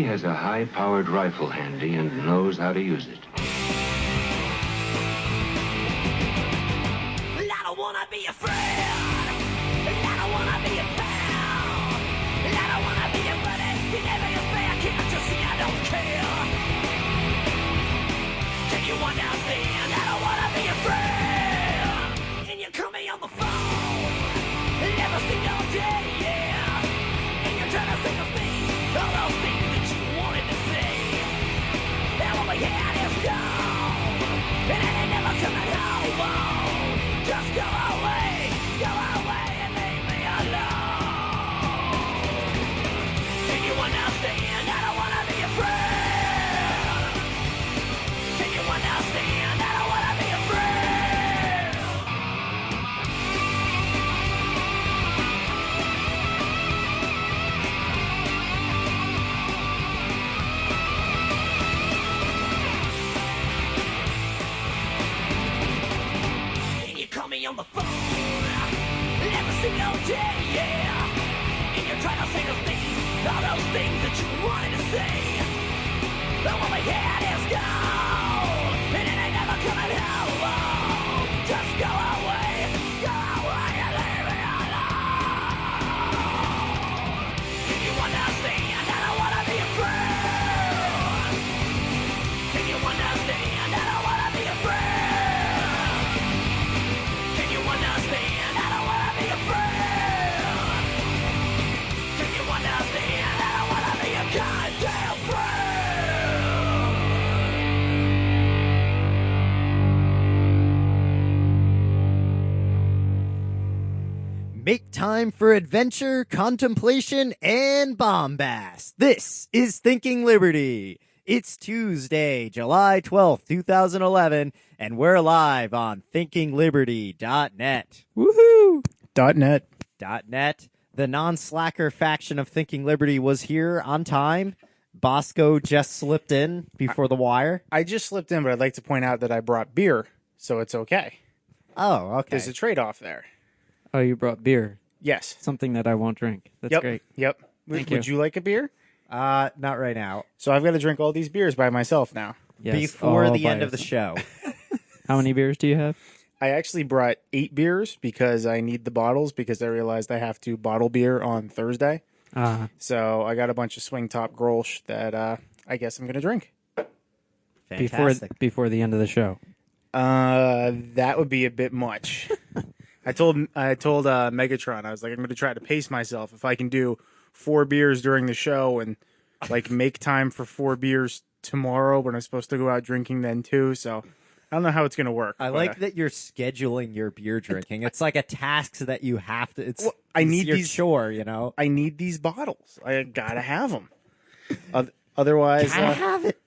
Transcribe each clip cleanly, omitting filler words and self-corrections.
He has a high-powered rifle handy and knows how to use it. I don't wanna be a friend. I don't wanna be a pal. I don't wanna be a buddy. You never your fair. Can't you see I don't care? Can you understand? I don't wanna be a friend. And you call me on the phone every single day, yeah. And you're trying to think of me, all those things that you wanted to say. Now all we had is gone, and it ain't never coming home. Just go away and leave me alone. Can you understand? I don't wanna be a friend. Can you understand? I don't wanna be a friend. And you call me on the phone every single day, yeah. And you're trying to say to me all those things that you wanted to say. But what we had is gone, and it ain't never coming home. Just go away and leave me alone. Can you understand? I don't wanna be a friend. Can you understand? I don't wanna be a friend. Can you understand? I don't wanna be a friend. Can you understand? I don't wanna be a goddamn friend. Make time for adventure, contemplation, and bombast. This is Thinking Liberty. It's Tuesday, July 12th, 2011, and we're live on thinkingliberty.net. Woohoo! .net. .net. The non-slacker faction of Thinking Liberty was here on time. Bosco just slipped in before the wire. I just slipped in, but I'd like to point out that I brought beer, so it's okay. Oh, okay. There's a trade-off there. Oh, you brought beer. Yes. Something that I won't drink. That's Yep. great. Yep. Thank Would you like a beer? Not right now. So I've got to drink all these beers by myself now. Yes, Before all the by end of the yourself. show. How many beers do you have? I actually brought 8 beers because I need the bottles because I realized I have to bottle beer on Thursday. So I got a bunch of Swing Top Grolsch that I guess I'm going to drink. Fantastic. Before the end of the show. That would be a bit much. I told Megatron, I was like, I'm going to try to pace myself. If I can do 4 beers during the show and like make time for 4 beers tomorrow when I'm supposed to go out drinking then too. So I don't know how it's going to work. I but, like that you're scheduling your beer drinking. It's like a task that you have to. It's Well, I it's need your these- chore, you know. I need these bottles. I gotta have them. Otherwise, Gotta have it.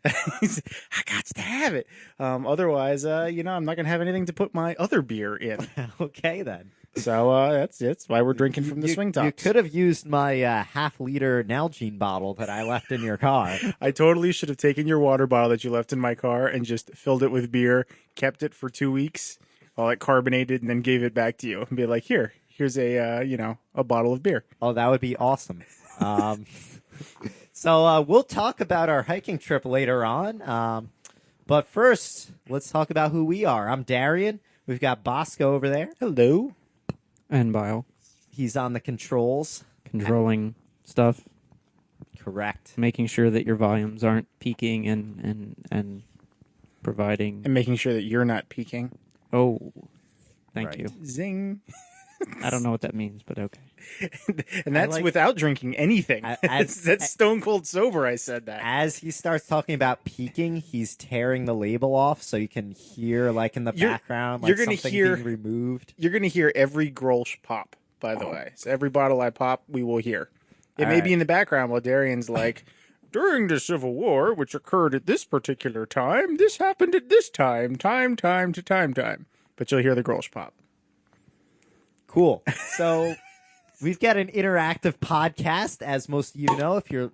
I got to have it. Otherwise, I'm not gonna have anything to put my other beer in. Okay, then. So that's why we're drinking from the Swing Tops. You could have used my half-liter Nalgene bottle that I left in your car. I totally should have taken your water bottle that you left in my car and just filled it with beer, kept it for 2 weeks while it carbonated, and then gave it back to you and be like, here's a bottle of beer. Oh, that would be awesome. So we'll talk about our hiking trip later on. But first, let's talk about who we are. I'm Darian. We've got Bosco over there. Hello. And Bile. He's on the controls. Controlling stuff. Correct. Making sure that your volumes aren't peaking and providing. And making sure that you're not peeking. Oh, thank Right. you. Zing. I don't know what that means, but okay. And that's like- without drinking anything. That's stone cold sober. I said that. As he starts talking about peaking, he's tearing the label off so you can hear, like in the You're- background, like you're gonna something hear- being removed. You're going to hear every Grolsch pop, by the way. So every bottle I pop, we will hear. It may be in the background while Darian's like, during the Civil War, which occurred at this particular time, this happened at this time. But you'll hear the Grolsch pop. Cool. So we've got an interactive podcast, as most of you know. If you're,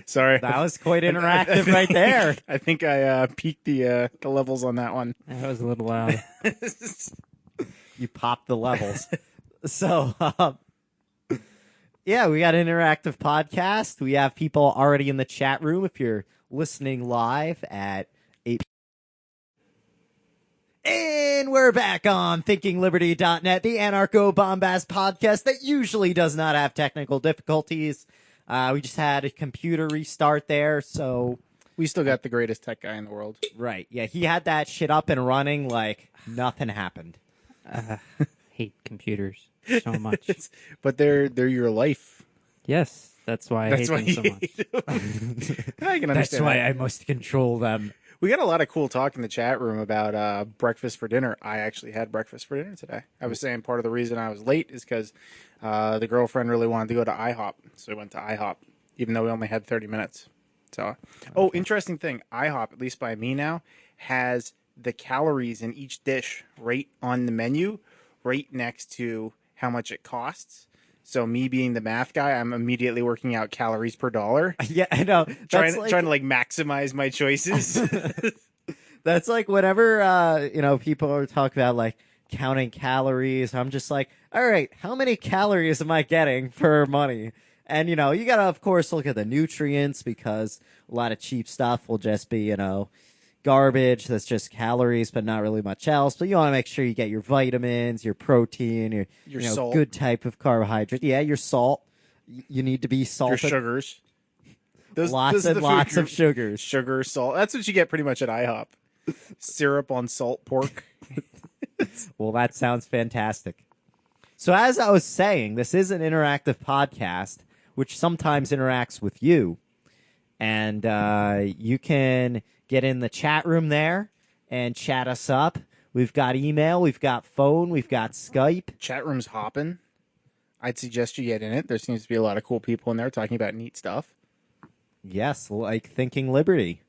Sorry. that was quite interactive right there. I think I peaked the levels on that one. That was a little loud. You popped the levels. So Yeah, we got an interactive podcast. We have people already in the chat room if you're listening live at 8. And we're back on thinkingliberty.net, the anarcho bombast podcast that usually does not have technical difficulties. We just had a computer restart there, so We still got the greatest tech guy in the world. right. Yeah, he had that shit up and running like nothing happened. Hate computers so much. But they're your life. Yes, that's why I hate them you so much. hate them. I can understand That's why that. I must control them. We got a lot of cool talk in the chat room about breakfast for dinner. I actually had breakfast for dinner today. I was saying part of the reason I was late is because the girlfriend really wanted to go to IHOP, so we went to IHOP, even though we only had 30 minutes. So, interesting thing, IHOP, at least by me now, has the calories in each dish right on the menu, right next to how much it costs. So me being the math guy, I'm immediately working out calories per dollar, Yeah, I know. trying to maximize my choices. That's like whenever people are talking about like counting calories, I'm just like, all right, how many calories am I getting per money? And you gotta of course look at the nutrients because a lot of cheap stuff will just be, garbage that's just calories but not really much else. But you want to make sure you get your vitamins, your protein, your salt. good type of carbohydrate. Yeah, your salt. You need to be Your salted. sugars. Lots are and the lots food of sugars. Sugar, salt. That's what you get pretty much at IHOP. Syrup on salt pork. Well, that sounds fantastic. So as I was saying, this is an interactive podcast, which sometimes interacts with you. And you can get in the chat room there and chat us up. We've got email, we've got phone, we've got Skype. Chat room's hopping. I'd suggest you get in it. There seems to be a lot of cool people in there talking about neat stuff. Yes, like Thinking Liberty.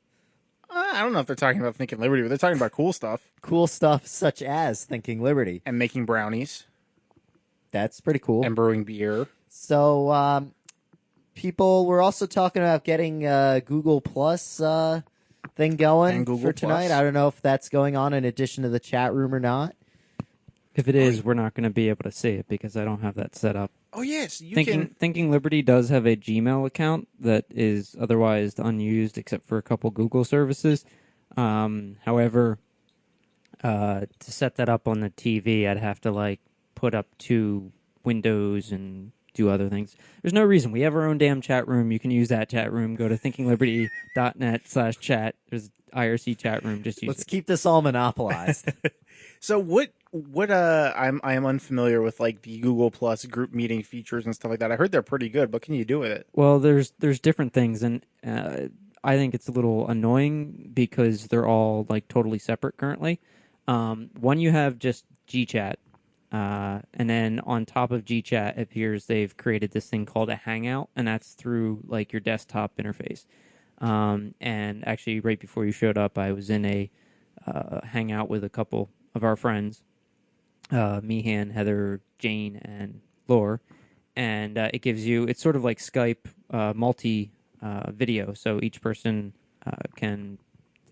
I don't know if they're talking about Thinking Liberty, but they're talking about cool stuff Cool stuff such as Thinking Liberty. and making brownies That's pretty cool. and brewing beer. So, people were also talking about getting Google Plus thing going And Google for tonight. Plus. I don't know if that's going on in addition to the chat room or not. If it is, we're not going to be able to see it because I don't have that set up. Oh yes, you Thinking Liberty does have a Gmail account that is otherwise unused except for a couple Google services. However, to set that up on the TV, I'd have to put up 2 windows and do other things. There's no reason. We have our own damn chat room. You can use that chat room. Go to thinkingliberty.net/chat. There's IRC chat room. Just use Let's it. keep this all monopolized. So what I am unfamiliar with the Google Plus group meeting features and stuff like that. I heard they're pretty good. What can you do with it? Well, there's different things, and I think it's a little annoying because they're all totally separate currently. One, you have just GChat, and then on top of GChat, it appears they've created this thing called a Hangout, and that's through your desktop interface. And actually, right before you showed up, I was in a Hangout with a couple of our friends, Meehan, Heather, Jane, and Lore, and it's sort of like Skype multi video. So each person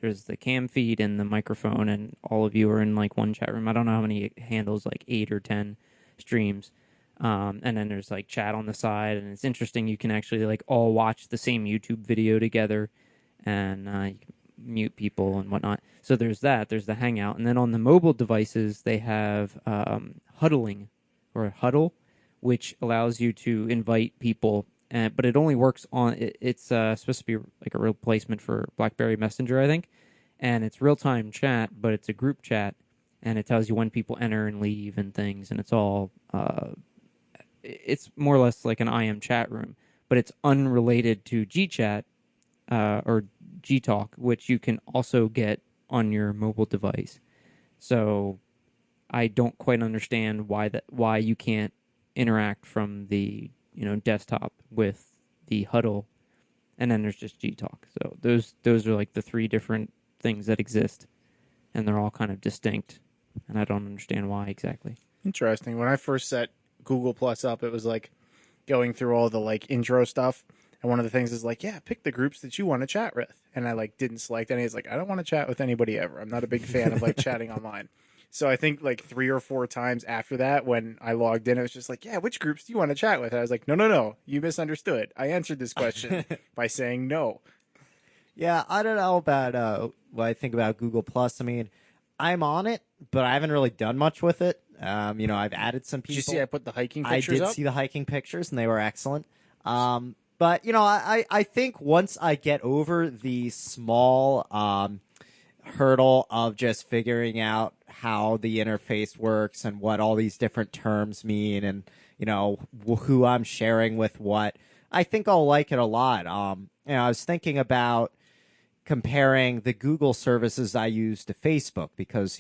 there's the cam feed and the microphone, and all of you are in one chat room. I don't know how many it handles, 8 or 10 streams. And then there's chat on the side, and it's interesting. You can actually all watch the same YouTube video together, and you can mute people and whatnot. So there's that. There's the Hangout, and then on the mobile devices they have huddling or Huddle, which allows you to invite people. But it only works on it's supposed to be a replacement for BlackBerry Messenger, I think, and it's real-time chat, but it's a group chat, and it tells you when people enter and leave and things, and it's all it's more or less like an IM chat room, but it's unrelated to GChat or Gtalk, which you can also get on your mobile device. So I don't quite understand why you can't interact from the desktop with the Huddle, and then there's just Gtalk. So those are the 3 different things that exist, and they're all kind of distinct, and I don't understand why exactly. Interesting. When I first set Google Plus up, it was going through all the intro stuff, and one of the things is pick the groups that you want to chat with, and I didn't select any. It's I don't want to chat with anybody ever. I'm not a big fan of chatting online. So I think like 3 or 4 times after that, when I logged in, it was just like, yeah, which groups do you want to chat with? And I was like, no, you misunderstood. I answered this question by saying no. Yeah, I don't know about what I think about Google Plus. I mean, I'm on it, but I haven't really done much with it. I've added some people. Did you see I put the hiking I pictures did up? see the hiking pictures, and they were excellent. But I think once I get over the small hurdle of just figuring out how the interface works and what all these different terms mean, and who I'm sharing with what, I think I'll like it a lot. I was thinking about comparing the Google services I use to Facebook because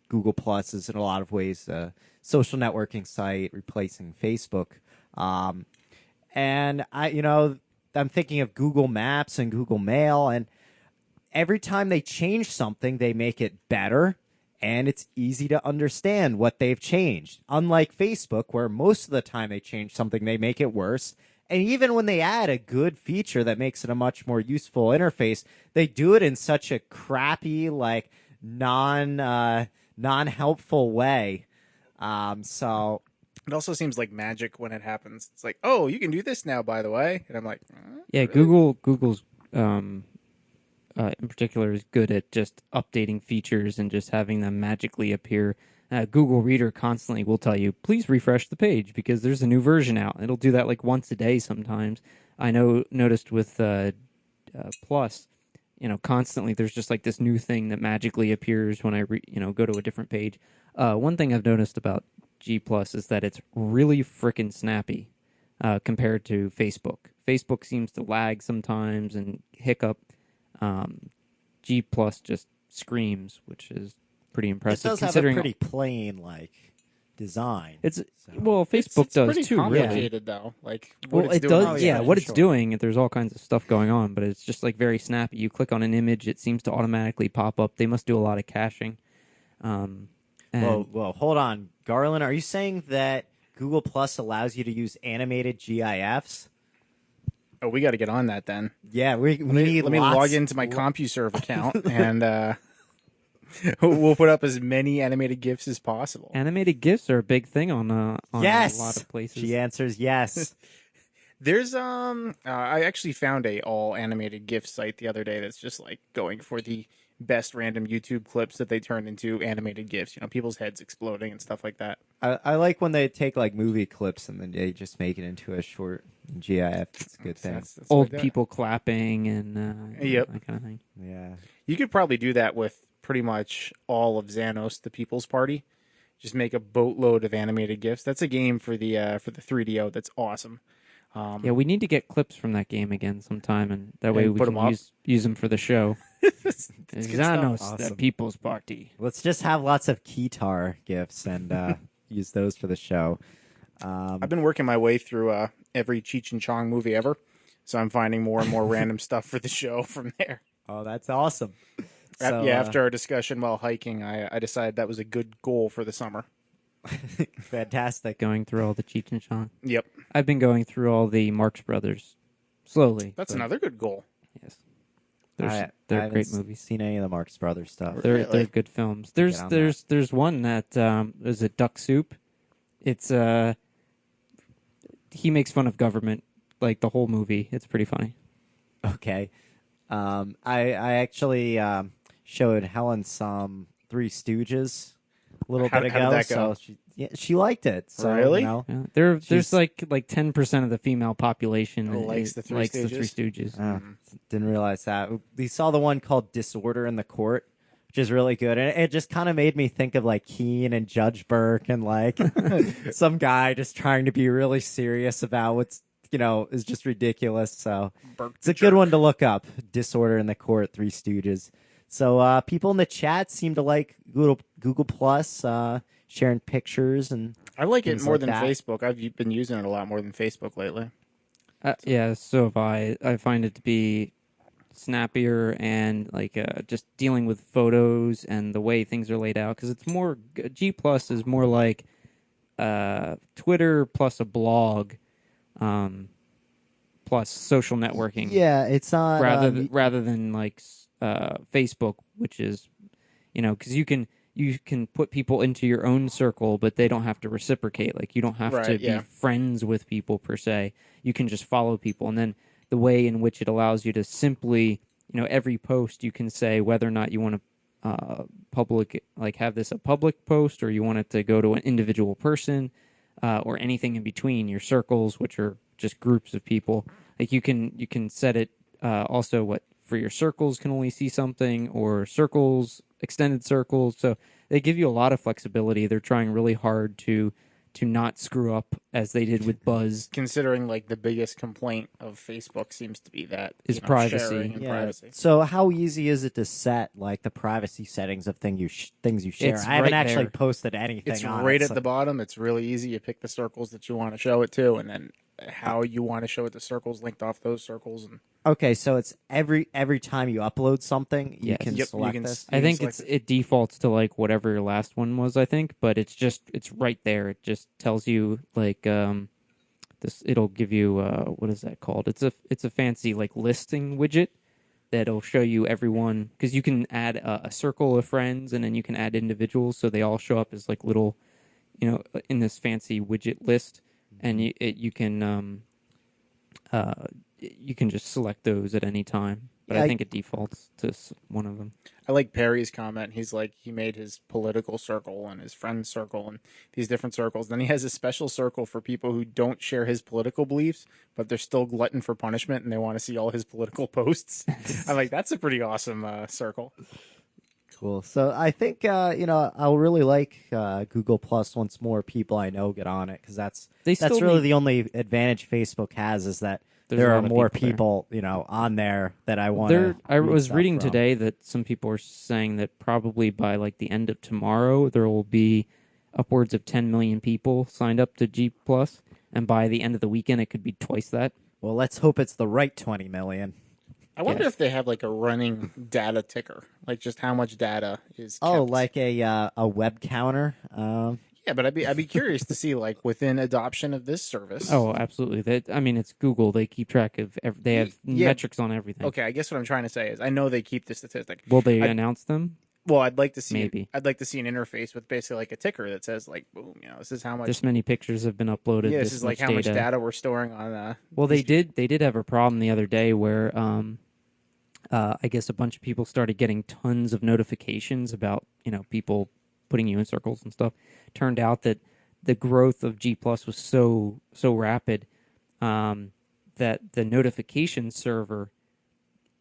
Google Plus is in a lot of ways a social networking site replacing Facebook. And I'm thinking of Google Maps and Google Mail, and every time they change something, they make it better, and it's easy to understand what they've changed. Unlike Facebook, where most of the time they change something, they make it worse. And even when they add a good feature that makes it a much more useful interface, they do it in such a crappy, like non-helpful way. So It also seems like magic when it happens. It's like, oh, you can do this now, by the way. And I'm like, Yeah, Google's in particular is good at just updating features and just having them magically appear. Google Reader constantly will tell you, please refresh the page because there's a new version out. It'll do that like once a day sometimes. I noticed with Plus, constantly there's just like this new thing that magically appears when I go to a different page. One thing I've noticed about G Plus is that it's really freaking snappy compared to Facebook. Facebook seems to lag sometimes and hiccup. G Plus just screams, which is pretty it impressive. does have a considering pretty plain design. it's So- well, Facebook it's does pretty too. Really. complicated though. Like, what Well, it's it doing. does. Oh, yeah, yeah, what for it's sure. doing, there's all kinds of stuff going on, but it's just like very snappy. You click on an image, it seems to automatically pop up. They must do a lot of caching. And Well, hold on, Garland. Are you saying that Google Plus allows you to use animated GIFs? Oh, we got to get on that then. Yeah, we need. Let me log into my CompuServe account and we'll put up as many animated GIFs as possible. animated GIFs are a big thing on Yes, a lot of places. She answers yes. There's I actually found a all animated GIF site the other day that's just like going for the best random YouTube clips that they turn into animated GIFs. People's heads exploding and stuff like that. I like when they take like movie clips and then they just make it into a short GIF. It's a good thing. That's Old like that. people clapping and Yep. that kind of thing. Yeah. You could probably do that with pretty much all of Xanos, the People's Party. Just make a boatload of animated GIFs. That's a game for the 3DO. That's awesome. Yeah, we need to get clips from that game again sometime, and that way And we put can 'em up. use them for the show. Xanos, stuff. the Awesome. People's Party. Let's just have lots of Keytar gifs and use those for the show. I've been working my way through every Cheech and Chong movie ever, so I'm finding more and more random stuff for the show from there. Oh, that's awesome. So, After our discussion while hiking, I decided that was a good goal for the summer. fantastic. Going through all the Cheech and Chong. Yep, I've been going through all the Marx Brothers slowly. that's but another good goal. Yes, I they're haven't great movies. Seen any of the Marx Brothers stuff? They're Really? good films. Get on There's one that is it Duck Soup. It's he makes fun of government like the whole movie. It's pretty funny. Okay. I actually showed Helen some Three Stooges a little How- bit how did ago. that go? So she liked it. So, Really? You know, Yeah, there's She's- like 10% of the female population Oh, that likes the Three likes the Stooges? Three Stooges. didn't realize that. We saw the one called Disorder in the Court, which is really good. And it just kind of made me think of like Keene and Judge Burke and like some guy just trying to be really serious about what's, is just ridiculous. So it's a good one to look up. Disorder in the Court, Three Stooges. So people in the chat seem to like Google Plus, sharing pictures and I like it Things more like than that. Facebook. I've been using it a lot more than Facebook lately. Yeah, so have I. I find it to be snappier and like just dealing with photos and the way things are laid out because it's more G Plus is more like Twitter plus a blog, plus social networking. yeah, it's not rather than like Facebook, which is because you can you can put people into your own circle, but they don't have to reciprocate. Like you don't have to Right, yeah. be friends with people per se. You can just follow people, and then the way in which it allows you to simply, every post you can say whether or not you want to public, like have this a public post, or you want it to go to an individual person, or anything in between. Your circles, which are just groups of people, like you can set it also what for your circles can only see something, or circles, extended circles. So they give you a lot of flexibility. They're trying really hard to not screw up as they did with Buzz. Considering like the biggest complaint of Facebook seems to be that Is privacy. sharing and privacy. So how easy is it to set like the privacy settings of things you share? It's I haven't right actually there. posted anything. It's on right it, at so- the bottom. It's really easy. You pick the circles that you want to show it to, and then how you want to show it to circles linked off those circles. And Okay, so it's every time you upload something, you Yes. can Yep, you select can this. I think select it defaults to like whatever your last one was, I think, but it's right there. It just tells you like this. It'll give you what is that called? It's a fancy like listing widget that'll show you everyone, because you can add a circle of friends, and then you can add individuals, so they all show up as like little, in this fancy widget list, and you can just select those at any time. But Yeah, I think it defaults to one of them. I like Perry's comment. He's like, he made his political circle and his friend circle and these different circles. Then he has a special circle for people who don't share his political beliefs, but they're still glutton for punishment and they want to see all his political posts. I'm like, that's a pretty awesome circle. Cool. So I think I'll really like Google Plus once more people I know get on it, because that's still really need- the only advantage Facebook has, is that There's there a are lot of more people people on there that I want to. I was reading today that some people are saying that probably by like the end of tomorrow there will be upwards of 10 million people signed up to G Plus, and by the end of the weekend it could be twice that. Well, let's hope it's the right 20 million. I wonder Yeah. if they have like a running data ticker, like just how much data is kept. Oh, like a web counter. Yeah, but I'd be curious to see like within adoption of this service. Oh, absolutely. It's Google. They keep track of. They have Yeah. metrics on everything. Okay, I guess what I'm trying to say is I know they keep the statistic. Will they I- announce them? Well, I'd like to see Maybe. I'd like to see an interface with basically like a ticker that says like, boom, this is how much. This many pictures have been uploaded. Yeah, this is like how much data. data we're storing on. Well, they did have a problem the other day where I guess a bunch of people started getting tons of notifications about people putting you in circles and stuff. Turned out that the growth of G Plus was so rapid that the notification server,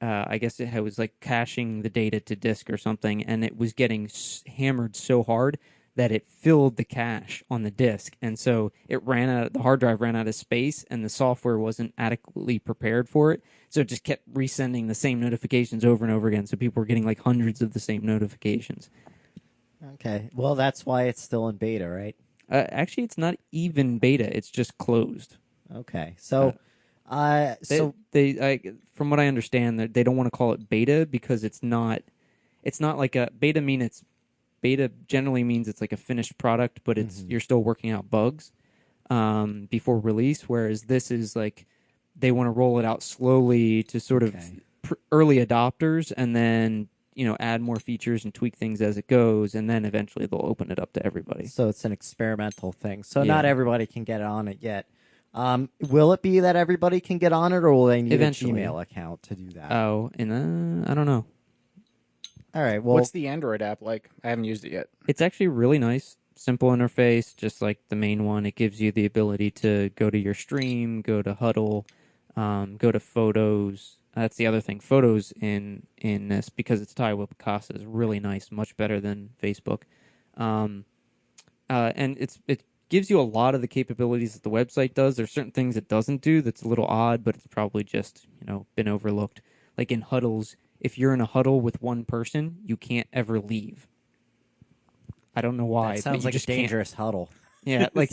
I guess it was like caching the data to disk or something, and it was getting hammered so hard that it filled the cache on the disk, and so the hard drive ran out of space, and the software wasn't adequately prepared for it, so it just kept resending the same notifications over and over again, so people were getting like hundreds of the same notifications. Okay. Well, that's why it's still in beta, right? Actually, it's not even beta; it's just closed. Okay. So, From what I understand, they don't want to call it beta because it's not like a beta. Beta generally means it's like a finished product, but you're still working out bugs before release. Whereas this is like they want to roll it out slowly to sort of early adopters, and then add more features and tweak things as it goes, and then eventually they'll open it up to everybody. so it's an experimental thing. So Yeah. not everybody can get on it yet. Will it be that everybody can get on it, or will they need Eventually. a Gmail account to do that? Oh, and I don't know. All right. Well, What's the Android app like? I haven't used it yet. It's actually really nice, simple interface, just like the main one. It gives you the ability to go to your stream, go to Huddle, go to Photos. That's the other thing. Photos in this, because it's tied with Picasa, is really nice, much better than Facebook. And it gives you a lot of the capabilities that the website does. There's certain things it doesn't do that's a little odd, but it's probably just been overlooked. Like in Huddles, if you're in a huddle with one person, you can't ever leave. I don't know why. that but sounds you like a just can't. dangerous huddle. Yeah, like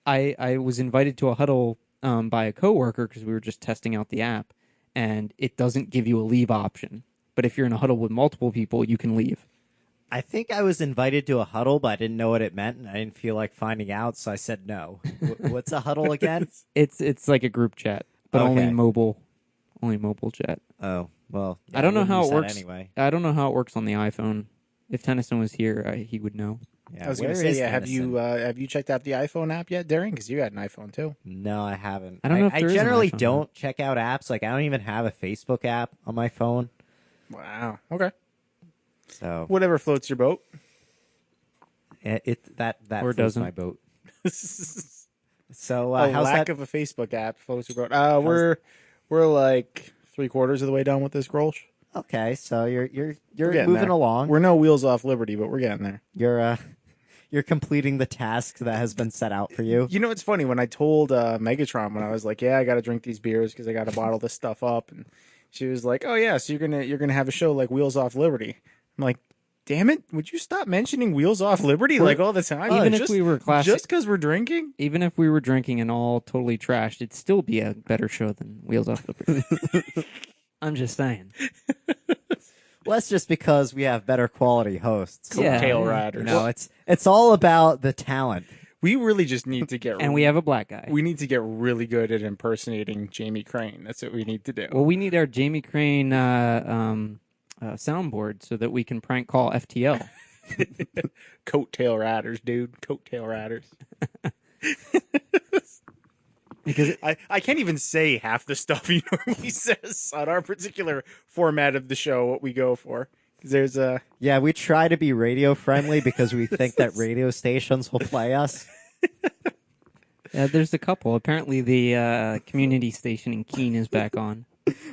I was invited to a huddle by a coworker because we were just testing out the app, and it doesn't give you a leave option. But if you're in a huddle with multiple people, you can leave. I think I was invited to a huddle, but I didn't know what it meant, and I didn't feel like finding out, so I said no. What's a huddle again? It's like a group chat, but Okay. only mobile chat. Oh, well. I don't know wouldn't how use it that works anyway. I don't know how it works on the iPhone. If Tennyson was here, he would know. Yeah, I was going to where say, is have Tennyson? you checked out the iPhone app yet, Darren? Because you got an iPhone too. No, I haven't. I don't know if I there is an generally iPhone don't check out apps. Like I don't even have a Facebook app on my phone. Wow. Okay. So Whatever floats your boat. that Or floats doesn't. my boat. So A how's lack that? of a Facebook app floats your boat. We're like 3/4 of the way done with this, Grolsch. Okay, so you're We're getting moving there. along. We're no wheels off liberty, but we're getting there. You're completing the task that has been set out for you. You know, it's funny when I told Megatron when I was like, "Yeah, I got to drink these beers because I got to bottle this stuff up," and she was like, "Oh yeah, so you're gonna have a show like Wheels Off Liberty." I'm like, "Damn it! Would you stop mentioning Wheels Off Liberty like all the time? Even if just, we were classic- just because we're drinking." Even if we were drinking and all totally trashed, it'd still be a better show than Wheels Off Liberty. I'm just saying. Well, that's just because we have better quality hosts. Yeah. Tail You riders. know, it's all about the talent. We really just need to get And we have a black guy. we need to get really good at impersonating Jamie Crane. That's what we need to do. Well, we need our Jamie Crane soundboard so that we can prank call FTL. Coattail riders, dude. Coattail riders. Because I can't even say half the stuff he normally says on our particular format of the show, what we go for. 'Cause there's a... Yeah, we try to be radio friendly because we think that radio stations will play us. there's a couple. Apparently, the community station in Keene is back on.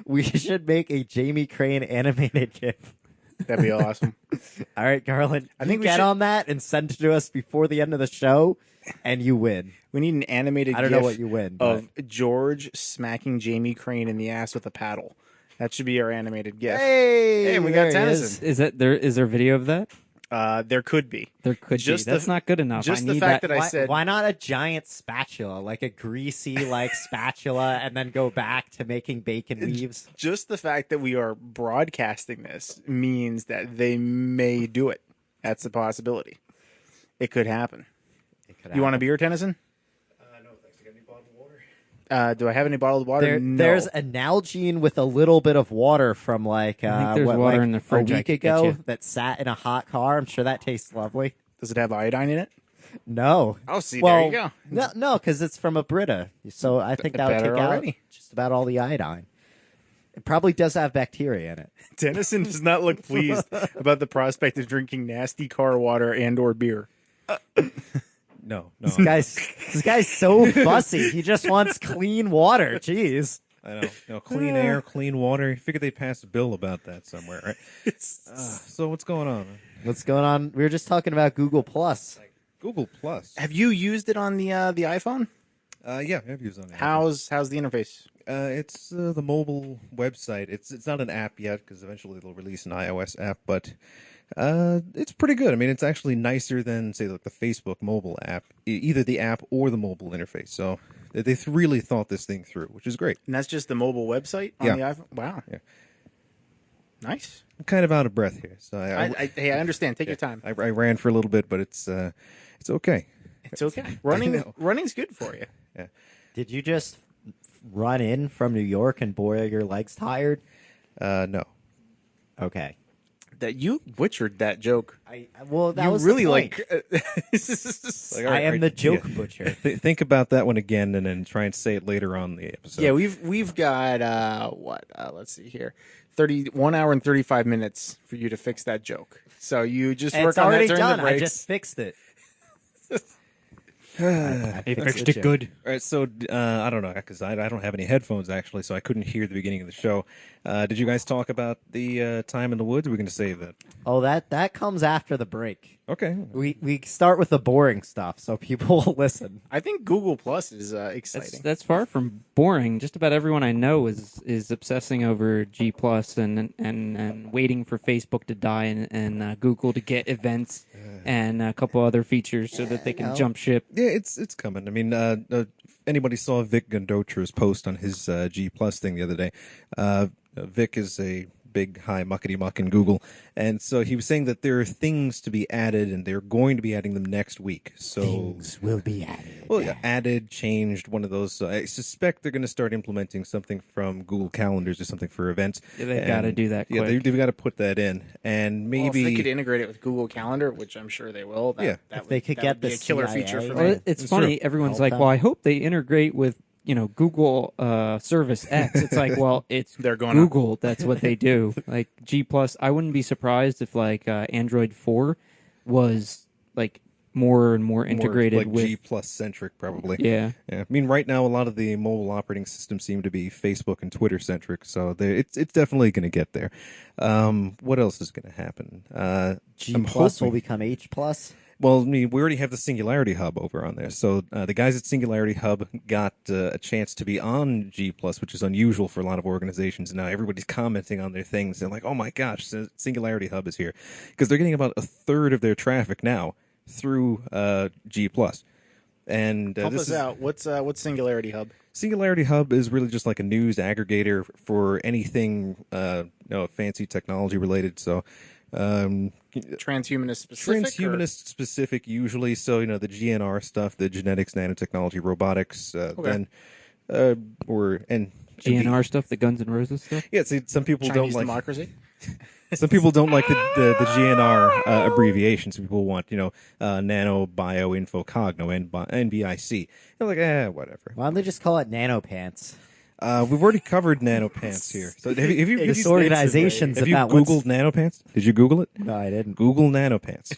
We should make a Jamie Crane animated GIF. That'd be awesome. All right, Garland. I think you we get should- on that and send it to us before the end of the show, and you win. We need an animated I don't know gif what you win, of George smacking Jamie Crane in the ass with a paddle. That should be our animated gif. Hey, we got there he Tennyson. Is there video of that? There could be. There could Just be. the- That's not good enough. just I the need fact that. that I Why, said- why not a giant spatula, like a greasy like spatula, and then go back to making bacon weaves? Just the fact that we are broadcasting this means that they may do it. That's a possibility. It could happen. You want a beer, Tennyson? No, thanks. You got any bottled water? Do I have any bottled water? No. There's a Nalgene with a little bit of water from like I think there's water in the fridge a I week could get ago you. that sat in a hot car. I'm sure that tastes lovely. Does it have iodine in it? No. Oh, see, well, there you go. No, because it's from a Brita. So I think that would Better take already. out just about all the iodine. It probably does have bacteria in it. Tennyson does not look pleased about the prospect of drinking nasty car water and or beer. No. This guy's so fussy. He just wants clean water. Jeez. I know. No, clean air, clean water. You figured they passed a bill about that somewhere, right? So what's going on? What's going on? We were just talking about Google Plus. Google Plus. Have you used it on the iPhone? Yeah, I've used it on the How's the interface? It's the mobile website. It's not an app yet because eventually they'll release an iOS app, but it's pretty good. I mean, it's actually nicer than say like the Facebook mobile app, either the app or the mobile interface. So they really thought this thing through, which is great. And that's just the mobile website on Yeah. the iPhone? Wow. Yeah. Nice. I'm kind of out of breath here, so Hey, I understand. Take your time. I ran for a little bit, but it's okay. It's okay. know. Running's good for you. Did you just run in from New York and boy, are your legs tired? No. Okay. That you butchered that joke. Well, that you was really the point. Like, all I right, am the joke yeah. butcher. Think about that one again, and then try and say it later on in the episode. Yeah, we've got let's see here. 1 hour and 35 minutes for you to fix that joke. So you just work It's on already that during done. the I breaks. just fixed it. I fixed it good. All right, so I don't know because I don't have any headphones actually, so I couldn't hear the beginning of the show. Did you guys talk about the time in the woods? Or are we going to save that? Oh, that comes after the break. Okay. We start with the boring stuff so people will listen. I think Google Plus is exciting. That's far from boring. Just about everyone I know is obsessing over G Plus and waiting for Facebook to die and Google to get events and a couple other features so that they can jump ship. Yeah, it's coming. I mean, anybody saw Vic Gondotra's post on his G Plus thing the other day? Vic is a big high muckety muck in Google, and so he was saying that there are things to be added, and they're going to be adding them next week. So will be added. well, yeah, added, changed, one of those. So I suspect they're going to start implementing something from Google Calendars or something for events. Yeah, they've gotta do that Yeah, quick. they've got to put that in, and Well, if maybe they could integrate it with Google Calendar, which I'm sure they will, Yeah. If they could get be the a killer CIA. feature for Well, me. it's It's funny. true. Everyone's All like, time. "Well, I hope they integrate with Google Service X." It's like, well, it's They're gonna. Google. That's what they do. Like G Plus. I wouldn't be surprised if like Android 4 was like more and more integrated more like with. G plus centric, probably. Yeah. Yeah, I mean, right now a lot of the mobile operating systems seem to be Facebook and Twitter centric, so it's definitely going to get there. What else is going to happen? G I'm plus will hoping- become H plus. Well, I mean, we already have the Singularity Hub over on there. So the guys at Singularity Hub got a chance to be on G+, which is unusual for a lot of organizations. And now everybody's commenting on their things. They're like, oh my gosh, Singularity Hub is here. Because they're getting about a third of their traffic now through G+. And Help this us is, out. What's Singularity Hub? Singularity Hub is really just like a news aggregator for anything fancy technology related. So Transhumanist specific? transhumanist specific usually, so the GNR stuff, the genetics, nanotechnology, robotics, then and GNR stuff, the Guns N' Roses stuff. yeah, see, some people Or don't Chinese like democracy? some people don't like the GNR abbreviations. People want nano bio info cogno NBIC. They're like whatever. Why don't they just call it nano pants? We've already covered nanopants here. So have you This organization's have you about Googled nanopants? Did you Google it? No, I didn't. Google nanopants.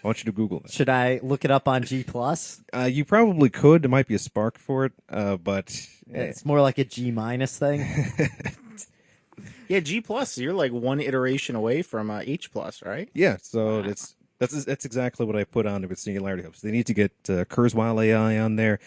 I want you to Google it. Should I look it up on G plus? You probably could. There might be a spark for it, but It's more like a G minus thing. Yeah, G+, you're like one iteration away from H+, right? yeah. So that's exactly what I put on it with Singularity Hub. So they need to get Kurzweil AI on there,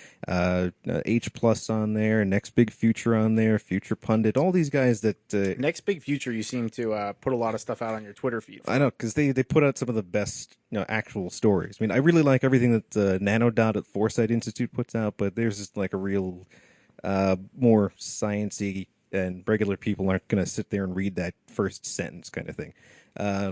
H Plus on there, Next Big Future on there, Future Pundit, all these guys that Next big future, you seem to put a lot of stuff out on your Twitter feed. I know, because they put out some of the best actual stories. I mean, I really like everything that NanoDot at Foresight Institute puts out, but there's just like a real more sciencey, and regular people aren't going to sit there and read that first sentence kind of thing.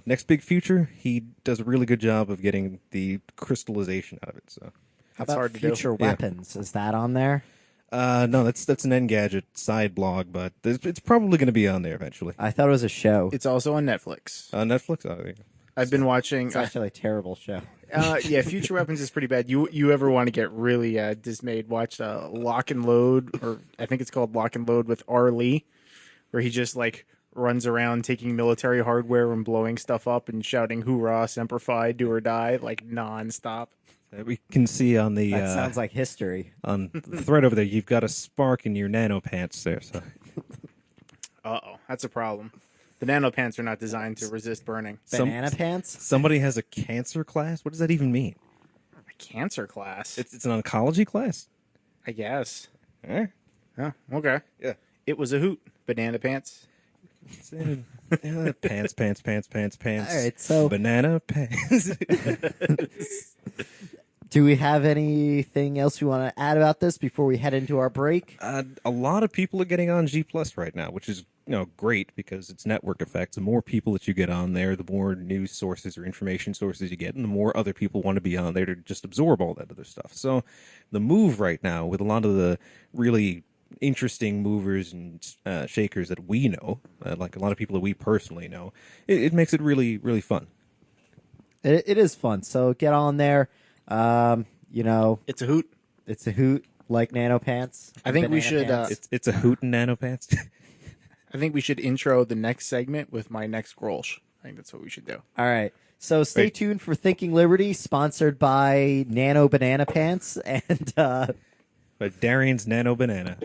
Next Big Future, he does a really good job of getting the crystallization out of it. So How That's about hard to do. future Yeah. weapons? Is that on there? no, that's an Engadget side blog, but it's probably going to be on there eventually. I thought it was a show. It's also on Netflix. Netflix. Oh, yeah. I've been watching. It's actually a terrible show. Yeah, Future Weapons is pretty bad. You ever want to get really dismayed? Watch Lock and Load, or I think it's called Lock and Load with R. Lee, where he just like runs around taking military hardware and blowing stuff up and shouting "Hoorah, Semper Fi, do or die" like nonstop. We can see on the That sounds like history. on the thread over there. You've got a spark in your nano pants there. So That's a problem. The nano pants are not designed to resist burning. Banana pants? somebody has a cancer class. What does that even mean? A cancer class, It's an oncology class. I guess. Eh? Huh, okay. Yeah. It was a hoot. Banana pants. Pants, pants, pants, pants, pants. All right, so- banana pants. Do we have anything else we want to add about this before we head into our break? A lot of people are getting on G Plus right now, which is great because it's network effects. The more people that you get on there, the more news sources or information sources you get, and the more other people want to be on there to just absorb all that other stuff. So the move right now with a lot of the really interesting movers and shakers that we know, like a lot of people that we personally know, it makes it really, really fun. It is fun. So get on there. It's a hoot. It's a hoot like nano pants. I think we Banana should, pants. It's a hoot and nano pants. I think we should intro the next segment with my next Grolsch. I think that's what we should do. All right. So stay Wait. tuned for Thinking Liberty, sponsored by Nano Banana Pants. And But Darian's nano banana.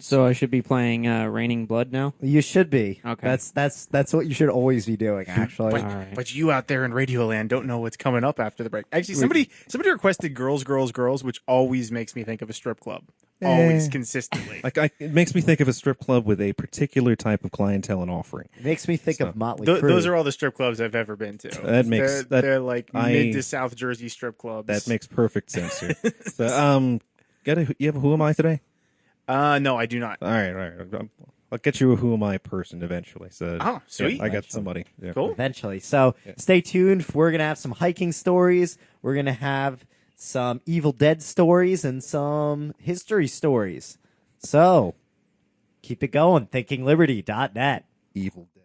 So I should be playing Raining Blood now. you should be. Okay. That's what you should always be doing, actually. But, All right. but you out there in Radioland don't know what's coming up after the break. Actually, somebody requested Girls, Girls, Girls, which always makes me think of a strip club. Always, consistently. It makes me think of a strip club with a particular type of clientele and offering. It makes me think of Motley Crue. Those are all the strip clubs I've ever been to. They're like mid to South Jersey strip clubs. That makes perfect sense here. So, you have a Who Am I today? No, I do not. All right. I'll get you a Who Am I person eventually. So Oh, sweet. yeah, I got somebody. Yeah. Cool. Eventually. So stay tuned. We're going to have some hiking stories. We're going to have some Evil Dead stories and some history stories. So keep it going. ThinkingLiberty.net. Evil Dead.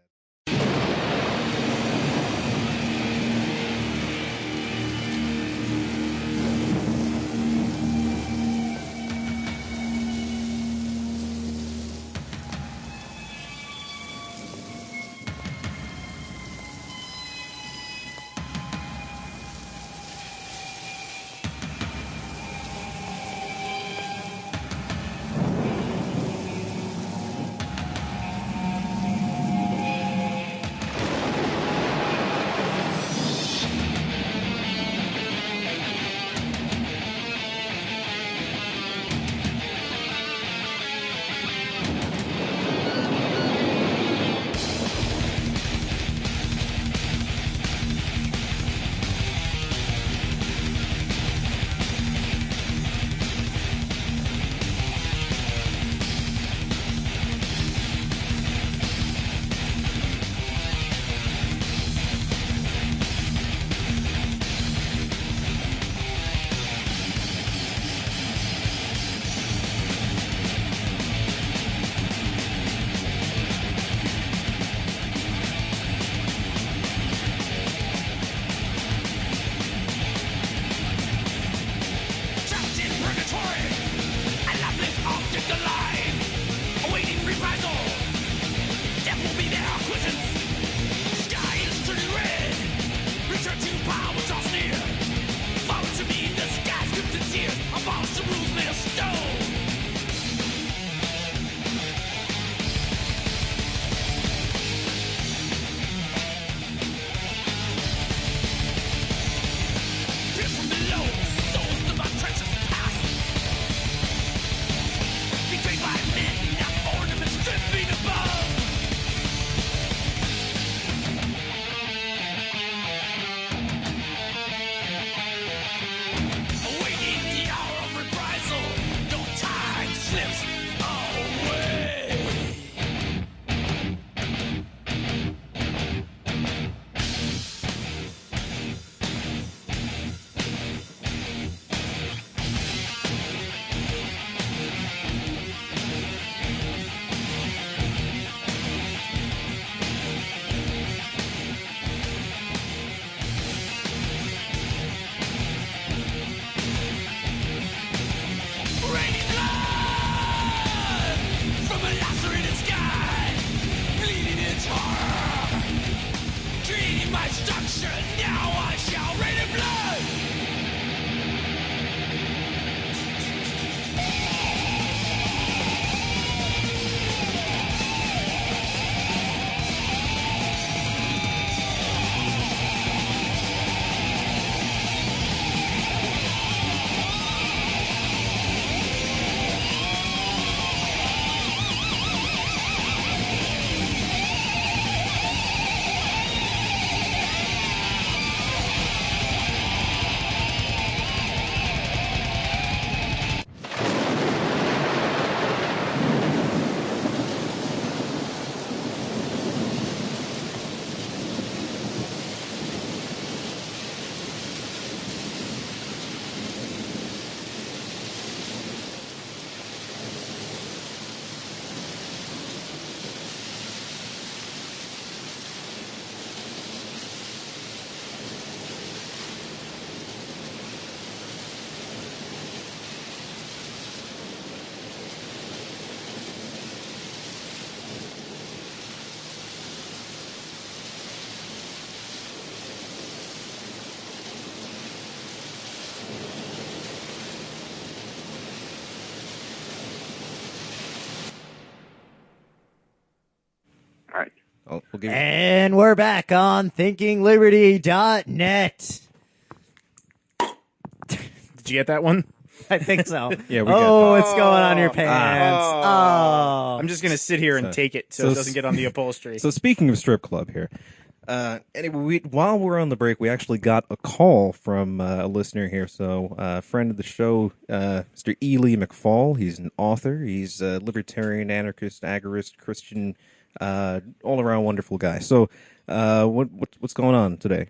Trapped in purgatory, and life lives object alive, awaiting reprisal. Death will be their acquiescence. Sky is turning red. Return to power, draws near. Fall to me, the sky's crimson tears. Abolish the rules made of stone. Pierced from below, souls of our treacherous past. Betrayed by men, not ornaments dripping above. Awaiting the hour of reprisal, no time slips away. Raining blood from a lacerated sky, bleeding its horror, creating my structure. Now I shall rain in blood. We'll give you. And we're back on ThinkingLiberty.net. Did you get that one? I think so. Yeah, we oh, got it's going on your pants. Oh. I'm just gonna sit here and So- take it so so it doesn't get on the upholstery. So speaking of strip club here, Anyway, while we're on the break, we actually got a call from a listener here. So, a friend of the show, Mr. E. Lee McFall. He's an author. He's a libertarian, anarchist, agorist, Christian, all-around wonderful guy. So, what's going on today?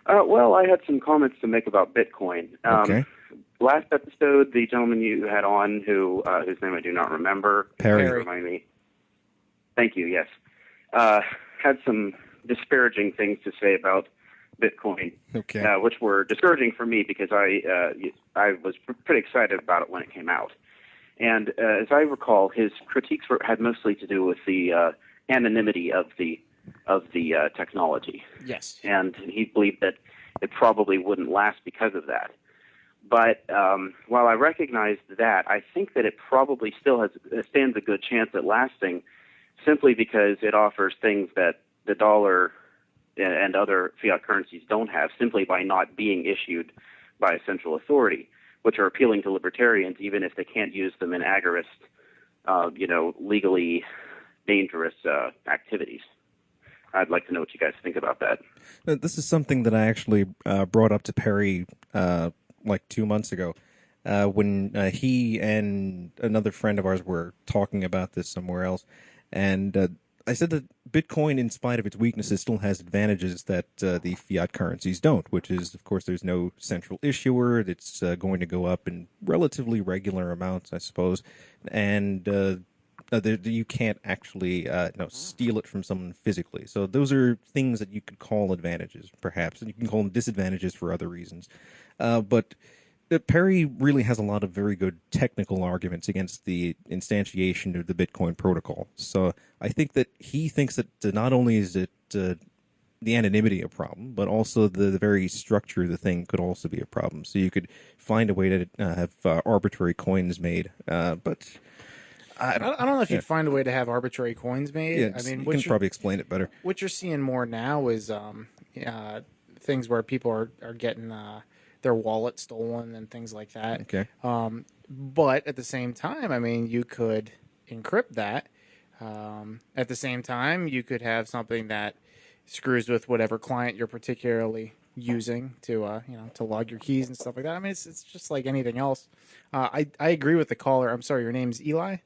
Well, I had some comments to make about Bitcoin. Okay. Last episode, the gentleman you had on, whose name I do not remember, Perry. remind me. Thank you. Yes, had some disparaging things to say about Bitcoin, Okay. which were discouraging for me because I was pretty excited about it when it came out. And as I recall, his critiques had mostly to do with the anonymity of the technology. Yes. And he believed that it probably wouldn't last because of that. But while I recognize that, I think that it probably still stands a good chance at lasting, simply because it offers things that the dollar and other fiat currencies don't have, simply by not being issued by a central authority, which are appealing to libertarians, even if they can't use them in agorist, legally dangerous activities. I'd like to know what you guys think about that. This is something that I actually brought up to Perry like 2 months ago when he and another friend of ours were talking about this somewhere else. And I said that Bitcoin, in spite of its weaknesses, still has advantages that the fiat currencies don't, which is, of course, there's no central issuer. It's going to go up in relatively regular amounts, I suppose. And you can't actually steal it from someone physically. So those are things that you could call advantages, perhaps, and you can call them disadvantages for other reasons. But Perry really has a lot of very good technical arguments against the instantiation of the Bitcoin protocol. So I think that he thinks that not only is it the anonymity a problem, but also the very structure of the thing could also be a problem. So you could find a way to have arbitrary coins made, but I don't know if you'd find a way to have arbitrary coins made. yeah, I mean, you can probably explain it better. what you're seeing more now is things where people are getting their wallet stolen and things like that. Okay. But at the same time, I mean, you could encrypt that. At the same time, you could have something that screws with whatever client you're particularly using to log your keys and stuff like that. I mean, it's just like anything else. I agree with the caller. I'm sorry, your name's Eli?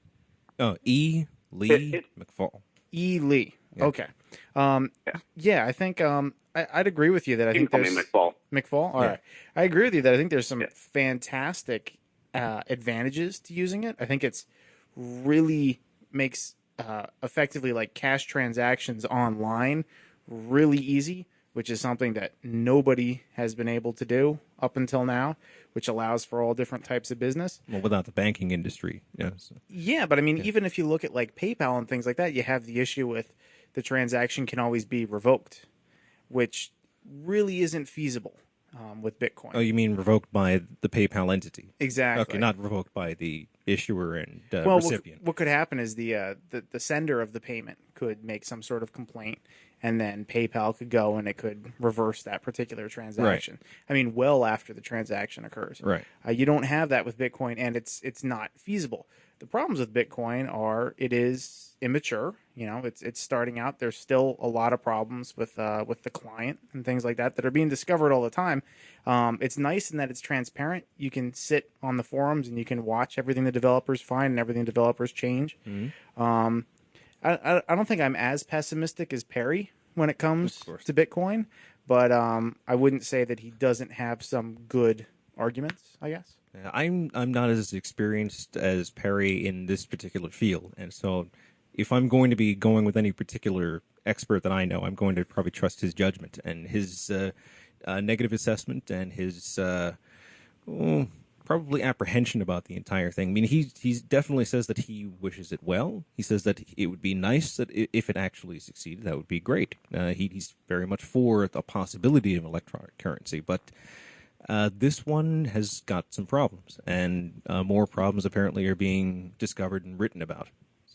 Oh, E. Lee McFall. E. Lee. Yeah. Okay. Yeah, I think I'd agree with you that I You can think call there's me McFall. McFall. All Yeah. right, I agree with you that I think there's some fantastic advantages to using it. I think it's really makes effectively like cash transactions online really easy, which is something that nobody has been able to do up until now, which allows for all different types of business. Well, without the banking industry, yes. Yeah, but I mean, even if you look at like PayPal and things like that, you have the issue with the transaction can always be revoked, which really isn't feasible with Bitcoin. Oh, you mean revoked by the PayPal entity? Exactly. Okay, not revoked by the issuer and well, recipient. what could happen is the sender of the payment could make some sort of complaint, and then PayPal could go and it could reverse that particular transaction. I mean, well after the transaction occurs. Right. You don't have that with Bitcoin, and it's not feasible. The problems with Bitcoin are it is immature. You know, it's starting out. There's still a lot of problems with the client and things like that are being discovered all the time. It's nice in that it's transparent. You can sit on the forums and you can watch everything the developers find and everything the developers change. I don't think I'm as pessimistic as Perry when it comes to Bitcoin, but I wouldn't say that he doesn't have some good arguments, I guess. I'm not as experienced as Perry in this particular field, and so if I'm going to be going with any particular expert that I know, I'm going to probably trust his judgment and his negative assessment and his probably apprehension about the entire thing. I mean, he definitely says that he wishes it well. He says that it would be nice that if it actually succeeded, that would be great. He's very much for the possibility of electronic currency, but this one has got some problems, and more problems apparently are being discovered and written about.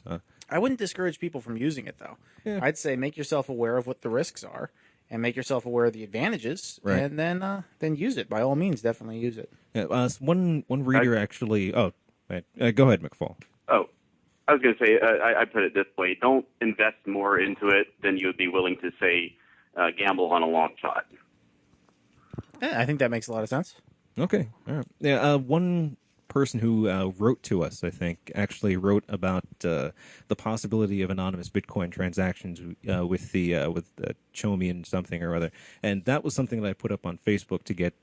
So, I wouldn't discourage people from using it, though. Yeah. I'd say make yourself aware of what the risks are, and make yourself aware of the advantages, Right. and then use it. By all means, definitely use it. one reader actually. Oh, right. Go ahead, McFall. Oh, I was going to say, I put it this way: don't invest more into it than you would be willing to say gamble on a long shot. I think that makes a lot of sense. Okay. All right. Yeah. One person who wrote to us, I think, actually wrote about the possibility of anonymous Bitcoin transactions with Chaumian something or other, and that was something that I put up on Facebook to get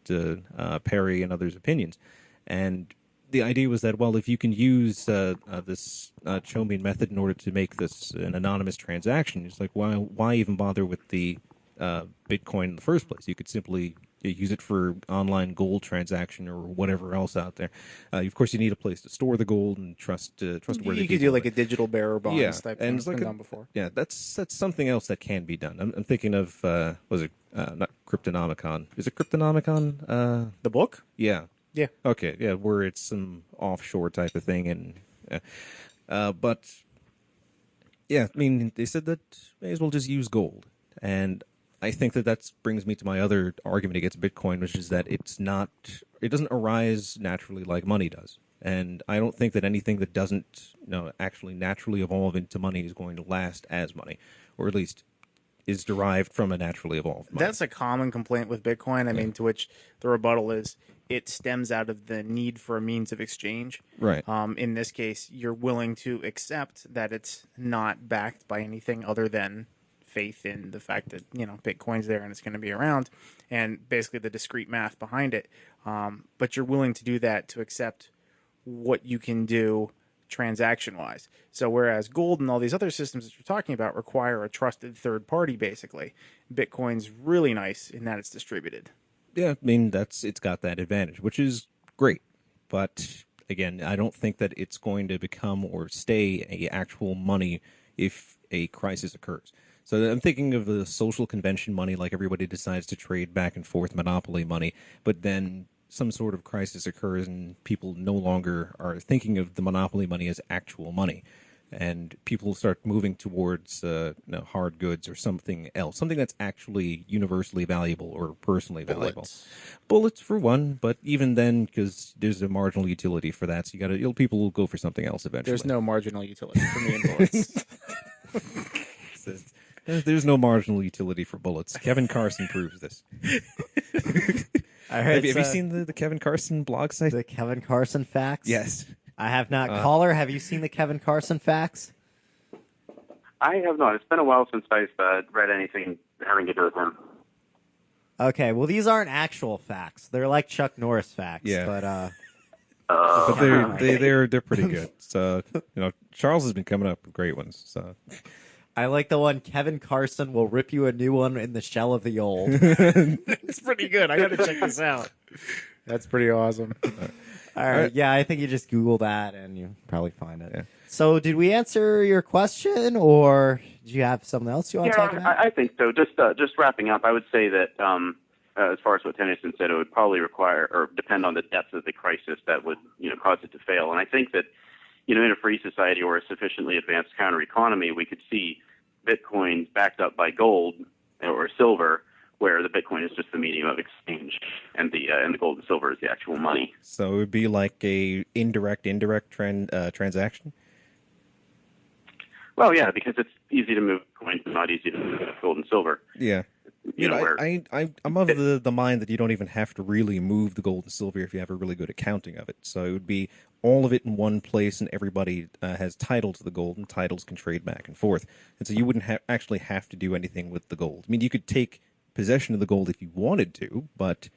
Perry and others' opinions. And the idea was that, well, if you can use this Chaumian method in order to make this an anonymous transaction, it's like, why even bother with the Bitcoin in the first place? You could simply use it for online gold transaction or whatever else out there. Of course, you need a place to store the gold and trustworthy. You could do like a digital bearer bonds type thing. And It's it's like been done before. Yeah, that's something else that can be done. I'm thinking of was it not Cryptonomicon? Is it Cryptonomicon? The book? Yeah. Yeah. Okay. Yeah, where it's some offshore type of thing, and but yeah, I mean, they said that may as well just use gold, and I think that brings me to my other argument against Bitcoin, which is that it doesn't arise naturally like money does. And I don't think that anything that doesn't actually naturally evolve into money is going to last as money, or at least is derived from a naturally evolved money. That's a common complaint with Bitcoin. I mean, to which the rebuttal is it stems out of the need for a means of exchange. Right. In this case, you're willing to accept that it's not backed by anything other than faith in the fact that Bitcoin's there and it's going to be around, and basically the discrete math behind it. But you're willing to do that to accept what you can do transaction wise. So whereas gold and all these other systems that you're talking about require a trusted third party, basically, Bitcoin's really nice in that it's distributed. Yeah, I mean, it's got that advantage, which is great. But again, I don't think that it's going to become or stay a actual money if a crisis occurs. So I'm thinking of the social convention money, like everybody decides to trade back and forth monopoly money, but then some sort of crisis occurs and people no longer are thinking of the monopoly money as actual money. And people start moving towards hard goods or something else, something that's actually universally valuable or personally valuable. Bullets for one, but even then, because there's a marginal utility for that, so people will go for something else eventually. There's no marginal utility for me in bullets. There's no marginal utility for bullets. Kevin Carson proves this. All right, Have you seen the Kevin Carson blog site? the Kevin Carson facts? Yes. I have not. Caller, have you seen the Kevin Carson facts? I have not. It's been a while since I've read anything having to do with him. Okay, well, these aren't actual facts. They're like Chuck Norris facts. Yeah. But But they're pretty good. So Charles has been coming up with great ones. So I like the one, Kevin Carson will rip you a new one in the shell of the old. It's pretty good. I got to check this out. That's pretty awesome. All right. Yeah, I think you just Google that and you probably find it. Yeah. So did we answer your question, or do you have something else you want to talk about? I think so. Just wrapping up, I would say that as far as what Tennyson said, it would probably require or depend on the depth of the crisis that would cause it to fail. And I think that in a free society or a sufficiently advanced counter economy, we could see Bitcoin backed up by gold or silver, where the Bitcoin is just the medium of exchange, and the gold and silver is the actual money. So it would be like a indirect transaction. Well, yeah, because it's easy to move coins, but not easy to move gold and silver. Yeah. I'm of the mind that you don't even have to really move the gold and silver if you have a really good accounting of it. So it would be all of it in one place, and everybody has title to the gold, and titles can trade back and forth. And so you wouldn't actually have to do anything with the gold. I mean, you could take possession of the gold if you wanted to, but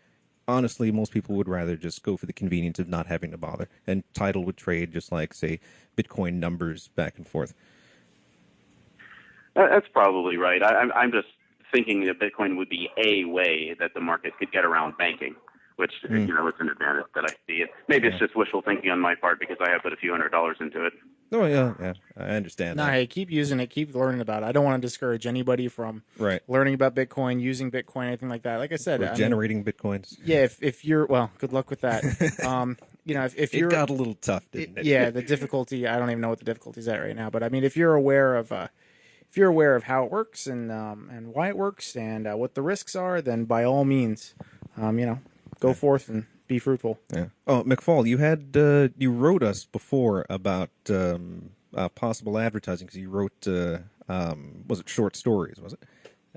honestly, most people would rather just go for the convenience of not having to bother. And title would trade just like, say, Bitcoin numbers back and forth. That's probably right. I'm just thinking that Bitcoin would be a way that the market could get around banking, which is an advantage that I see. Maybe it's just wishful thinking on my part because I have put a few $100s into it. Oh yeah, I understand. No, hey, keep using it, keep learning about it. I don't want to discourage anybody from learning about Bitcoin, using Bitcoin, anything like that. Like I said, generating Bitcoins. Yeah, if you're good luck with that. If you're, it got a little tough, didn't it? Yeah, the difficulty. I don't even know what the difficulty is at right now, but I mean, if you're aware of how it works and why it works and what the risks are, then by all means, go forth and be fruitful. Yeah. Oh, McFall, you had you wrote us before about possible advertising because you wrote, was it short stories? Was it?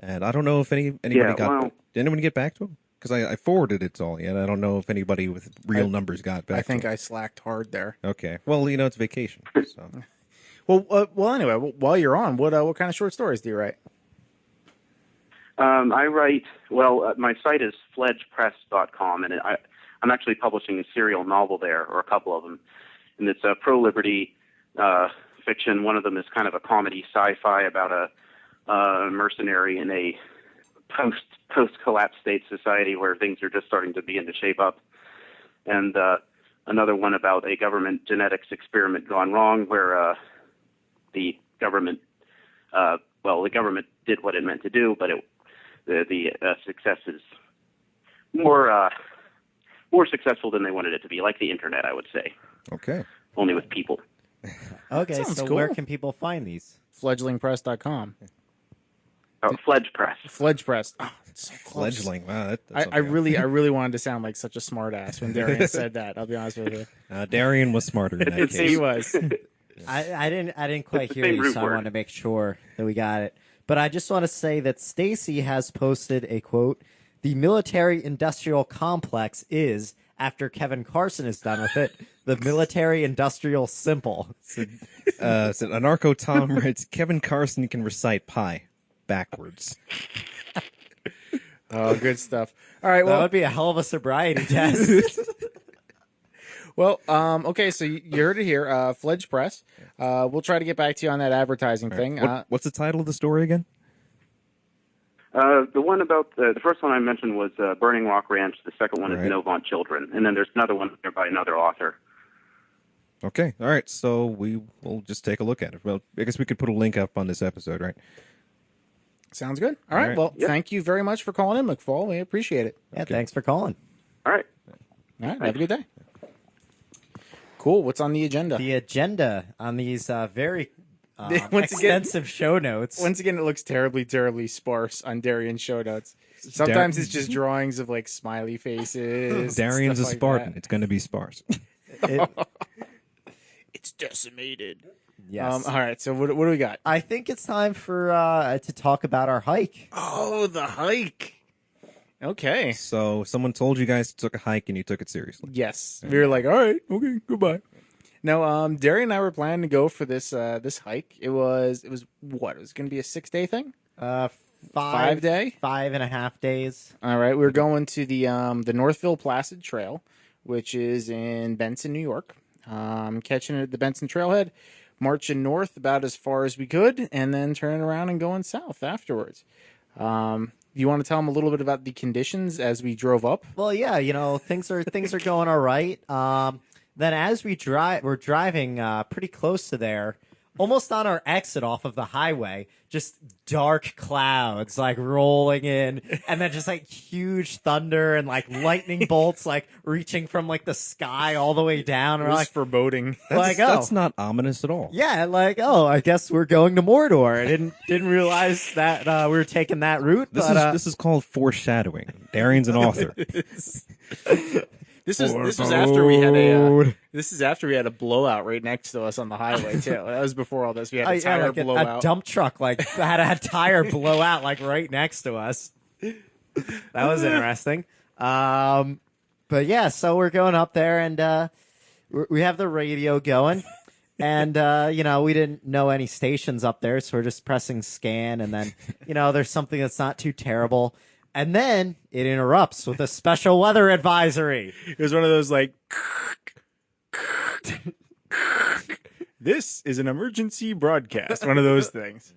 And I don't know if anybody Yeah, got. well- Did anyone get back to him? Because I forwarded it to all you, and I don't know if anybody with real numbers got back. I think to him. I slacked hard there. Okay. Well, it's vacation. So. Well. Anyway, while you're on, what kind of short stories do you write? I write, my site is fledgepress.com, and I'm actually publishing a serial novel there, or a couple of them. And it's a pro-liberty fiction. One of them is kind of a comedy sci-fi about a mercenary in a post-collapse state society where things are just starting to begin to shape up. And another one about a government genetics experiment gone wrong where the government did what it meant to do, but the success is more successful than they wanted it to be, like the internet, I would say, Okay. only with people. Okay, Sounds so cool. where can people find these? Fledglingpress.com. Fledge Press. Fledge Press. Oh, it's so close. Fledgling. Wow. I really wanted to sound like such a smart ass when Darian said that. I'll be honest with you. Darian was smarter in that He case. was. I didn't quite It's the hear same you, root so I word. wanted to make sure that we got it. But I just want to say that Stacy has posted a quote: "The military-industrial complex is, after Kevin Carson is done with it, the military-industrial simple." So Anarcho Tom writes, Kevin Carson can recite pi backwards. Oh, good stuff. All right. That Well, would be a hell of a sobriety test. okay. So you heard it here. Fledge Press. We'll try to get back to you on that advertising thing. What's the title of the story again? The one about the first one I mentioned was Burning Rock Ranch. The second one is Right. Novant Children, and then there's another one there by another author. Okay. All right. So we will just take a look at it. Well, I guess we could put a link up on this episode, right? Sounds good. All right. right. Well, thank you very much for calling in, McFall. We appreciate it. Yeah, thanks for calling. All right. All right. Have a good day. Cool. What's on the agenda? The agenda on these very Once again- extensive show notes. Once again, it looks terribly, terribly sparse on Darian's show notes. Sometimes it's just drawings of like smiley faces. Darian's a stuff like Spartan. that. It's going to be sparse. It's decimated. Yes. All right. So what do we got? I think it's time for to talk about our hike. Oh, the hike. Okay. So someone told you guys to take a hike and you took it seriously. Yes. We were like, all right, okay, goodbye. No, Darian and I were planning to go for this this hike. It was what? It was going to be a 6-day thing. 5 day? 5.5 days. All right, we were going to the Northville Placid Trail, which is in Benson, New York. Catching it at the Benson Trailhead, marching north about as far as we could, and then turning around and going south afterwards. You want to tell them a little bit about the conditions as we drove up? Well, yeah, things are going all right. Then as we're driving pretty close to there, almost on our exit off of the highway, just dark clouds like rolling in, and then just like huge thunder and like lightning bolts like reaching from like the sky all the way down. It And was we're like, foreboding. That's not ominous at all. yeah, like, oh, I guess we're going to Mordor. I didn't realize that we were taking that route. This is called foreshadowing. Darian's an author. This was after we had a this is after we had a blowout right next to us on the highway too. That was before all this. We had a tire like blowout. a dump truck like had a tire blow out like right next to us. That was interesting. But yeah, so we're going up there and we have the radio going. And, we didn't know any stations up there, so we're just pressing scan. And then, there's something that's not too terrible. And then it interrupts with a special weather advisory. It was one of those like, this is an emergency broadcast. One of those things.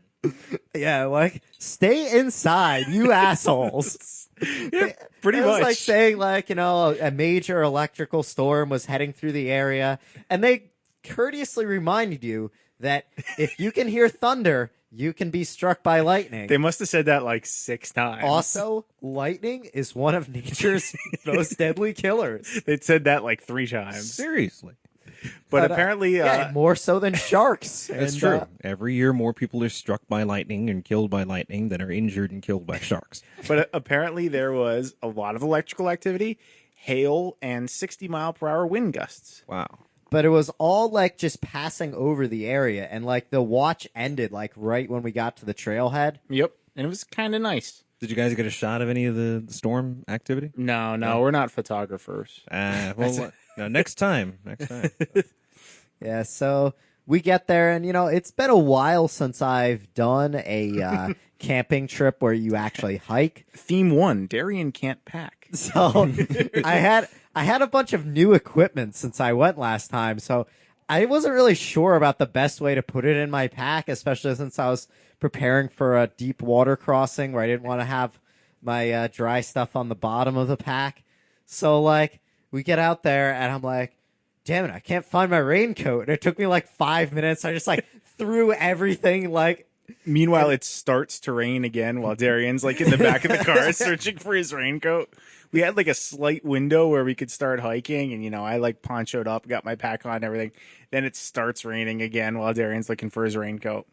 Yeah, like, stay inside, you assholes. Yeah, pretty It was much. like saying, like, a major electrical storm was heading through the area. And they courteously reminded you that if you can hear thunder, you can be struck by lightning. They must have said that like 6 times. Also, lightning is one of nature's most deadly killers. They said that like 3 times. Seriously. But apparently, Yeah, more so than sharks. That's And, true. Every year, more people are struck by lightning and killed by lightning than are injured and killed by sharks. but apparently there was a lot of electrical activity, hail, and 60-mile-per-hour wind gusts. Wow. but it was all like just passing over the area, and like the watch ended like right when we got to the trailhead. Yep, and it was kind of nice. Did you guys get a shot of any of the storm activity? No, we're not photographers. Well, no, next time. Yeah, so we get there, and it's been a while since I've done a camping trip where you actually hike. Theme 1, Darian can't pack. So I had a bunch of new equipment since I went last time, so I wasn't really sure about the best way to put it in my pack, especially since I was preparing for a deep water crossing where I didn't want to have my dry stuff on the bottom of the pack. So like we get out there, and I'm like, damn it, I can't find my raincoat. And it took me like 5 minutes. I just like threw everything like. Meanwhile, it starts to rain again while Darian's like in the back of the car searching for his raincoat. We had like a slight window where we could start hiking, and I like ponchoed up, got my pack on and everything. Then it starts raining again while Darian's looking for his raincoat.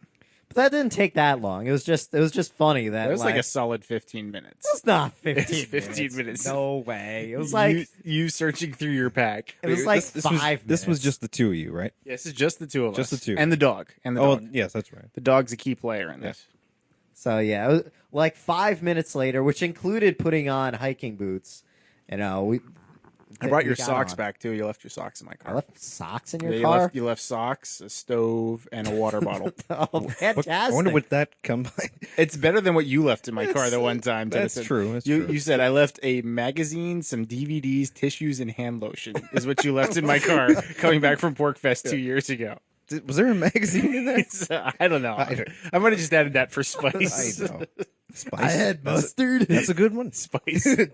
But that didn't take that long. It was just funny that It was like a solid 15 minutes. It was not 15 It's 15 minutes. No way. It was like you searching through your pack. it was like This 5 was, minutes. This was just the two of you, right? Yeah, this is just the two of Just us. the two. And the dog. Oh, yes, that's right. The dog's a key player in this. So yeah, it was like 5 minutes later, which included putting on hiking boots. I brought your got socks on. back too. You left your socks in my I car. left socks in your Yeah, car. you left socks, a stove, and a water bottle. Oh, fantastic! I wonder what that combined. It's better than what you left in my car the one time. That's Timothy. true. That's you true. you said I left a magazine, some DVDs, tissues, and hand lotion is what you left in my car coming back from Porkfest 2 years ago. Was there a magazine in there? So, I don't know. I might have just added that for spice. I know. Spice. I had mustard. That's a good one. Spice. The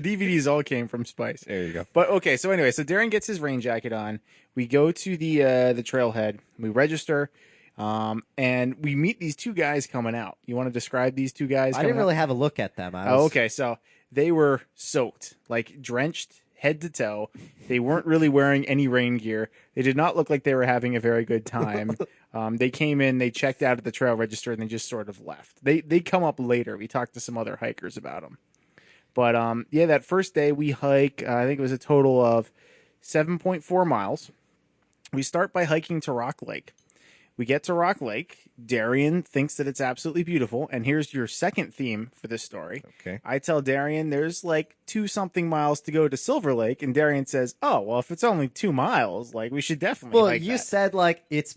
DVDs all came from Spice. There you go. But okay, so anyway, so Darren gets his rain jacket on. We go to the trailhead. We register, and we meet these two guys coming out. You want to describe these two guys? I didn't coming out? really have a look at them. Oh, okay, so they were soaked, like drenched head to toe. They weren't really wearing any rain gear. They did not look like they were having a very good time. They came in, they checked out at the trail register, and they just sort of left. They come up later. We talked to some other hikers about them. But yeah, that first day we hike, I think it was a total of 7.4 miles. We start by hiking to Rock Lake. We get to Rock Lake. Darian thinks that it's absolutely beautiful. And here's your second theme for this story. Okay. I tell Darian there's like 2-something miles to go to Silver Lake. And Darian says, oh, well, if it's only 2 miles, like we should definitely Well, hike you that. said like it's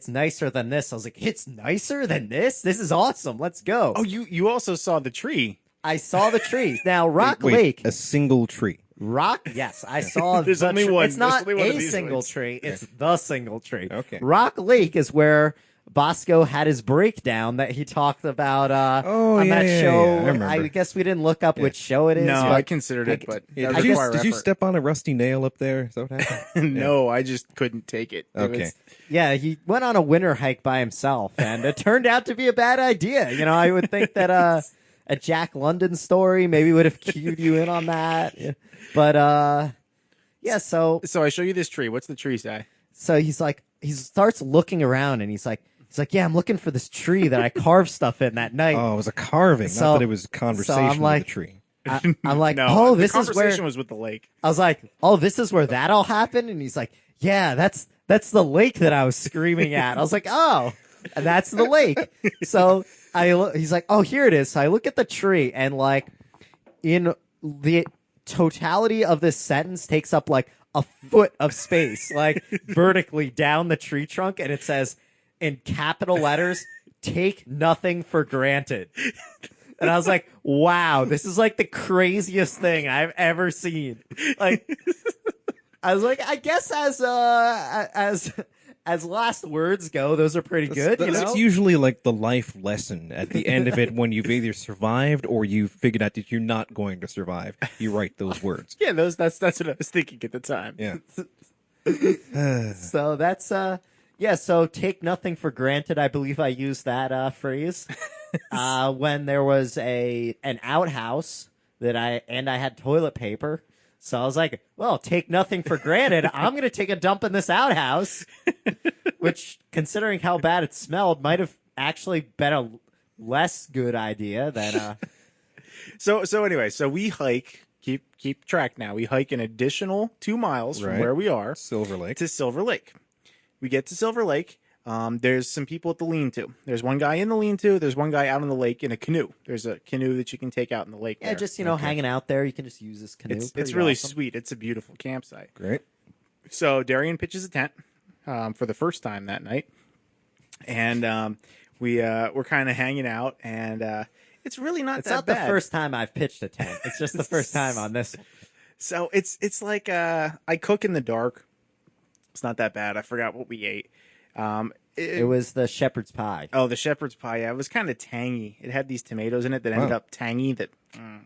nicer than this. I was like, it's nicer than this. This is awesome. Let's go. Oh, you also saw the tree. I saw the trees. Now Rock Wait, Lake. a single tree. Rock, yes, I saw. There's the only one. It's not There's only one of a these single ones. tree; it's the single tree. Okay. Rock Lake is where Bosco had his breakdown that he talked about Oh, on yeah, that yeah, show. yeah, I remember. guess we didn't look up which show it is. No, but I considered it, but Yeah, that did, you, required did you effort. step on a rusty nail up there? Is that what happened? No, I just couldn't take it. It Okay. was- yeah, he went on a winter hike by himself, and it turned out to be a bad idea. I would think that a Jack London story maybe would have cued you in on that, but yeah. So So I show you this tree. What's the tree say? So he starts looking around, and he's like, yeah, I'm looking for this tree that I carved stuff in that night. Oh, it was a carving, So- not that it was a conversation I'm like- with the tree. I'm like, No, oh, the this is where conversation was with the lake. I was like, oh, this is where that all happened, and he's like, yeah, that's the lake that I was screaming at. I was like, oh, and that's the lake. So he's like, oh, here it is. So I look at the tree, and like in the totality of this sentence takes up like a foot of space, like vertically down the tree trunk, and it says in capital letters, "Take nothing for granted." And I was like, wow, this is like the craziest thing I've ever seen. Like, I was like, I guess as last words go, those are pretty good. That's usually like the life lesson at the end of it when you've either survived or you figured out that you're not going to survive. You write those words. Yeah, that's what I was thinking at the time. Yeah. So that's yeah. So take nothing for granted. I believe I used that phrase when there was an outhouse that I had toilet paper. So I was like, well, take nothing for granted. I'm going to take a dump in this outhouse, which, considering how bad it smelled, might have actually been a less good idea than. So anyway, so we hike keep track now. We hike an additional 2 miles from Right. where we are Silver Lake. to Silver Lake. We get to Silver Lake. There's some people at the lean-to. There's one guy in the lean-to. There's one guy out on the lake in a canoe. There's a canoe that you can take out in the lake. Yeah, there. just hanging out there. You can just use this canoe. it's Pretty really awesome. sweet. It's a beautiful campsite. Great. So Darian pitches a tent for the first time that night, and we're kind of hanging out, and it's really not It's that not bad. the first time I've pitched a tent. It's just the first time on this one. So it's like I cook in the dark. It's not that bad. I forgot what we ate. It was the shepherd's pie. Oh, the shepherd's pie. Yeah, it was kind of tangy. It had these tomatoes in it that ended Wow. up tangy. That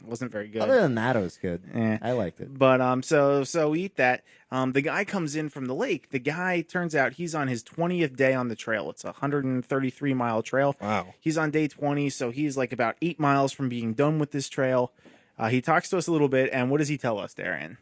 wasn't very good. Other than that, it was good. Eh. I liked it. But so we eat that. The guy comes in from the lake. The guy turns out he's on his 20th day on the trail. It's a 133-mile trail. Wow. He's on day 20, so he's like about 8 miles from being done with this trail. He talks to us a little bit, and what does he tell us, Darian?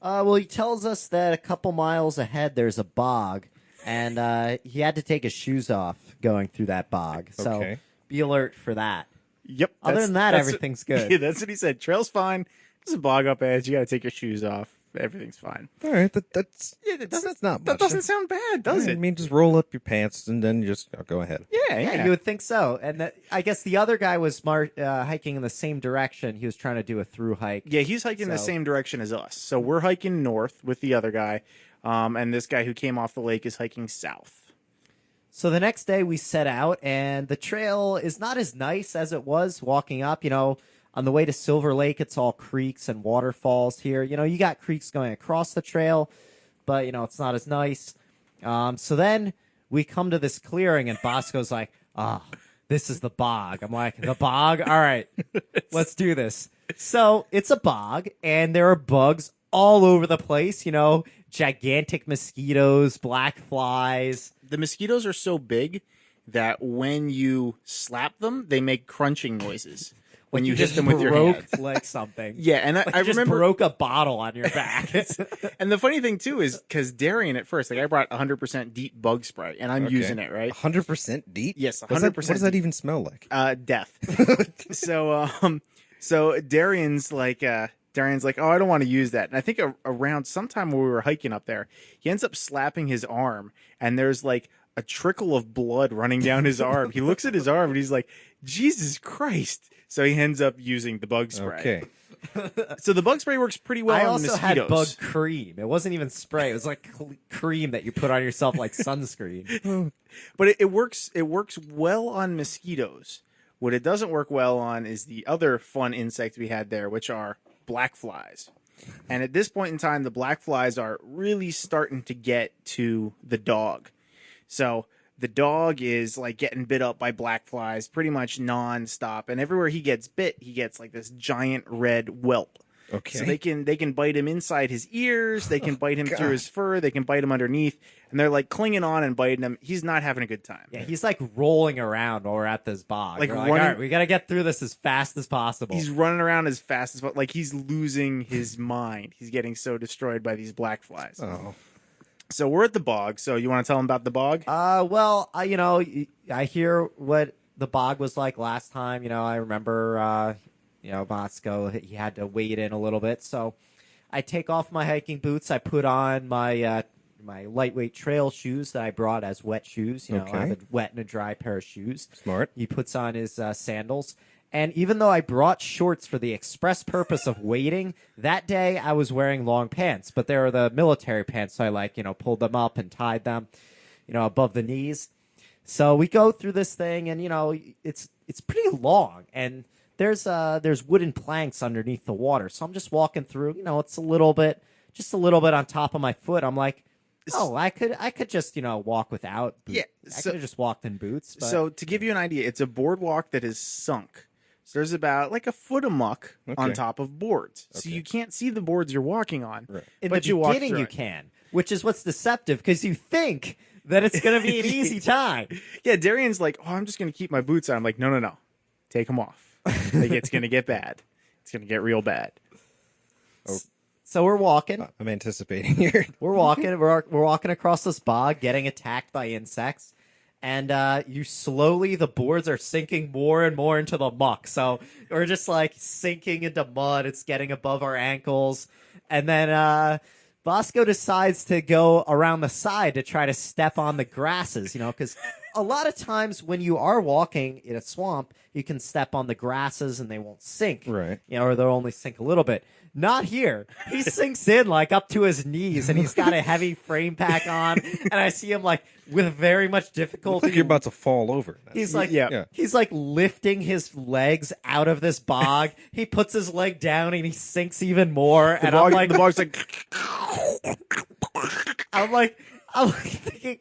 Well, he tells us that a couple miles ahead there's a bog, and he had to take his shoes off going through that bog. So Okay. be alert for that. Yep. Other than that, everything's good. Yeah, that's what he said. Trail's fine. There's a bog up ahead. You got to take your shoes off. Everything's fine. All right. That's Yeah, that's not much. That doesn't sound bad, does I it? mean, just roll up your pants and then you just go ahead. Yeah, Yeah, you would think so. And I guess the other guy was hiking in the same direction. He was trying to do a through hike. Yeah, he's hiking the So- same direction as us. So we're hiking north with the other guy, and this guy who came off the lake is hiking south. So the next day we set out, and the trail is not as nice as it was walking up. On the way to Silver Lake, it's all creeks and waterfalls here. You got creeks going across the trail, but, it's not as nice. So then we come to this clearing, and Bosco's like, this is the bog. I'm like, the bog? All right, let's do this. So it's a bog, and there are bugs all over the place, gigantic mosquitoes, black flies. The mosquitoes are so big that when you slap them, they make crunching noises when you hit just them with your broke hands. like something. Yeah, and Like I you just remember. broke a bottle on your back. And the funny thing too is because Darian at first, like I brought 100% DEET bug spray, and I'm Okay. using it right. 100% DEET? Yes, What does that- 100% What does that even smell like? Death. So Darian's like, oh, I don't want to use that. And I think around sometime when we were hiking up there, he ends up slapping his arm, and there's like a trickle of blood running down his arm. He looks at his arm and he's like, Jesus Christ. So he ends up using the bug spray. Okay. So the bug spray works pretty well I on also had mosquitoes. bug cream. It wasn't even spray. It was like cream that you put on yourself like sunscreen. But it works well on mosquitoes. What it doesn't work well on is the other fun insect we had there, which are black flies. And at this point in time, the black flies are really starting to get to the dog. So the dog is like getting bit up by black flies pretty much nonstop. And everywhere he gets bit, he gets like this giant red whelp. Okay. So they can bite him inside his ears, they can bite him through his fur, they can bite him underneath, and they're like clinging on and biting him. He's not having a good time. Yeah, he's like rolling around while we're at this bog. Like We're running- all right, we got to get through this as fast as possible. He's running around as fast as like he's losing his mind. He's getting so destroyed by these black flies. Oh. So we're at the bog. So you want to tell him about the bog? Well, I hear what the bog was like last time. I remember, Bosco, he had to wade in a little bit. So I take off my hiking boots. I put on my my lightweight trail shoes that I brought as wet shoes. I have a wet and a dry pair of shoes. Smart. He puts on his sandals. And even though I brought shorts for the express purpose of wading, that day I was wearing long pants, but they were the military pants. So I pulled them up and tied them, above the knees. So we go through this thing and, it's pretty long and there's wooden planks underneath the water. So I'm just walking through, it's just a little bit on top of my foot. I'm like, oh, I could just, walk without boots. Yeah, I so- could have just walked in boots. But So to give you an idea, it's a boardwalk that is sunk. So there's about like a foot of muck on Okay. top of boards. So you can't see the boards you're walking on. Right. in but the you walk beginning through you it. can, which is what's deceptive because you think that it's going to be an easy time. Yeah, Darian's like, oh, I'm just going to keep my boots on. I'm like, no. Take them off. Like, it's going to get bad. It's going to get real bad. So we're walking. I'm anticipating here. We're walking. We're walking across this bog, getting attacked by insects, and the boards are sinking more and more into the muck. So we're just like sinking into mud. It's getting above our ankles. And then Bosco decides to go around the side to try to step on the grasses, because a lot of times when you are walking in a swamp, you can step on the grasses and they won't sink. Right. Or they'll only sink a little bit. Not here. He sinks in like up to his knees, and he's got a heavy frame pack on, and I see him like with very much Looks difficulty. like you're about to fall over. He's like, Yeah. he's like lifting his legs out of this bog. He puts his leg down and he sinks even more. And I'm like, the bog's like, I'm thinking,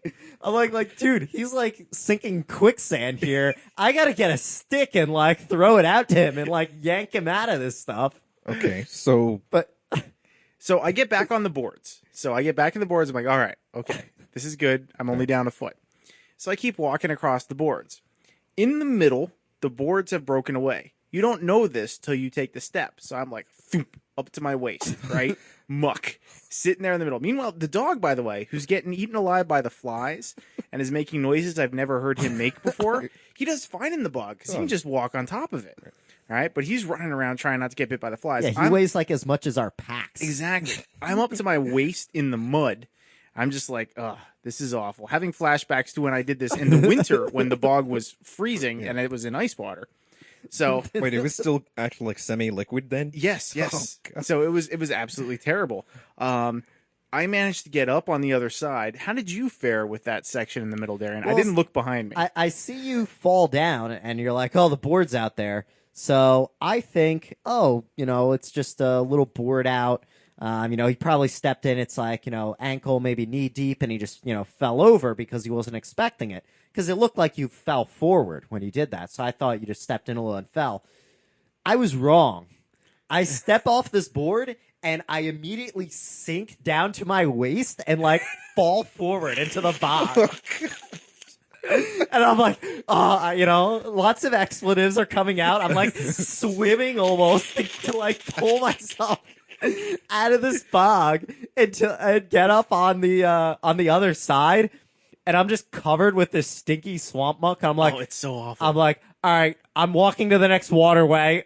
dude, he's like sinking quicksand here. I gotta get a stick and like throw it out to him and like yank him out of this stuff. Okay, so But so I get back on the boards. So I get back to the boards. I'm like, all right, okay, this is good. I'm only down a foot. So I keep walking across the boards. In the middle, the boards have broken away. You don't know this till you take the step. So I'm like, thoop, up to my waist, right? Muck, sitting there in the middle. Meanwhile, the dog, by the way, who's getting eaten alive by the flies and is making noises I've never heard him make before, he does fine in the bog because he can just walk on top of it. All right, but he's running around trying not to get bit by the flies. yeah, he I'm- weighs like as much as our packs. Exactly. I'm up to my waist in the mud. I'm just like, ugh, this is awful. Having flashbacks to when I did this in the winter when the bog was freezing and it was in ice water. So wait, it was still actually like semi-liquid then? yes. Oh, God. So it was absolutely terrible. I managed to get up on the other side. How did you fare with that section in the middle, Darian? I Well, didn't look behind me. I see you fall down and you're like, oh, the board's out there. So I think, it's just a little board out. He probably stepped in. It's like, ankle, maybe knee deep, and he just, fell over because he wasn't expecting it. Because it looked like you fell forward when you did that. So I thought you just stepped in a little and fell. I was wrong. I step off this board and I immediately sink down to my waist and like fall forward into the bog. And I'm like, lots of expletives are coming out. I'm like swimming almost to like pull myself out of this bog and get up on the other side. And I'm just covered with this stinky swamp muck. I'm like, oh, it's so awful. I'm like, all right, I'm walking to the next waterway.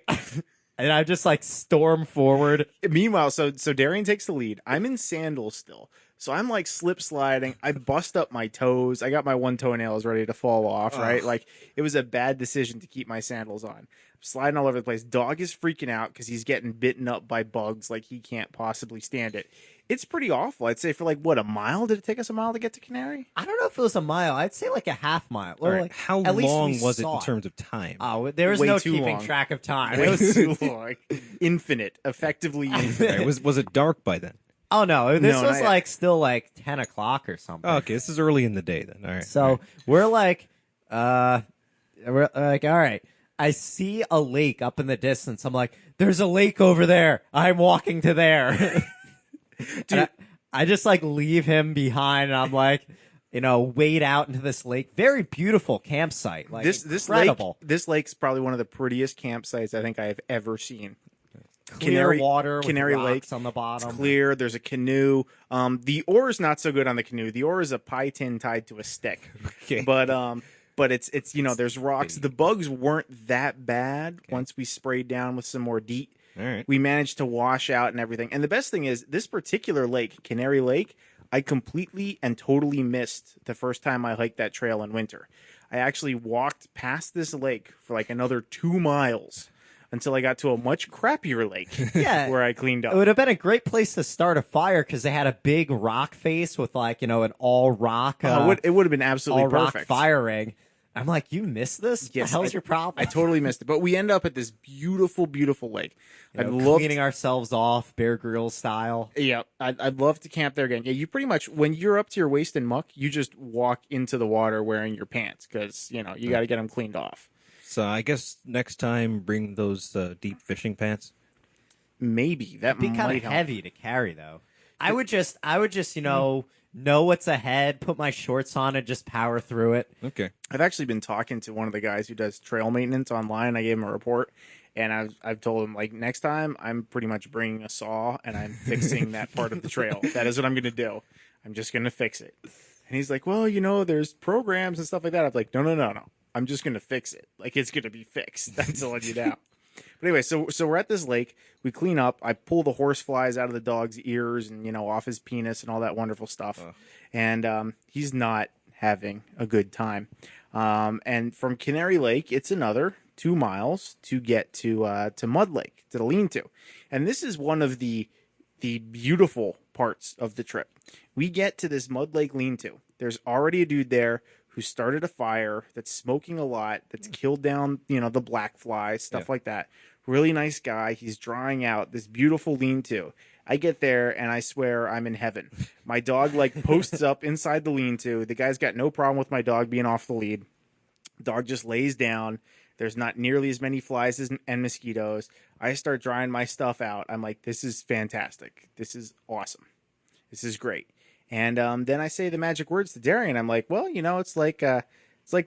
And I just like storm forward. Meanwhile, so Darian takes the lead. I'm in sandals still. So I'm like slip sliding. I bust up my toes. I got my one toenails ready to fall off, right? Like it was a bad decision to keep my sandals on. I'm sliding all over the place. Dog is freaking out because he's getting bitten up by bugs like he can't possibly stand it. It's pretty awful. I'd say for like, what, a mile? Did it take us a mile to get to Canary? I don't know if it was a mile. I'd say like a half mile. All Or right, like, how at least long we was it saw in terms of time? Oh, there was Way no too keeping long. track of time. It Way was too long. Infinite. Effectively infinite. Right, was it dark by then? Oh no, this No, was not yet. like still like 10 o'clock or something. Oh, okay, this is early in the day then. All right. So all right. we're like, all right. I see a lake up in the distance. I'm like, there's a lake over there. I'm walking to there. Dude, I just like leave him behind, and I'm like, wade out into this lake. Very beautiful campsite. Like This incredible. this lake's probably one of the prettiest campsites I think I have ever seen. Clear water, Canary with Lake rocks on the bottom. It's clear. There's a canoe. The oar is not so good on the canoe. The oar is a pie tin tied to a stick. Okay. But it's there's rocks. The bugs weren't that bad once we sprayed down with some more DEET. All right. We managed to wash out and everything. And the best thing is this particular lake, Canary Lake, I completely and totally missed the first time I hiked that trail in winter. I actually walked past this lake for like another 2 miles until I got to a much crappier lake Yeah. where I cleaned up. It would have been a great place to start a fire because they had a big rock face with like an all rock. It would have been absolutely all rock perfect. fire ring. I'm like, you missed this? Yes, the hell's your problem? I totally missed it. But we end up at this beautiful, beautiful lake. I'd love cleaning ourselves off, Bear Grylls style. Yeah, I'd love to camp there again. Yeah, you pretty much, when you're up to your waist in muck, you just walk into the water wearing your pants because, you got to get them cleaned off. So I guess next time bring those deep fishing pants. Maybe. That It'd be kind might of help. heavy to carry, though. I would just, know what's ahead, put my shorts on, and just power through it. Okay. I've actually been talking to one of the guys who does trail maintenance online. I gave him a report, and I've told him, like, next time I'm pretty much bringing a saw, and I'm fixing that part of the trail. That is what I'm going to do. I'm just going to fix it. And he's like, well, you know, there's programs and stuff like that. I'm like, no. I'm just going to fix it. Like, it's going to be fixed. That's all you know. But anyway, so we're at this lake. We clean up. I pull the horse flies out of the dog's ears and, you know, off his penis and all that wonderful stuff. And he's not having a good time. And from Canary Lake, it's another 2 miles to get to Mud Lake, to the lean-to. And this is one of the beautiful parts of the trip. We get to this Mud Lake lean-to. There's already a dude there who started a fire, that's smoking a lot, that's killed down, you know, the black flies, stuff like that. Really nice guy. He's drying out this beautiful lean-to. I get there and I swear I'm in heaven. My dog like posts up inside the lean-to. The guy's got no problem with my dog being off the lead. Dog just lays down. There's not nearly as many flies and mosquitoes. I start drying my stuff out. I'm like, this is fantastic. This is awesome. This is great. And then I say the magic words to Darian. I'm like, well, you know, it's like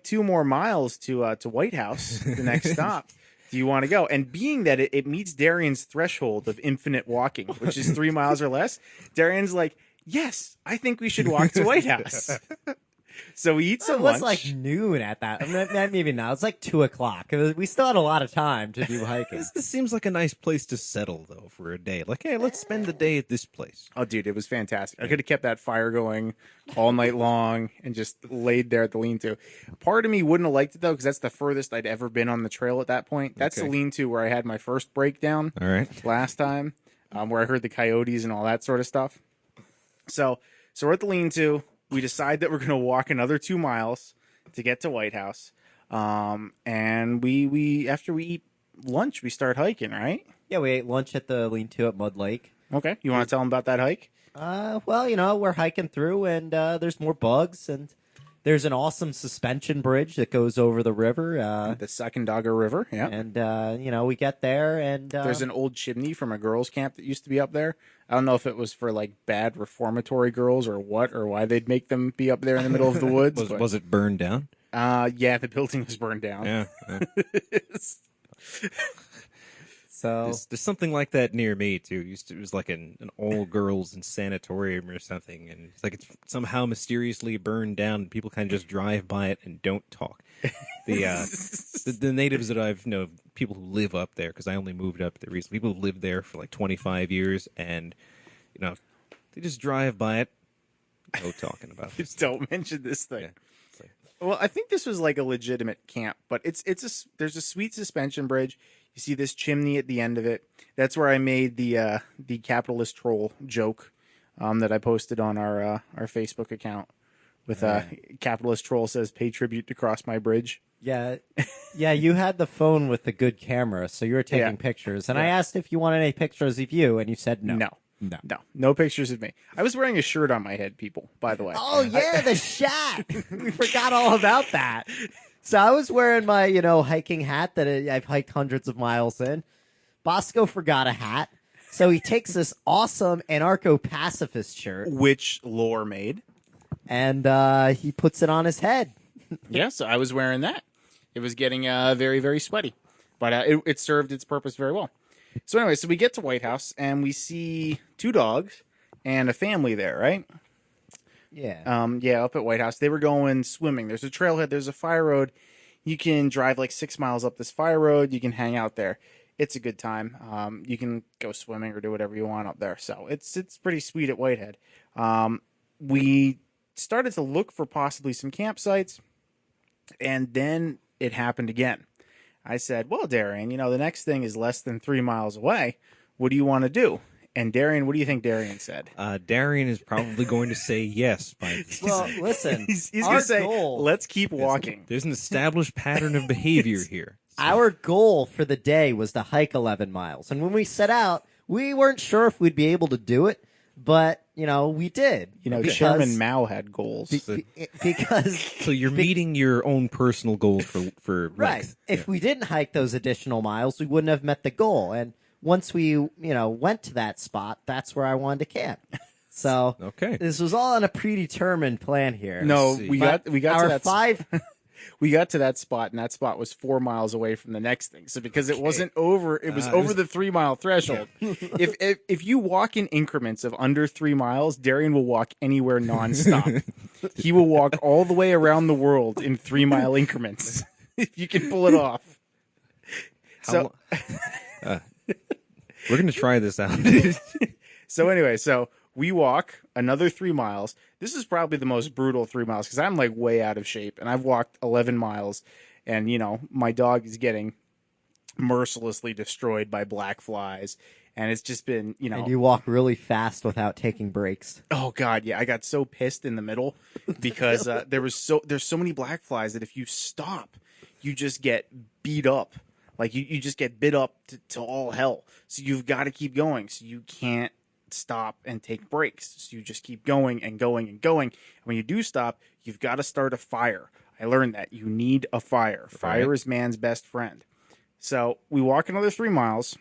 2 more miles to White House, the next stop. Do you want to go? And being that it meets Darian's threshold of infinite walking, which is 3 miles or less, Darian's like, yes, I think we should walk to White House. So we eat some It was lunch. like noon at that. Maybe not. It's like 2:00. We still had a lot of time to do hiking. This seems like a nice place to settle, though, for a day. Like, hey, let's spend the day at this place. Oh, dude, it was fantastic. I could have kept that fire going all night long and just laid there at the lean-to. Part of me wouldn't have liked it, though, because that's the furthest I'd ever been on the trail at that point. That's the Okay. lean-to where I had my first breakdown All right. last time, where I heard the coyotes and all that sort of stuff. So we're at the lean-to. We decide that we're going to walk another 2 miles to get to White House. And we after we eat lunch, we start hiking, right? Yeah, we ate lunch at the lean-to at Mud Lake. Okay. You want to tell them about that hike? Well, you know, we're hiking through, and there's more bugs, and there's an awesome suspension bridge that goes over the river. The Sacandaga River, yeah. And you know, we get there, and There's an old chimney from a girls' camp that used to be up there. I don't know if it was for like bad reformatory girls or what, or why they'd make them be up there in the middle of the woods. Was it burned down? Yeah, the building was burned down. Yeah. so There's something like that near me too. It was like an all girls sanatorium or something, and it's like it's somehow mysteriously burned down. And people kind of just drive by it and don't talk. The natives that I've people who live up there, because I only moved up there recently. People who lived there for like 25 years, and they just drive by it, no talking about it. Just don't mention this thing. Yeah. It's like, Well, I think this was like a legitimate camp, but there's a sweet suspension bridge. You see this chimney at the end of it. That's where I made the capitalist troll joke that I posted on our Facebook account with capitalist troll says pay tribute to cross my bridge. yeah, you had the phone with the good camera, so you were taking Yeah. pictures. And I asked if you wanted any pictures of you, and you said no. No pictures of me. I was wearing a shirt on my head, people, by the way. Oh yeah, the shot. We forgot all about that. So I was wearing my, hiking hat that I've hiked hundreds of miles in. Bosco forgot a hat, so he takes this awesome anarcho-pacifist shirt Which Lore made. and he puts it on his head. Yeah, so I was wearing that. It was getting very, very sweaty, but it served its purpose very well. So anyway, so we get to White House and we see 2 dogs and a family there, right? Yeah. Up at White House. They were going swimming. There's a trailhead. There's a fire road. You can drive like 6 miles up this fire road. You can hang out there. It's a good time. You can go swimming or do whatever you want up there. So it's pretty sweet at Whitehead. We started to look for possibly some campsites, and then it happened again. I said, well, Darian, the next thing is less than 3 miles away. What do you want to do? And Darian, what do you think Darian said? Darian is probably going to say yes. Well, listen, He's our going to say, goal, let's keep walking. There's an established pattern of behavior here. our goal for the day was to hike 11 miles. And when we set out, we weren't sure if we'd be able to do it, but, we did. Chairman Mao had goals. Because So you're meeting your own personal goals for right. length. If we didn't hike those additional miles, we wouldn't have met the goal. And once we, went to that spot, that's where I wanted to camp. So Okay. this was all on a predetermined plan here. No, see. we got our to that five. we got to that spot, and that spot was 4 miles away from the next thing. So because it wasn't over, it was over the 3 mile threshold. If you walk in increments of under 3 miles, Darian will walk anywhere nonstop. He will walk all the way around the world in 3-mile increments if you can pull it off. So, We're going to try this out. so we walk another 3 miles. This is probably the most brutal 3 miles because I'm like way out of shape, and I've walked 11 miles, and my dog is getting mercilessly destroyed by black flies, and it's just been And you walk really fast without taking breaks. Oh God, yeah, I got so pissed in the middle because there's so many black flies that if you stop, you just get beat up. Like you just get bit up to all hell. So you've got to keep going. So you can't stop and take breaks. So you just keep going and going and going. And when you do stop, you've got to start a fire. I learned that you need a fire. Fire is man's best friend. So we walk another 3 miles.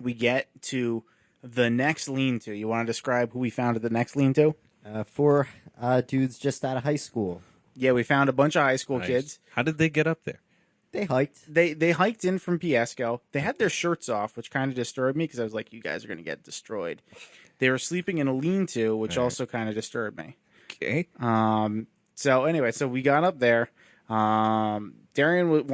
We get to the next lean-to. You want to describe who we found at the next lean-to? 4 dudes just out of high school. Yeah, we found a bunch of high school Nice. kids. How did they get up there? They hiked. They hiked in from Piesco. They had their shirts off, which kind of disturbed me because I was like, you guys are going to get destroyed. They were sleeping in a lean-to, which also kind of disturbed me. Okay. So anyway, so we got up there. Darian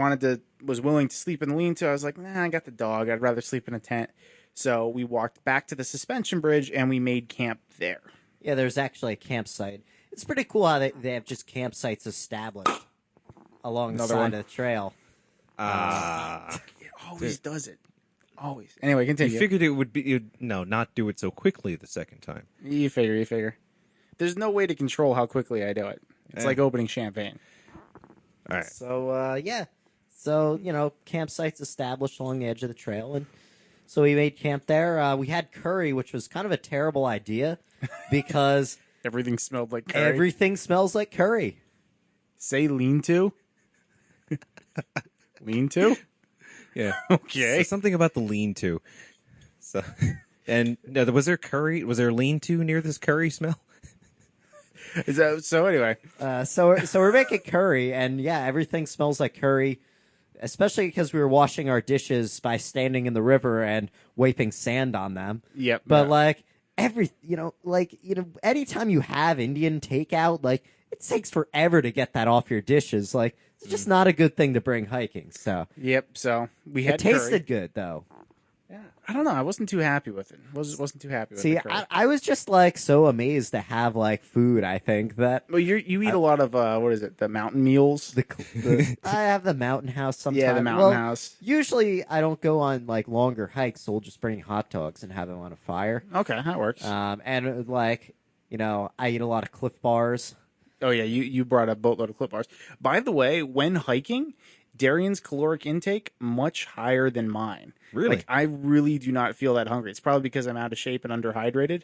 was willing to sleep in the lean-to. I was like, nah, I got the dog. I'd rather sleep in a tent. So we walked back to the suspension bridge and we made camp there. Yeah, there's actually a campsite. It's pretty cool how they have just campsites established along the Another side one. of the trail. It always does it. Always. Anyway, continue. You figured it would be not do it so quickly the second time. You figure. There's no way to control how quickly I do it. It's like opening champagne. All right. So, yeah. So, campsites established along the edge of the trail. And so we made camp there. We had curry, which was kind of a terrible idea because Everything smelled like curry. everything smells like curry. Say lean-to. Lean-to? Yeah. Okay. So something about the lean-to. So, and no, was there curry? Was there lean-to near this curry smell? So anyway, So we're making curry, and yeah, everything smells like curry, especially because we were washing our dishes by standing in the river and wiping sand on them. Yep. But Yeah. anytime you have Indian takeout, it takes forever to get that off your dishes. It's just not a good thing to bring hiking. So Yep. So we had it tasted curry. good though. Yeah. I don't know. I wasn't too happy with it. Wasn't too happy with See, the curry. I was just so amazed to have food. I think that Well, you eat a lot of what is it? The mountain meals. I have the mountain house sometimes. Yeah, the mountain house. Usually, I don't go on longer hikes, so we'll just bring hot dogs and have them on a fire. Okay, that works. And I eat a lot of Cliff Bars. Oh yeah, you brought a boatload of Clif Bars. By the way, when hiking, Darian's caloric intake much higher than mine. Really? I really do not feel that hungry. It's probably because I'm out of shape and underhydrated.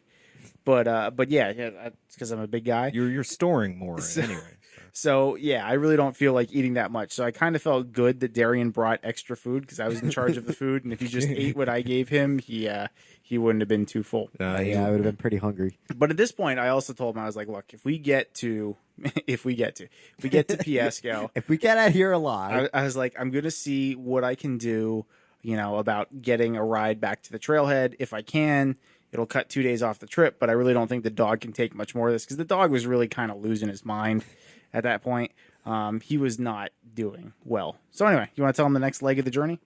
But yeah, it's because I'm a big guy. You're storing more anyway. So yeah, I really don't feel like eating that much. So I kind of felt good that Darian brought extra food because I was in charge of the food, and if he just ate what I gave him, he wouldn't have been too full. Yeah, I would have been pretty hungry. But at this point, I also told him, I was like, look, if we get to Piesco, If we get out here alive, I was like, I'm gonna see what I can do, about getting a ride back to the trailhead. If I can, it'll cut 2 days off the trip, but I really don't think the dog can take much more of this because the dog was really kind of losing his mind at that point. He was not doing well. So anyway, you want to tell him the next leg of the journey?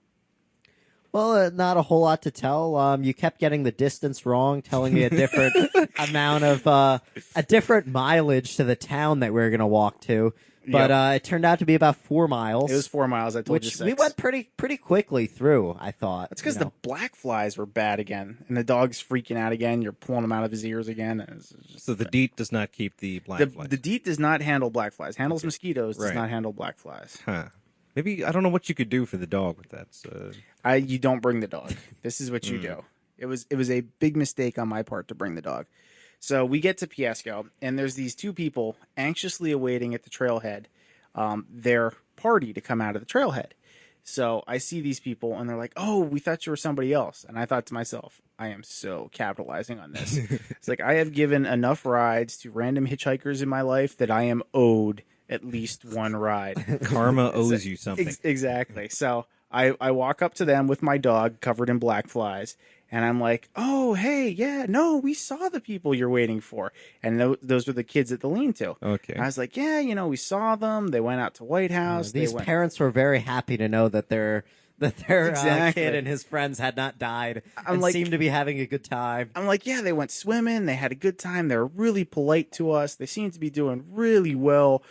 well, not a whole lot to tell. You kept getting the distance wrong, telling me a different amount of a different mileage to the town that we were going to walk to. But it turned out to be about 4 miles. It was 4 miles. I told you which 6. we went pretty quickly through. I thought That's because the black flies were bad again, and the dog's freaking out again. You're pulling him out of his ears again. And it's just So the DEET does not keep the black flies. the DEET does not handle black flies. Handles mosquitoes, does Right. not handle black flies. Huh. Maybe I don't know what you could do for the dog with that. So. You don't bring the dog. This is what you do. It was a big mistake on my part to bring the dog. So we get to Piesco, and there's these 2 people anxiously awaiting at the trailhead their party to come out of the trailhead. So I see these people, and they're like, "Oh, we thought you were somebody else." And I thought to myself, I am so capitalizing on this. It's like I have given enough rides to random hitchhikers in my life that I am owed at least one ride. Karma owes you something. Exactly. So I walk up to them with my dog covered in black flies, And I'm like, oh, hey, yeah, no, we saw the people you're waiting for. And those were the kids at the lean-to. Okay. I was like, yeah, we saw them. They went out to White House. These they went... parents were very happy to know that their Exactly. kid and his friends had not died I'm and like- seemed to be having a good time. I'm like, yeah, they went swimming. They had a good time. They were really polite to us. They seemed to be doing really well.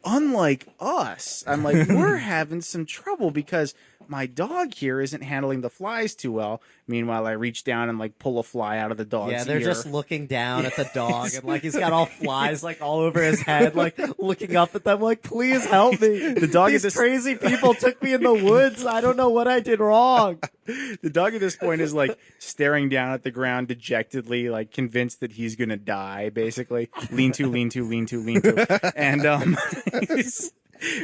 Unlike us, I'm like, we're having some trouble because my dog here isn't handling the flies too well. Meanwhile, I reach down and like pull a fly out of the dog's Yeah, they're ear. just looking down at the dog and like he's got all flies like all over his head, like looking up at them, like, please help me. The dog These is just- crazy people took me in the woods. I don't know what I did wrong. The dog at this point is like staring down at the ground dejectedly, like convinced that he's gonna die. Basically, lean to, lean to, lean to, lean to,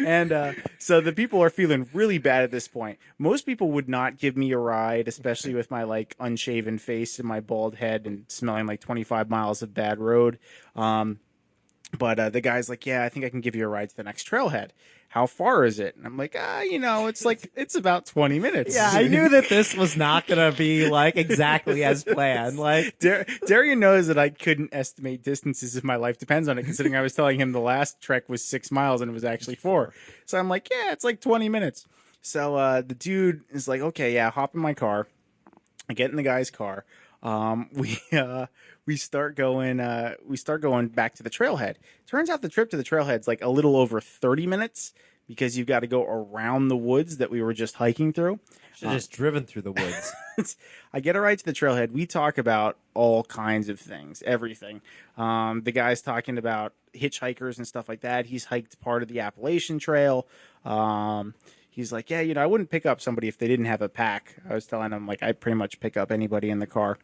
and so the people are feeling really bad at this point. Most people would not give me a ride, especially with my like unshaven face and my bald head and smelling like 25 miles of bad road. But the guy's like, yeah, I think I can give you a ride to the next trailhead. How far is it? And I'm like, it's about 20 minutes. Yeah, I knew that this was not gonna be like exactly as planned. Like, Darian knows that I couldn't estimate distances if my life depends on it, considering I was telling him the last trek was 6 miles and it was actually 4. So I'm like, yeah, it's like 20 minutes. So the dude is like, okay, yeah, hop in my car. I get in the guy's car. We start going back to the trailhead. Turns out the trip to the trailhead's like a little over 30 minutes because you've got to go around the woods that we were just hiking through. should have just driven through the woods. I get a ride to the trailhead. We talk about all kinds of things, everything. The guy's talking about hitchhikers and stuff like that. He's hiked part of the Appalachian Trail. He's like, yeah, I wouldn't pick up somebody if they didn't have a pack. I was telling him, like, I pretty much pick up anybody in the car.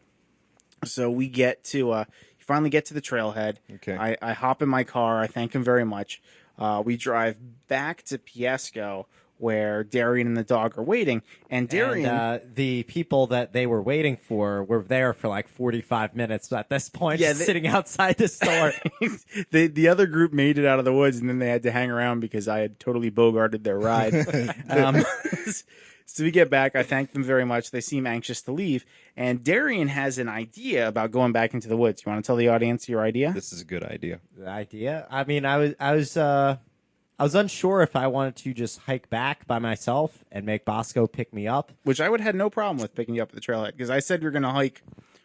So we get to, finally get to the trailhead. Okay. I hop in my car. I thank him very much. We drive back to Piesco, where Darian and the dog are waiting. And Darian... And, the people that they were waiting for were there for like 45 minutes at this point, Yeah, just sitting outside the store. the other group made it out of the woods, and then they had to hang around because I had totally bogarted their ride. So we get back. I thank them very much. They seem anxious to leave. And Darian has an idea about going back into the woods. You want to tell the audience your idea? This is a good idea. The idea? I mean, I was unsure if I wanted to just hike back by myself and make Bosco pick me up. Which I would have had no problem with picking you up at the trailhead because I said we were going to hike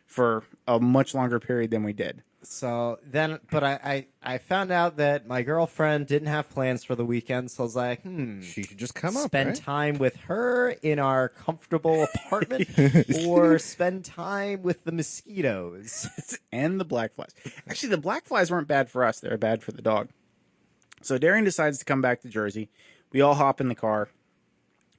for a much longer period than we did. So then, but I found out that my girlfriend didn't have plans for the weekend, so I was like, She should just come up. spend right? time with her in our comfortable apartment or spend time with the mosquitoes. And the black flies. Actually, the black flies weren't bad for us. They were bad for the dog. So Darian decides to come back to Jersey. We all hop in the car.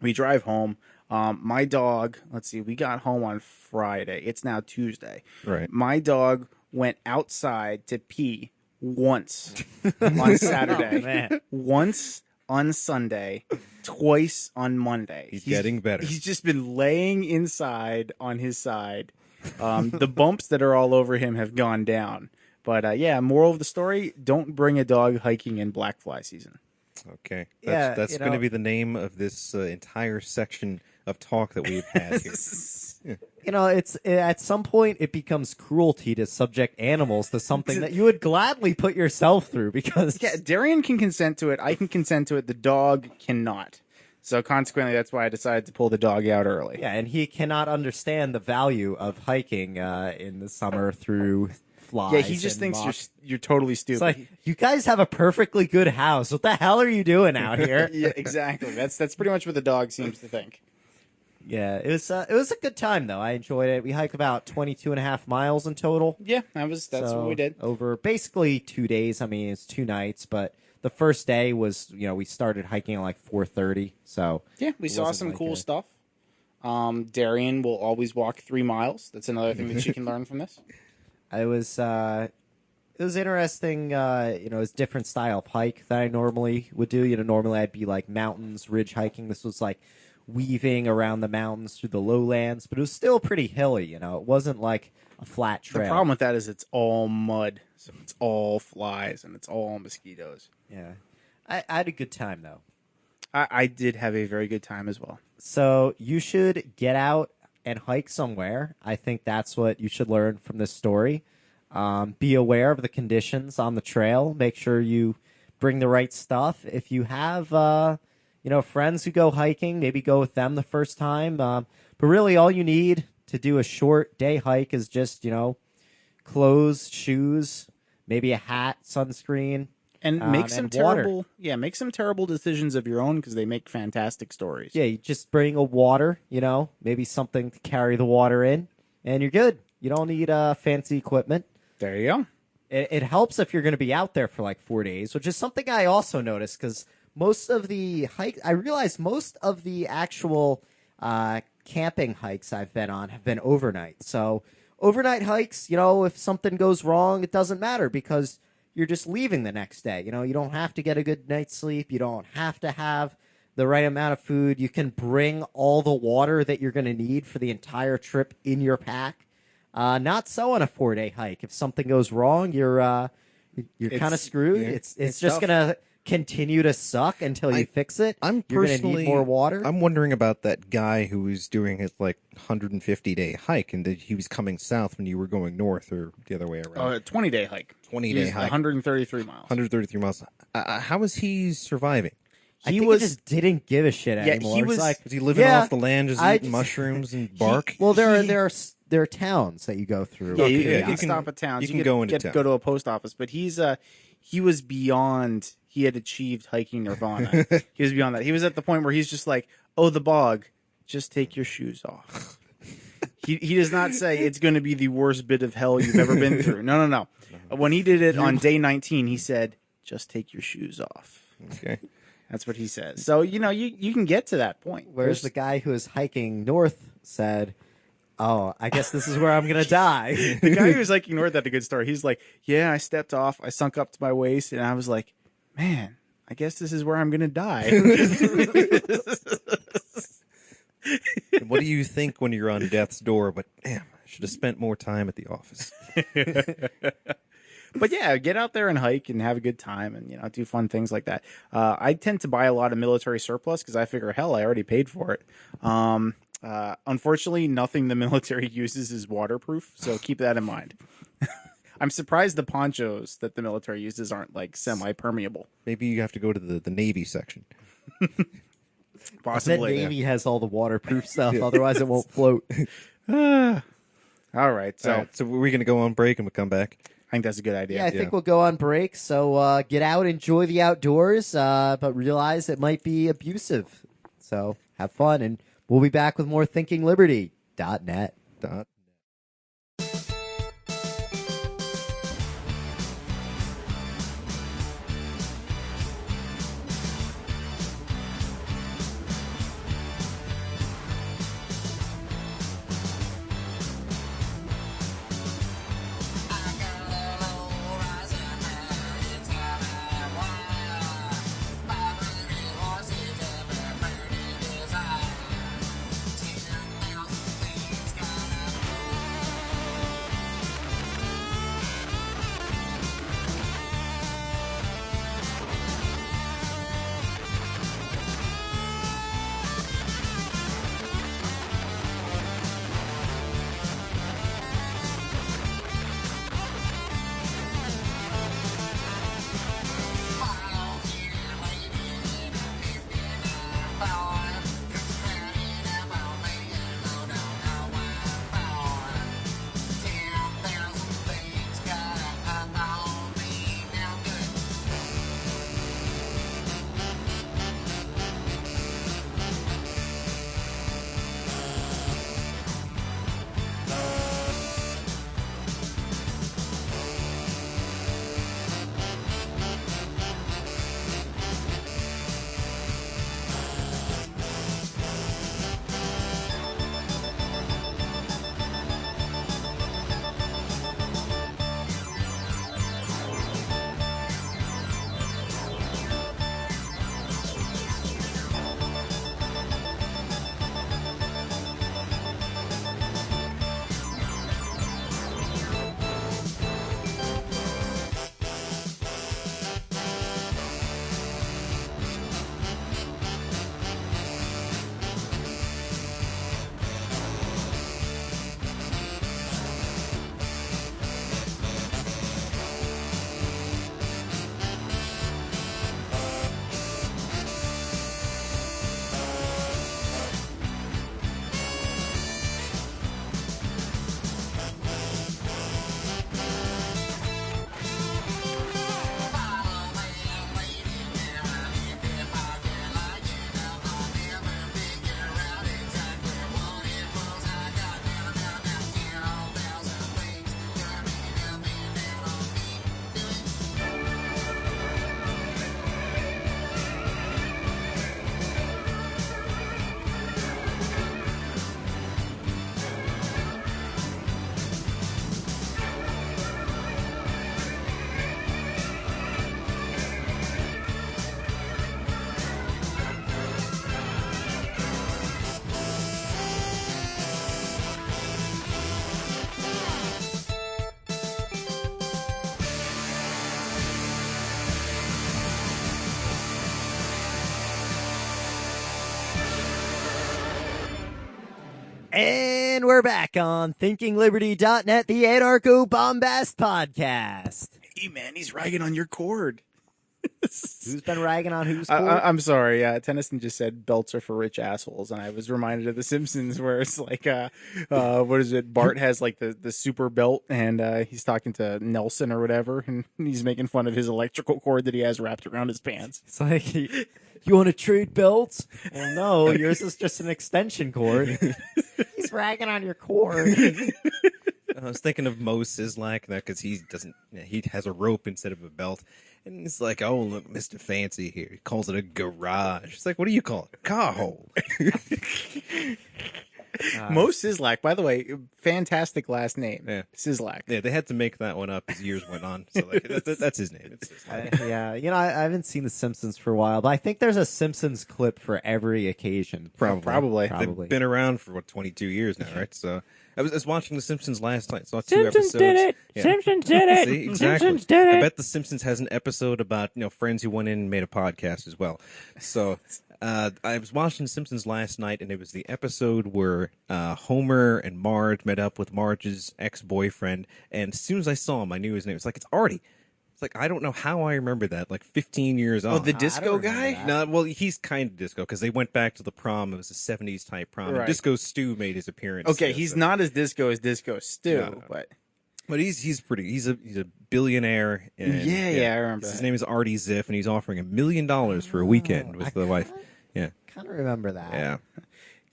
We drive home. My dog, let's see, we got home on Friday. It's now Tuesday. Right. My dog went outside to pee once on Saturday, man. once on Sunday, twice on Monday. He's getting better. He's just been laying inside on his side. The bumps that are all over him have gone down. But yeah, moral of the story, don't bring a dog hiking in black fly season. Okay. Yeah, That's you going to know- be the name of this entire section of talk that we've had here. You know, it's at some point it becomes cruelty to subject animals to something that you would gladly put yourself through because Yeah, Darian can consent to it. I can consent to it. The dog cannot. So consequently, that's why I decided to pull the dog out early. yeah, and he cannot understand the value of hiking in the summer through flies. Yeah, he just and thinks moss. you're totally stupid. It's like, you guys have a perfectly good house. What the hell are you doing out here? yeah, exactly. That's pretty much what the dog seems to think. Yeah, it was a good time though. I enjoyed it. We hiked about 22.5 miles in total. Yeah, that's So, what we did. over basically 2 days. I mean, it's 2 nights, but the first day was, we started hiking at like 4:30. So Yeah, we it saw wasn't some like cool a- stuff. Darian will always walk 3 miles. That's another thing that she can learn from this. it was interesting. It's different style of hike that I normally would do. Normally I'd be like mountains, ridge hiking. This was like weaving around the mountains through the lowlands, but it was still pretty hilly. It wasn't like a flat trail. The problem with that is it's all mud, so it's all flies and it's all mosquitoes. Yeah, I had a good time though. I did have a very good time as well. So you should get out and hike somewhere, I think that's what you should learn from this story. Be aware of the conditions on the trail. Make sure you bring the right stuff. If you have, friends who go hiking, maybe go with them the first time. But really, all you need to do a short day hike is just, clothes, shoes, maybe a hat, sunscreen, And make some and water. terrible decisions of your own because they make fantastic stories. Yeah, you just bring a water, maybe something to carry the water in, and you're good. You don't need fancy equipment. There you go. It helps if you're going to be out there for like 4 days, which is something I also noticed because most of the I realized most of the actual camping hikes I've been on have been overnight. So overnight hikes, if something goes wrong, it doesn't matter because you're just leaving the next day. You don't have to get a good night's sleep. You don't have to have the right amount of food. You can bring all the water that you're going to need for the entire trip in your pack. Not so on a 4-day hike. If something goes wrong, you're kind of It's- screwed. yeah, It's it's just tough. gonna continue to suck until you fix it. I'm You're gonna personally need more water. I'm wondering about that guy who was doing his 150-day hike, and that he was coming south when you were going north, or the other way around. A 20-day hike. 20-day hike. 133 miles. 133 miles. How is he surviving? I think he just didn't give a shit Yeah, anymore. he It's was- like, Was he living yeah, off the land, just I eating just- mushrooms and bark? Well, there are towns that you go through. Yeah, you, Okay, you yeah, can you can- stop at towns. you can could go into town. go to a post office, but he was beyond. He had achieved hiking nirvana. He was beyond that. He was at the point where he's just like, "Oh, the bog, just take your shoes off." He does not say it's going to be the worst bit of hell you've ever been through. No. When he did it on day 19, he said, "Just take your shoes off." Okay. That's what he says. So you can get to that point. Whereas the guy who was hiking north said, "Oh, I guess this is where I'm gonna die." The guy who was hiking north had a good story. He's like, "Yeah, I stepped off. I sunk up to my waist, and I was like, man, I guess this is where I'm gonna die." What do you think when you're on death's door? But damn, I should have spent more time at the office. But yeah, get out there and hike and have a good time, and do fun things like that. I tend to buy a lot of military surplus because I figure, hell, I already paid for it. Unfortunately, nothing the military uses is waterproof, so keep that in mind. I'm surprised the ponchos that the military uses aren't semi-permeable. Maybe you have to go to the Navy section. That Possibly. Navy has all the waterproof stuff, otherwise it won't float. All right, so All right, so we're going to go on break and we'll come back. I think that's a good idea. Yeah, I think we'll go on break. So get out, enjoy the outdoors, but realize it might be abusive. So have fun, and we'll be back with more thinkingliberty.net. Dot. And we're back on thinkingliberty.net, the Anarcho Bombast podcast. Hey, man, he's ragging on your cord. Who's been ragging on who's I'm sorry. Tennyson just said belts are for rich assholes, and I was reminded of The Simpsons, where it's like, what is it? Bart has like the super belt, and he's talking to Nelson or whatever, and he's making fun of his electrical cord that he has wrapped around his pants. It's like, you want to trade belts? Well, no, yours is just an extension cord. He's ragging on your cord. I was thinking of Mo Sislak because he has a rope instead of a belt. And it's like, oh, look, Mr. Fancy here. He calls it a garage. It's like, what do you call it? A car hole. Mo Sislak, by the way, fantastic last name. Yeah. Sislak. Yeah, they had to make that one up as years went on. So like, that's his name. It's Sislak. Yeah, I haven't seen The Simpsons for a while, but I think there's a Simpsons clip for every occasion. Probably. They've been around for, 22 years now, right? So I was watching The Simpsons last night. Saw 2 Simpsons episodes. did it. Yeah. Simpsons did it. See, exactly. Simpsons did I it. bet The Simpsons has an episode about friends who went in and made a podcast as well. So I was watching The Simpsons last night, and it was the episode where Homer and Marge met up with Marge's ex-boyfriend. And as soon as I saw him, I knew his name. It's like, it's Artie. It's like, I don't know how I remember that. Like 15 years on. Oh, the disco guy? that. No, well, he's kind of disco because they went back to the prom. It was a 70s type prom. And Right. Disco Stu made his appearance. Okay, there, he's so- not as disco Stu, No. but he's pretty. He's a billionaire. And, Yeah, I remember His that. name is Artie Ziff, and he's offering $1 million for a weekend with the wife. Yeah, Kind of remember that. yeah,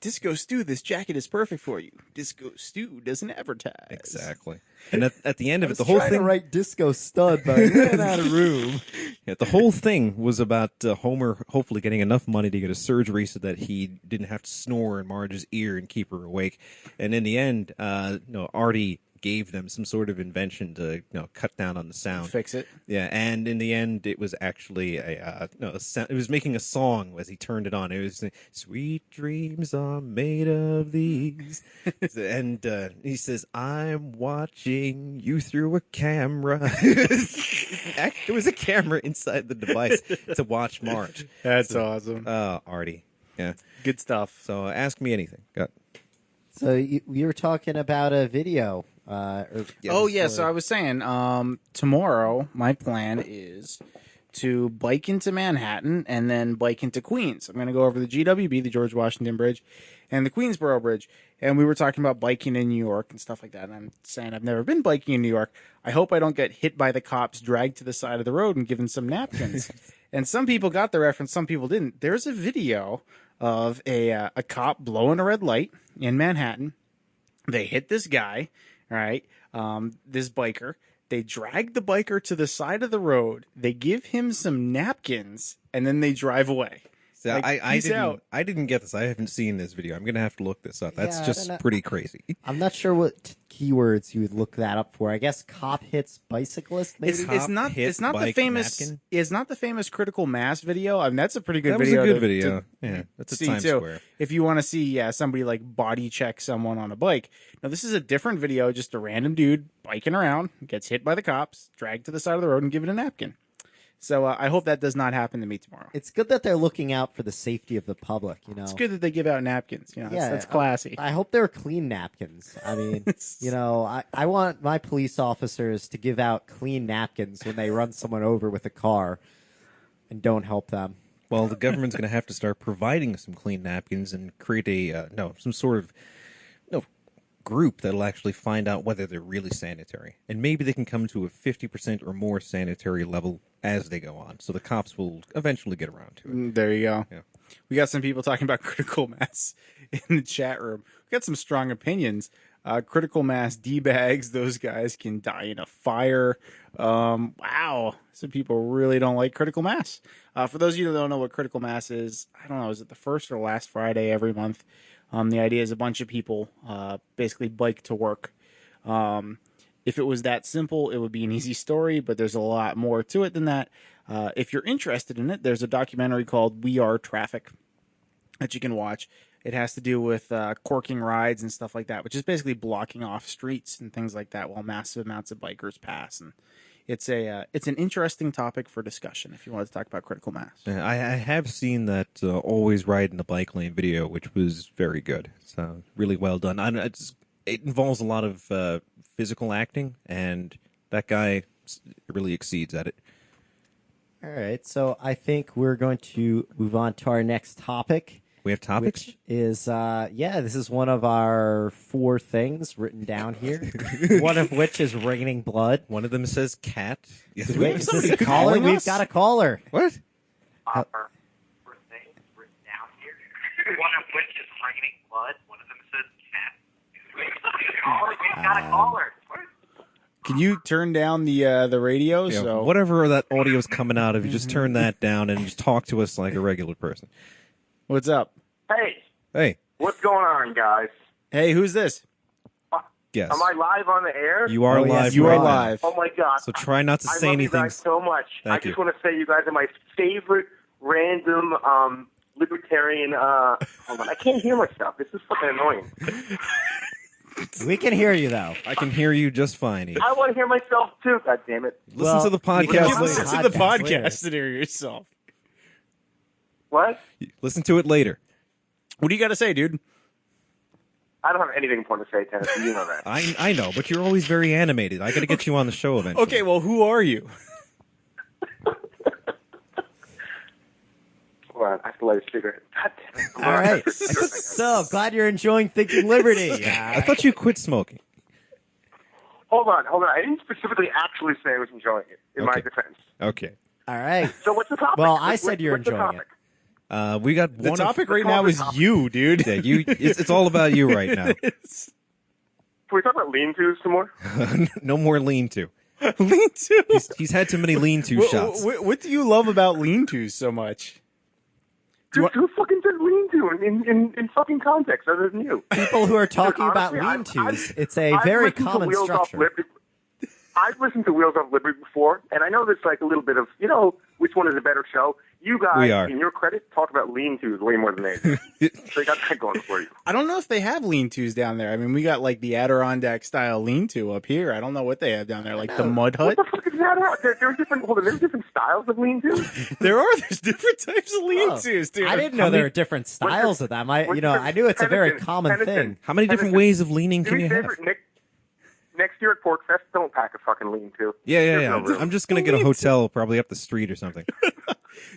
Disco Stu, this jacket is perfect for you. Disco Stu doesn't advertise. exactly. And at the end of I it, the was whole trying to thing, write Disco Stud, but I ran out of room. the whole thing was about Homer hopefully getting enough money to get a surgery so that he didn't have to snore in Marge's ear and keep her awake. And in the end, Artie gave them some sort of invention to cut down on the sound. Fix it. Yeah, and in the end, it was actually it was making a song as he turned it on. It was "Sweet dreams are made of these," and he says, "I'm watching you through a camera." There was a camera inside the device to watch Marge. That's awesome. Artie. Yeah. Good stuff. So ask me anything. So you were talking about a video. So I was saying, tomorrow my plan is to bike into Manhattan and then bike into Queens. I'm going to go over the GWB, the George Washington Bridge, and the Queensboro Bridge. And we were talking about biking in New York and stuff like that. And I'm saying I've never been biking in New York. I hope I don't get hit by the cops, dragged to the side of the road, and given some napkins. And some people got the reference, some people didn't. There's a video of a cop blowing a red light in Manhattan. They hit this guy. All right, this biker. They drag the biker to the side of the road. They give him some napkins, and then they drive away. So Like, I peace didn't. out. I didn't get this. I haven't seen this video. I'm gonna have to look this up. That's Yeah, I just don't know. pretty crazy. I'm not sure what keywords you would look that up for. I guess cop hits bicyclist. Maybe It's Cop not. hit It's not the bike famous. napkin? It's not the famous Critical Mass video. I mean, that's a pretty good That was video. a good to- video. to Yeah, that's a see Times too. Square. If you want to see, somebody like body check someone on a bike. Now, this is a different video. Just a random dude biking around, gets hit by the cops, dragged to the side of the road, and given a napkin. So I hope that does not happen to me tomorrow. It's good that they're looking out for the safety of the public. It's good that they give out napkins. That's classy. I hope they're clean napkins. I mean, I want my police officers to give out clean napkins when they run someone over with a car and don't help them. Well, the government's going to have to start providing some clean napkins and create some sort of group that'll actually find out whether they're really sanitary, and maybe they can come to a 50% or more sanitary level as they go on. So the cops will eventually get around to it. There you go. Yeah. We got some people talking about critical mass in the chat room. We got some strong opinions. Critical mass D-bags, those guys can die in a fire. Wow. Some people really don't like critical mass. For those of you that don't know what critical mass is, I don't know, is it the first or last Friday every month? The idea is a bunch of people basically bike to work. If it was that simple, it would be an easy story, but there's a lot more to it than that. If you're interested in it, there's a documentary called We Are Traffic that you can watch. It has to do with corking rides and stuff like that, which is basically blocking off streets and things like that while massive amounts of bikers pass. And it's an interesting topic for discussion if you want to talk about critical mass. I have seen that Always Ride in the Bike Lane video, which was very good. So really well done. It involves a lot of physical acting, and that guy really exceeds at it. All right, so I think we're going to move on to our next topic. We have topics? Which is, this is one of our 4 things written down here. One of which is raining blood. One of them says cat. Yes, Wait, is this a caller? calling We've us? got a caller. What? One of which is raining blood. One of them says cat. We've got a caller. Can you turn down the radio? Yeah, So whatever that audio is coming out of, you just turn that down and just talk to us like a regular person. what's up? Hey, Hey, what's going on, guys? Hey, who's this? yes. Am I live on the air? You are Oh, yes, live. You right are now. live. Oh my God! So try not to I say love anything. you guys so much. Thank I just you. want to say you guys are my favorite random libertarian. Hold on, I can't hear myself. This is fucking annoying. We can hear you, though. I can hear you just fine. I want to hear myself too. God damn it! Listen Well, to the we can podcast. listen Later. Listen to the Podcast podcast and hear yourself. What? Listen to it later. What do you got to say, dude? I don't have anything important to say, Tennessee. You know that. I know, but you're always very animated. I got to get you on the show eventually. Okay, well, who are you? Hold on, I have to light a cigarette. God damn it! All right. So, glad you're enjoying Thinking Liberty. I thought you quit smoking. Hold on. I didn't specifically actually say I was enjoying it. In my Okay. defense. Okay. All right. So what's the topic? Well, I said you're what's the enjoying it. topic? We got The one. topic right now is you, dude. Yeah, you. It's all about you right now. Can we talk about lean-tos some more? No more lean-to. Lean-to. He's had too many lean-to shots. What do you love about lean-tos so much? Dude, who fucking does lean-to in fucking context other than you? People who are talking Dude, about honestly, lean-tos, it's a I've very listened to common Wheels Off structure. Liberty- I've listened to Wheels Off Liberty before, and I know there's like a little bit of, which one is a better show. You guys, We are. in your credit, talk about lean-tos way more than they do. So you got that going for you. I don't know if they have lean-tos down there. I mean, we got like the Adirondack style lean-to up here. I don't know what they have down there, like the mud hut. What the fuck is that? There's different styles of lean-tos? There's different types of lean-tos, dude. I didn't know there were different styles of them. I knew it's a very Tennyson, common Tennyson. thing. How many different ways of leaning Do can me you a have? favor, next year at Pork Fest, don't pack a fucking lean-to. Yeah. There's no room. I'm just gonna get a hotel probably up the street or something.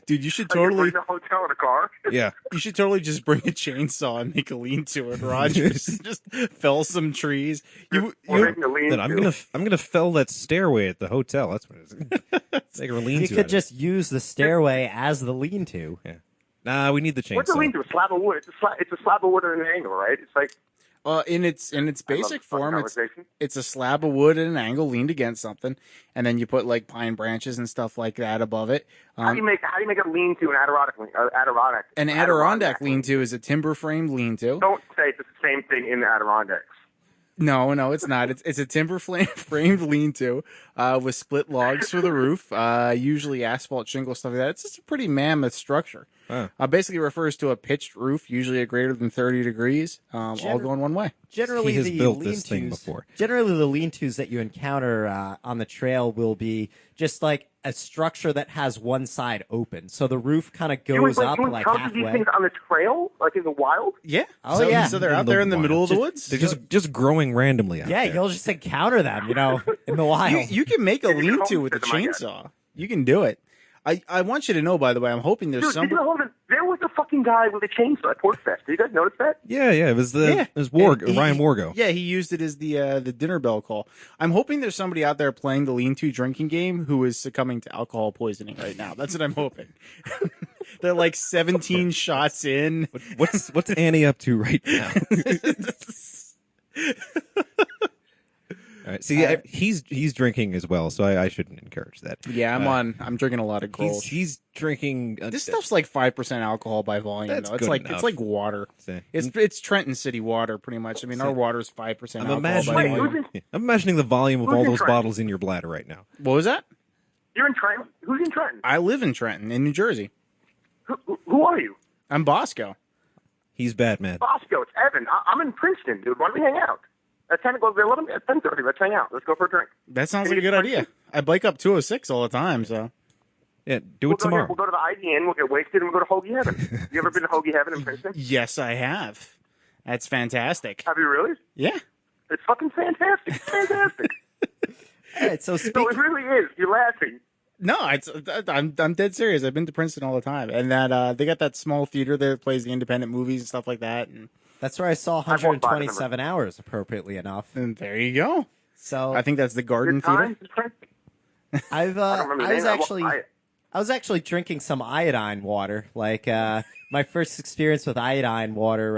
Dude, you should Are you totally, bringing a hotel in a car? Yeah. you should totally just bring a chainsaw and make a lean-to at Rogers. Just fell some trees. We're making a lean-to. Then I'm gonna fell that stairway at the hotel. That's what it is. Make a lean-to. You could just use the stairway as the lean-to. Yeah. Nah, we need the chainsaw. What's a lean-to? A slab of wood. It's a slab of wood at an angle, right? It's like In its I love basic this fucking form, it's conversation. it's a slab of wood at an angle leaned against something, and then you put like pine branches and stuff like that above it. How do you make a lean-to an Adirondack? An Adirondack lean-to is a timber framed lean-to. Don't say it's the same thing in the Adirondacks. No, it's not. It's a timber framed lean-to with split logs for the roof, usually asphalt shingle stuff like that. It's just a pretty mammoth structure. Wow. Basically refers to a pitched roof, usually at greater than 30 degrees, all going one way. Generally, He has the built this thing lean-tos- before. Generally, the lean-tos that you encounter on the trail will be just like a structure that has one side open, so the roof kind of goes up you like encounter these halfway. things on the trail, like in the wild? Yeah. Oh, so, yeah. So they're out there in the middle of the woods. They're just growing randomly out Yeah, there. you'll just encounter them, in the wild. You can make a Maybe the lean-to home with a system, I guess. chainsaw. You can do it. I want you to know, by the way, I'm hoping there's Dude, somebody. there was a fucking guy with a chainsaw at Pork Fest. Did you guys notice that? Yeah. It was Yeah. And Ryan Wargo. Yeah, he used it as the dinner bell call. I'm hoping there's somebody out there playing the lean-to drinking game who is succumbing to alcohol poisoning right now. That's what I'm hoping. They're like 17 shots in. What's Annie up to right now? All right. See, he's drinking as well, so I shouldn't encourage that. Yeah, I'm drinking a lot of Grolsch. He's drinking. This stuff's like 5% alcohol by volume. That's Though. It's good like enough. it's like water. It's Trenton City water, pretty much. I mean, our water's 5% I'm alcohol by imagining. volume. I'm imagining the volume of Who's all in those Trenton? bottles in your bladder right now. What was that? You're in Trenton. Who's in Trenton? I live in Trenton, in New Jersey. Who are you? I'm Bosco. He's Batman. Bosco. It's Evan. I'm in Princeton, dude. Why don't we hang out? At 10 o'clock, at 10:30. Let's hang out. Let's go for a drink. That sounds like a good idea. I bike up 206 all the time, so. Yeah, do We'll it tomorrow. We'll go to the IGN, we'll get wasted, and we'll go to Hoagie Heaven. You ever been to Hoagie Heaven in Princeton? Yes, I have. That's fantastic. Have you really? Yeah. It's fucking fantastic. It's fantastic. All right, so No, it really is. You're laughing. No, I'm dead serious. I've been to Princeton all the time, and that they got that small theater there that plays the independent movies and stuff like that. And that's where I saw walked by them. 127 hours, appropriately enough. there you go. So I think that's the Garden Good times Theater. in Princeton. I've I don't remember the name. I was actually drinking some iodine water. Like my first experience with iodine water.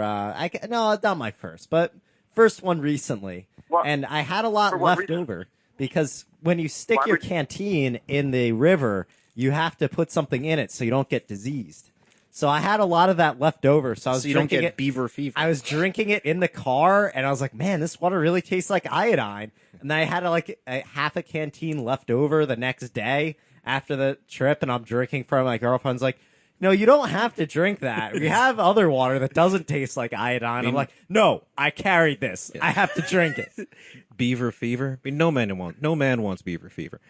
No, not my first, but first one recently. What? And I had a lot For what left reason? over because when you stick Why your would- canteen in the river, you have to put something in it so you don't get diseased. So I had a lot of that left over. So I was So you don't drinking get it. beaver fever. I was drinking it in the car, and I was like, "Man, this water really tastes like iodine." And then I had like half a canteen left over the next day after the trip, and I'm drinking from my girlfriend's like, "No, you don't have to drink that. We have other water that doesn't taste like iodine." I'm like, "No, I carried this. I have to drink it." Beaver fever. I mean, no man wants beaver fever.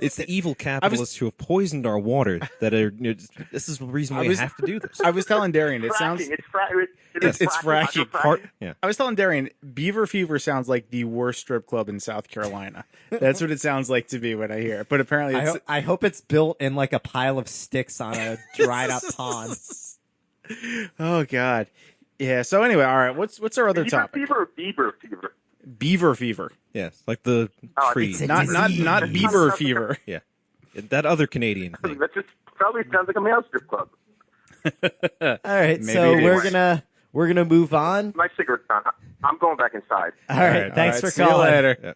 It's the evil capitalists who have poisoned our water that are. This is the reason we have to do this. I was telling Darian, it sounds. It's fracking. fracking. Yeah. I was telling Darian, Beaver Fever sounds like the worst strip club in South Carolina. That's what it sounds like to me when I hear it. But apparently, it's, I hope it's built in like a pile of sticks on a dried up pond. oh god, yeah. So anyway, all right. What's our other Beaver topic? fever or Beaver fever? Beaver Fever, Yes, like the Oh, tree. it's a not disease. Beaver Fever. Yeah, that other Canadian thing. That just probably sounds like a male strip club. All right, Maybe so it we're gonna move on. My cigarette's done. I'm going back inside. All right, thanks for see you calling. later.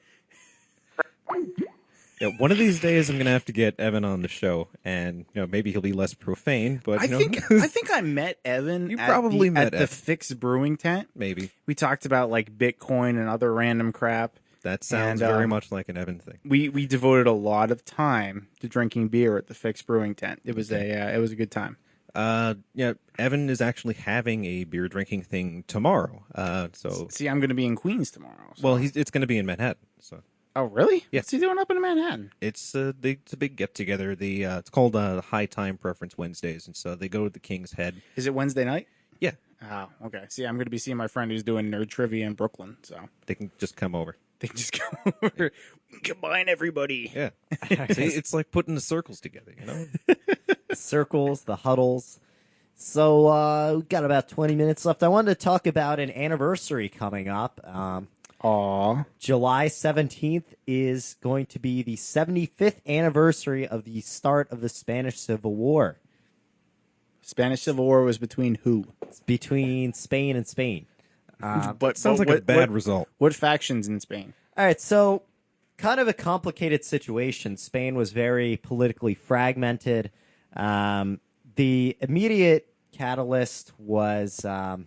Yeah, one of these days I'm gonna have to get Evan on the show, and maybe he'll be less profane. But I think I met Evan. You at probably the, met at the Evan. Fix Brewing tent. maybe We talked about like Bitcoin and other random crap. that sounds And, very much like an Evan thing. We devoted a lot of time to drinking beer at the Fix Brewing tent. It was a good time. Yeah, Evan is actually having a beer drinking thing tomorrow. So See, I'm going to be in Queens tomorrow. so- well, it's going to be in Manhattan. So Oh, really? Yeah. What's he doing up in Manhattan? it's a big get together. It's called High Time Preference Wednesdays, and so they go to the King's Head. Is it Wednesday night? Yeah, Oh, okay. See, I'm going to be seeing my friend who's doing nerd trivia in Brooklyn, so they can just come over. they can just go over, combine everybody. Yeah, see, it's like putting the circles together. Circles, the huddles. So we've got about 20 minutes left. I wanted to talk about an anniversary coming up. Aw. July 17th is going to be the 75th anniversary of the start of the Spanish Civil War. Spanish Civil War was between who? It's between Spain and Spain. But Sounds like a bad result. What factions in Spain? All right, so kind of a complicated situation. Spain was very politically fragmented. The immediate catalyst was, a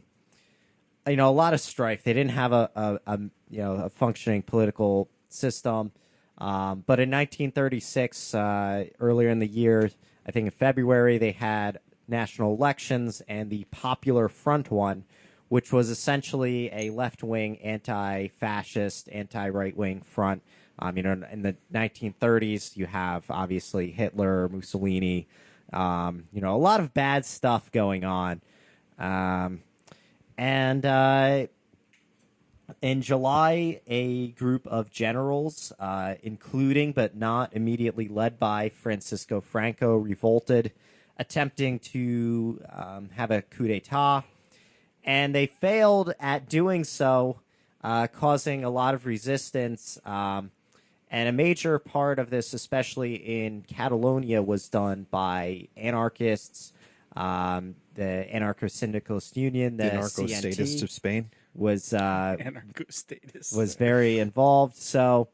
lot of strife. They didn't have a functioning political system. But in 1936, earlier in the year, I think in February, they had national elections, and the Popular Front won, which was essentially a left-wing, anti-fascist, anti-right-wing front. In the 1930s, you have obviously Hitler, Mussolini, a lot of bad stuff going on. In July, a group of generals, including but not immediately led by Francisco Franco, revolted, attempting to have a coup d'etat. And they failed at doing so, causing a lot of resistance. And a major part of this, especially in Catalonia, was done by anarchists, the Anarcho-Syndicalist Union, the Anarcho-statists CNT, of Spain. was Anarcho-status. was very involved. So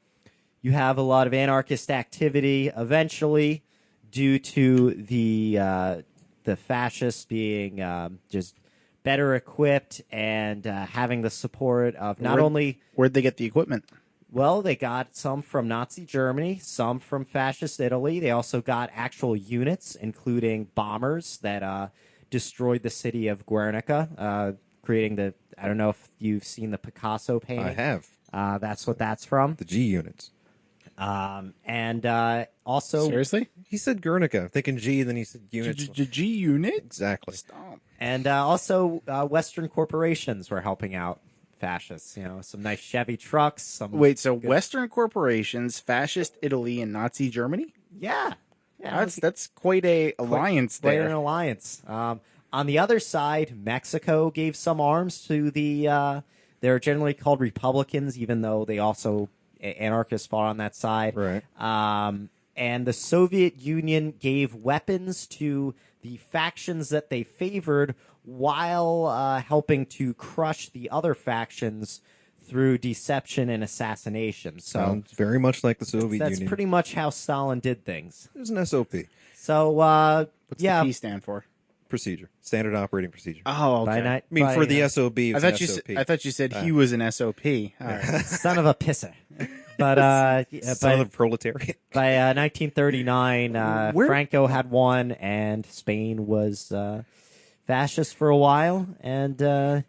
you have a lot of anarchist activity. Eventually, due to the fascists being just better equipped and having the support of not only Where'd they get the equipment? well, they got some from Nazi Germany, some from fascist Italy. They also got actual units, including bombers that destroyed the city of Guernica, creating the. I don't know if you've seen the Picasso painting. I have That's what that's from. the G units. And also, Seriously? He said Guernica. I'm thinking G, then he said units. G unit? Exactly. Stop. and also Western corporations were helping out fascists. You know, some nice Chevy trucks. Some Wait, so Western corporations, fascist Italy, and Nazi Germany? yeah, yeah. That's quite a alliance Quite an there. alliance. On the other side, Mexico gave some arms to the. They're generally called Republicans, even though they also anarchists fought on that side. Right. And the Soviet Union gave weapons to the factions that they favored, while helping to crush the other factions through deception and assassination. So Sounds very much like the Soviet that's Union. pretty much how Stalin did things. It was an SOP So What's yeah, the P stand for? procedure, standard operating procedure. Oh, by okay. night. I mean, by, for the SOB, it I was thought an you SOP. said, I thought you said he was an SOP. All right. son of a pisser. But Son of the proletariat. by 1939, Where- Franco had won, and Spain was fascist for a while, and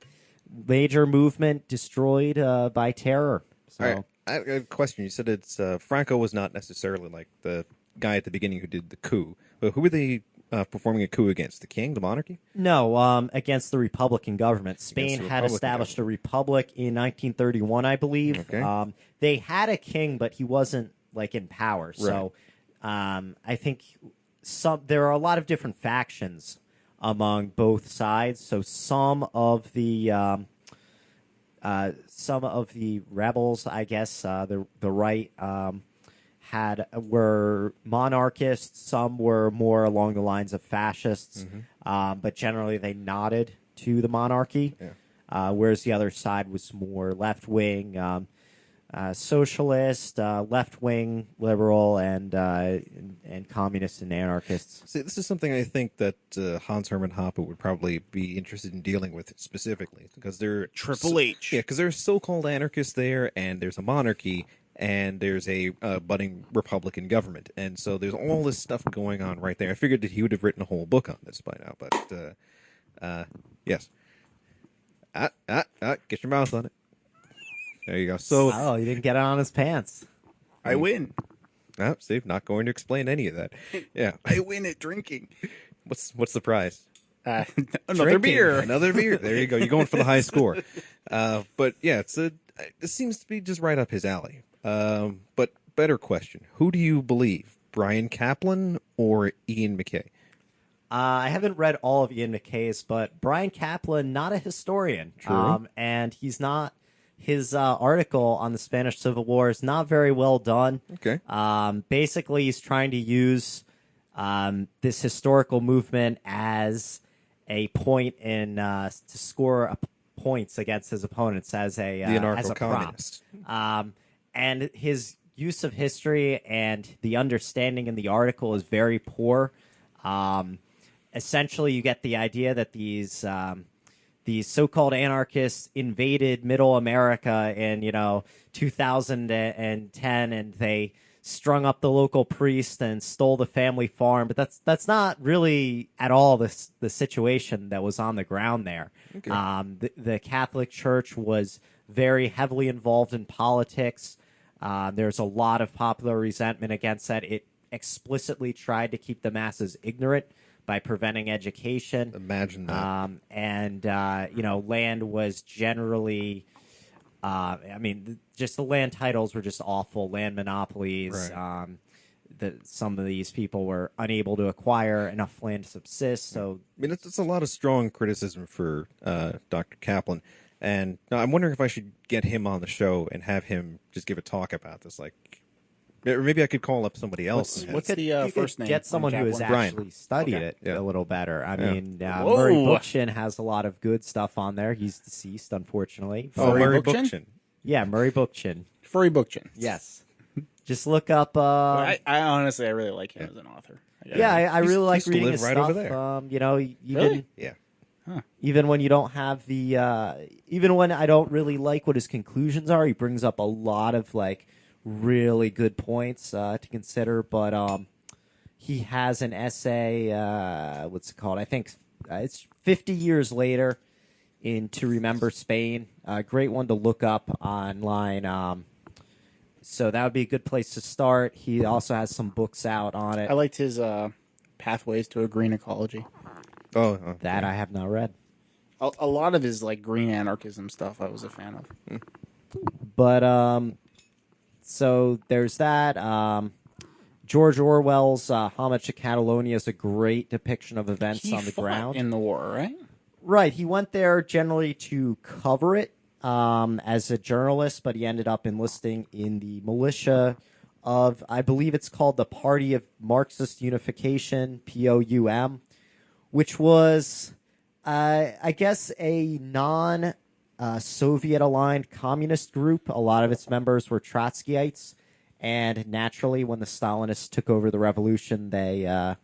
major movement destroyed by terror. So All right. I have a question. You said it's Franco was not necessarily like the guy at the beginning who did the coup, but who were they performing a coup against? The king, the monarchy? no, against the Republican government. Spain the had Republican established a republic in 1931, I believe. Okay. They had a king, but he wasn't like in power. So I think there are a lot of different factions among both sides. So some of the rebels, I guess, the right were monarchists. Some were more along the lines of fascists, but generally they nodded to the monarchy. Whereas the other side was more left wing, socialist, left wing, liberal, and communists and anarchists. See, this is something I think that Hans Hermann Hoppe would probably be interested in dealing with specifically, because they're Triple H. Yeah, because there's so-called anarchists there, and there's a monarchy, and there's a budding Republican government, and so there's all this stuff going on right there. I figured that he would have written a whole book on this by now, but yes. Get your mouth on it. There you go. So, Oh, he didn't get it on his pants. I win. Steve, not going to explain any of that. Yeah. I win at drinking. What's the prize? Another Drinking. beer. Another beer. There you go. You're going for the high score. But yeah, it seems to be just right up his alley. But better question: who do you believe, Brian Kaplan or Ian McKay? I haven't read all of Ian McKay's, but Brian Kaplan, not a historian. True. And he's not. His article on the Spanish Civil War is not very well done. Okay. Basically, he's trying to use this historical movement as a point in to score points against his opponents as a The as a prop. anarcho-communists. And his use of history and the understanding in the article is very poor. Essentially, you get the idea that these so-called anarchists invaded Middle America in 2010, and they strung up the local priest and stole the family farm. But that's not really at all the situation that was on the ground there. Okay. The Catholic Church was very heavily involved in politics. There's a lot of popular resentment against that. It explicitly tried to keep the masses ignorant by preventing education. Imagine that. Land was generally, just the land titles were just awful. Land monopolies. Right. Some of these people were unable to acquire enough land to subsist. So, I mean, it's a lot of strong criticism for Dr. Kaplan. And I'm wondering if I should get him on the show and have him just give a talk about this. Like, or maybe I could call up somebody else. What's the you could first name? get someone on who has Kaplan? Brian. actually studied Okay. it Yeah. a little better. I Yeah. mean, Whoa. Murray Bookchin has a lot of good stuff on there. He's deceased, unfortunately. Murray Murray Bookchin? Bookchin. Yeah, Murray Bookchin. Furry Bookchin. Yes. Just look up. I honestly, I really like him as an author. I really like used to reading live his right stuff. over there. Even Yeah. even when you don't have the, even when I don't really like what his conclusions are, he brings up a lot of like really good points to consider. But he has an essay. What's it called? I think it's 50 years later in To Remember Spain. A great one to look up online. So that would be a good place to start. He also has some books out on it I liked his Pathways to a Green Ecology. that I have not read. A lot of his like green anarchism stuff I was a fan of. But so there's that. George Orwell's Homage to Catalonia is a great depiction of events He on the fought ground. in the war, right? Right. He went there generally to cover it as a journalist, but he ended up enlisting in the militia of, I believe it's called the Party of Marxist Unification, POUM, which was, I guess, a non-Soviet aligned communist group. A lot of its members were Trotskyites. And naturally, when the Stalinists took over the revolution, they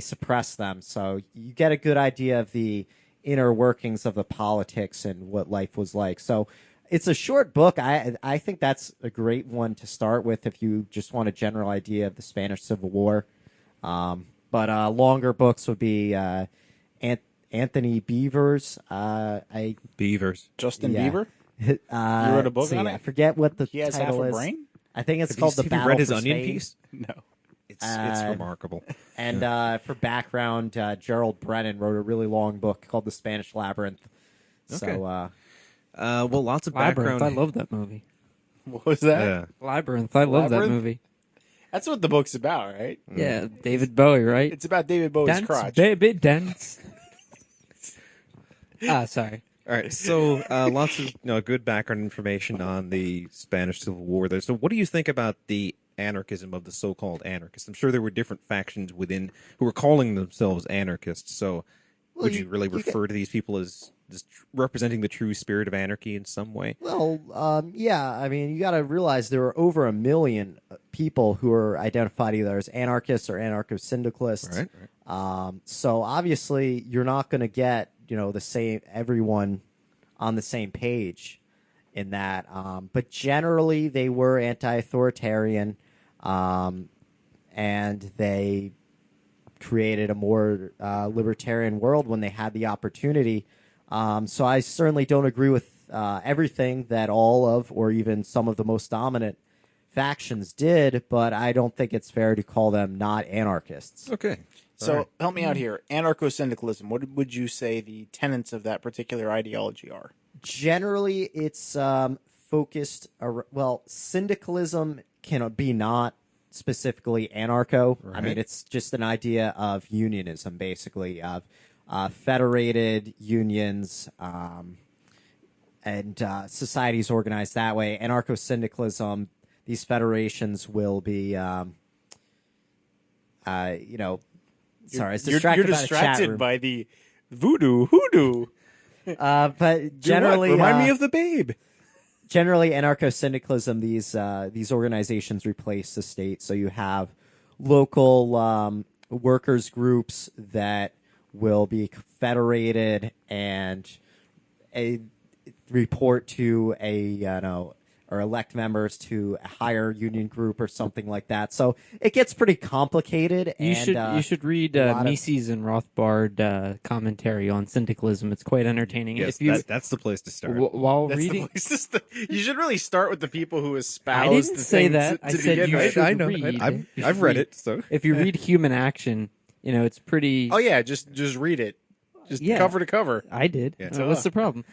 suppressed them. So you get a good idea of the inner workings of the politics and what life was like. So it's a short book. I think that's a great one to start with if you just want a general idea of the Spanish Civil War. But longer books would be Anthony Beevers. Beavers. Justin Yeah. Bieber. You wrote a book on it? I forget what the He has title half a is. brain. I think it's Have called you, the have you Battle read his for Onion Spain. piece? No. It's remarkable. And for background, Gerald Brennan wrote a really long book called The Spanish Labyrinth. Okay. So, Well, lots of Labyrinth. background. I love that movie. What was that? Yeah. Labyrinth. I love that Labyrinth? movie. That's what the book's about, right? Yeah, David Bowie, right? It's about David Bowie's Dance, crotch. baby, dance. Sorry. All right, so lots of good background information on the Spanish Civil War there. So what do you think about the anarchism of the so-called anarchists? I'm sure there were different factions within who were calling themselves anarchists. So would you really refer to these people as just representing the true spirit of anarchy in some way? well, yeah, I mean, you got to realize there are over 1 million people who are identified either as anarchists or anarcho-syndicalists. Right. So obviously, you're not going to get the same everyone on the same page in that. But generally, they were anti-authoritarian, and they created a more libertarian world when they had the opportunity. So I certainly don't agree with everything that all of, or even some of the most dominant factions did, but I don't think it's fair to call them not anarchists. Okay. So help me out here. Anarcho-syndicalism. What would you say the tenets of that particular ideology are? Generally, it's focused. Syndicalism can be not specifically anarcho. I mean, it's just an idea of unionism, basically, of federated unions and societies organized that way. Anarcho-syndicalism, these federations will be, sorry, I was distracted You're by the chat distracted room. by the hoodoo. But generally, Remind me of the Babe. generally anarcho-syndicalism, these organizations replace the state. So you have local workers groups that will be federated and report to or elect members to a higher union group or something like that. So it gets pretty complicated. You and, should read a lot of- Mises and Rothbard commentary on syndicalism. It's quite entertaining. Yes, if you that's the place to start. while That's reading, the place to you should really start with the people who espouse I didn't the say thing that. To, I to said begin you with. should I know. read. I've You I've should read read. it. So If you read Human Action, it's pretty. Oh yeah, just read it. Just Yeah. cover to cover. I did. Yeah. So what's the problem?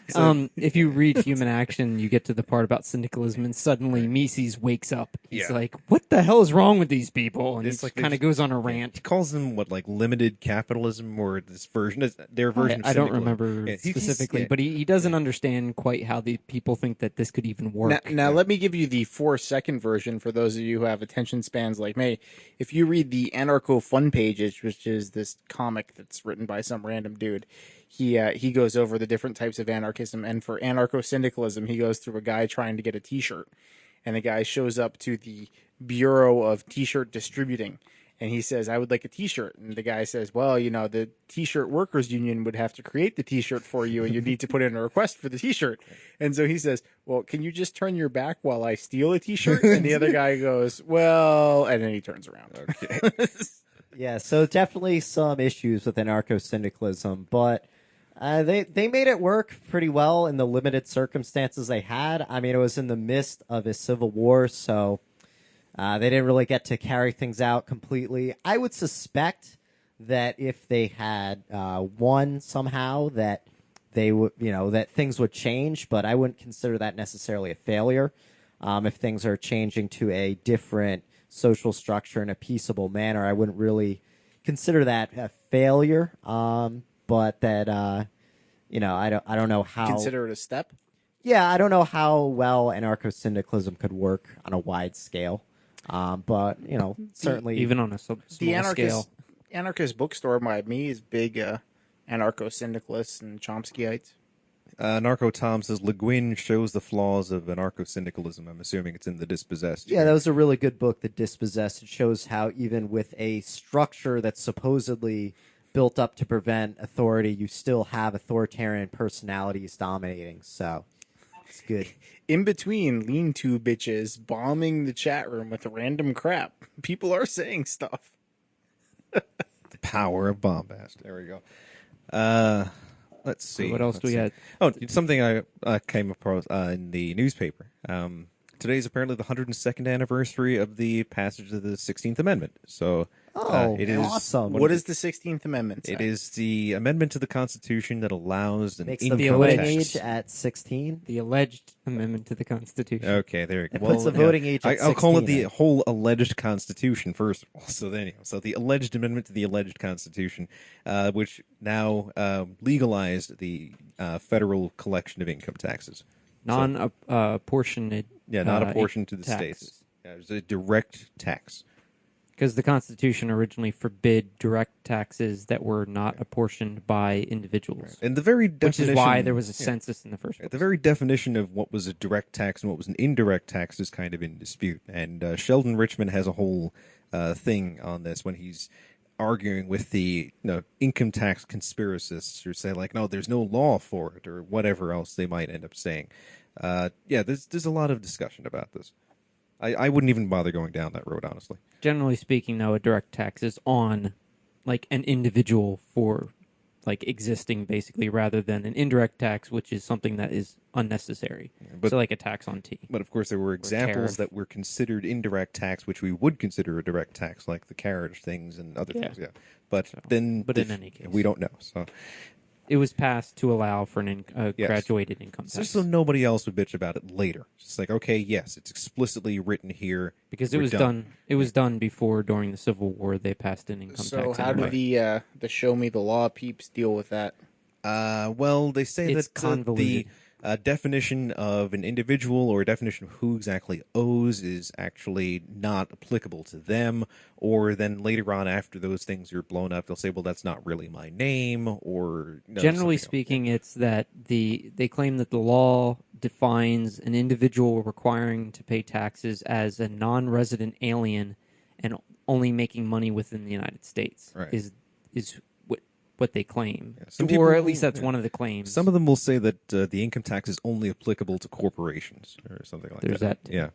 If you read Human Action, you get to the part about syndicalism, and suddenly Mises wakes up. He's Yeah. like, "What the hell is wrong with these people?" And It's he like kind they of goes on a rant. he calls them limited capitalism or this version, their version. I of don't syndicalism. remember Yeah, he's- specifically, yeah. but he doesn't understand quite how the people think that this could even work. Now let me give you the 4-second version for those of you who have attention spans like me. If you read the Anarcho Fun Pages, which is this comic that's written by some random dude, he goes over the different types of anarchism, and for anarcho-syndicalism, he goes through a guy trying to get a T-shirt, and the guy shows up to the Bureau of T-shirt Distributing, and he says, "I would like a T-shirt," and the guy says, "Well, the T-shirt workers union would have to create the T-shirt for you, and you need to put in a request for the T-shirt." And so he says, "Well, can you just turn your back while I steal a T-shirt?" And the other guy goes, "Well," and then he turns around. Yeah, so definitely some issues with anarcho-syndicalism, but They made it work pretty well in the limited circumstances they had. I mean, it was in the midst of a civil war, so they didn't really get to carry things out completely. I would suspect that if they had won somehow, that they would, that things would change. But I wouldn't consider that necessarily a failure. If things are changing to a different social structure in a peaceable manner, I wouldn't really consider that a failure. But that I don't know how. Consider it a step. Yeah, I don't know how well anarcho-syndicalism could work on a wide scale. But certainly Even on a small scale. Anarchist bookstore by me is big anarcho-syndicalists and Chomskyites. Narco Tom says Le Guin shows the flaws of anarcho-syndicalism. I'm assuming it's in The Dispossessed. Yeah, that was a really good book, The Dispossessed. It shows how even with a structure that's supposedly built up to prevent authority, you still have authoritarian personalities dominating. So it's good. In between, lean-to bitches bombing the chat room with random crap. People are saying stuff. The power of bombast. There we go. Let's see. What else do we have? Oh, something I came across in the newspaper. Today is apparently the 102nd anniversary of the passage of the 16th Amendment. So it is awesome. What does the 16th Amendment say? It is the amendment to the Constitution that allows an Makes the income voting tax. age at 16. The alleged amendment to the Constitution. Okay, there you go. It puts the voting age at I'll call it 16 the then. whole alleged Constitution first of all. So then, so the alleged amendment to the alleged Constitution, which now legalized the federal collection of income taxes. Non-apportioned. Yeah, not apportioned to the taxes. states. Yeah, it was a direct tax. Because the Constitution originally forbid direct taxes that were not apportioned by individuals. And the very Which definition, is why there was a census in the first place. The very definition of what was a direct tax and what was an indirect tax is kind of in dispute. And Sheldon Richman has a whole thing on this when he's arguing with the income tax conspiracists who say like, no, there's no law for it or whatever else they might end up saying. There's a lot of discussion about this. I wouldn't even bother going down that road, honestly. Generally speaking, though, a direct tax is on like an individual for like existing, basically, rather than an indirect tax, which is something that is unnecessary. but- so like a tax on tea. But of course, there were examples tariff. that were considered indirect tax, which we would consider a direct tax, like the carriage things and other things. Yeah, but then, but in any case. we don't know. So It was passed to allow for Yes. graduated income tax. just so nobody else would bitch about it later. Just like, okay, yes, it's explicitly written here Because it we're was done. It was done before during the Civil War. They passed an income So tax. how anyway. do the show me the law peeps deal with that? Well, they say It's that the convoluted. definition of an individual or definition of who exactly owes is actually not applicable to them. Or then later on, after those things are blown up, they'll say, well, that's not really my name. Or Generally something else. speaking, it's that they claim that the law defines an individual requiring to pay taxes as a non-resident alien and only making money within the United States. Right. Is what they claim, Some or people at will- least that's one of the claims. Some of them will say that the income tax is only applicable to corporations or something like There's that. that. Yeah.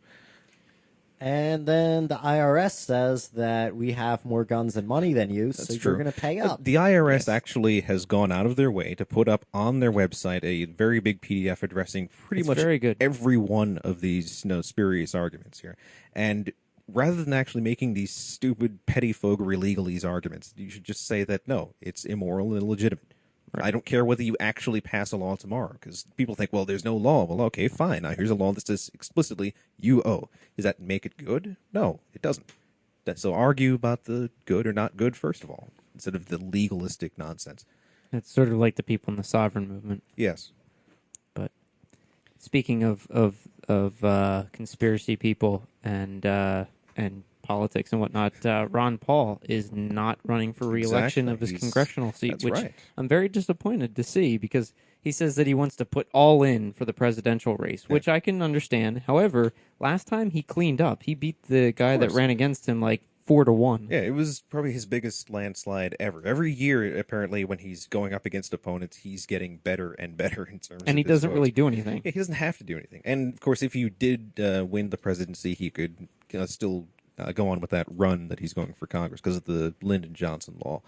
And then the IRS says that we have more guns and money than you, so That's you're true. going to pay up. The IRS actually has gone out of their way to put up on their website a very big PDF addressing pretty It's much very good. every one of these spurious arguments here. And rather than actually making these stupid pettifogery legalese arguments, you should just say that no, it's immoral and illegitimate. I don't care whether you actually pass a law tomorrow, because people think, well, there's no law. Well, okay, fine. Now here's a law that says explicitly you owe. Does that make it good? No, it doesn't. So argue about the good or not good first of all, instead of the legalistic nonsense. It's sort of like the people in the sovereign movement. Yes. But speaking of conspiracy people and politics and whatnot, Ron Paul is not running for re-election Exactly. of his He's- congressional seat, that's which right. I'm very disappointed to see because he says that he wants to put all in for the presidential race, which I can understand. However, last time he cleaned up. He beat the guy that course. ran against him like 4-1. Yeah, it was probably his biggest landslide ever. Every year, apparently, when he's going up against opponents, he's getting better and better in terms And of he his doesn't votes. really do anything. Yeah, he doesn't have to do anything. And, of course, if you did win the presidency, he could still go on with that run that he's going for Congress because of the Lyndon Johnson law.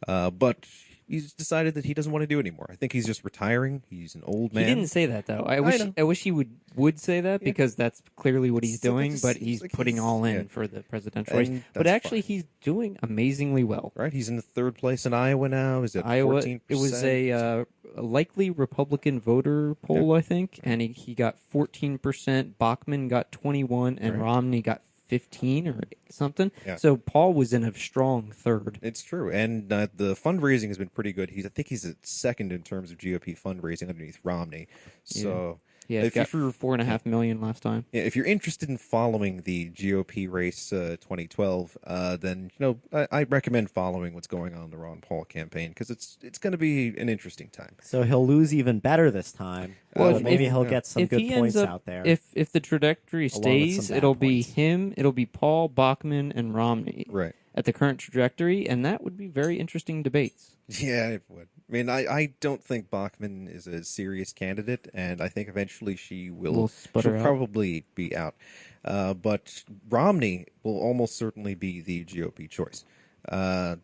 But he's decided that he doesn't want to do it anymore. I think he's just retiring. He's an old man. He didn't say that though. I know. wish he would say that because that's clearly what he's It's like doing. just- But it's he's like putting he's- all in yeah. for the presidential And race. But that's actually, fine. he's doing amazingly well. Right, he's in the third place in Iowa now. Is it Iowa, 14%? it was a likely Republican voter poll, I think, and he got 14%. Bachman got 21, and Right. Romney got 15 or something. Yeah. So Paul was in a strong third. It's true, and the fundraising has been pretty good. I think he's at second in terms of GOP fundraising underneath Romney. So Yeah, he if got you're $4.5 million last time. yeah, if you're interested in following the GOP race 2012, then I recommend following what's going on in the Ron Paul campaign because it's going to be an interesting time. So he'll lose even better this time. Well, Well, if- maybe if- he'll get some if good he ends points up, out there. If the trajectory Along with some stays, bad it'll be points. him, it'll be Paul, Bachman, and Romney Right. at the current trajectory, and that would be very interesting debates. Yeah, it would. I mean, I don't think Bachman is a serious candidate, and I think eventually she Will will sputter she'll out. probably be out. But Romney will almost certainly be the GOP choice. Yeah,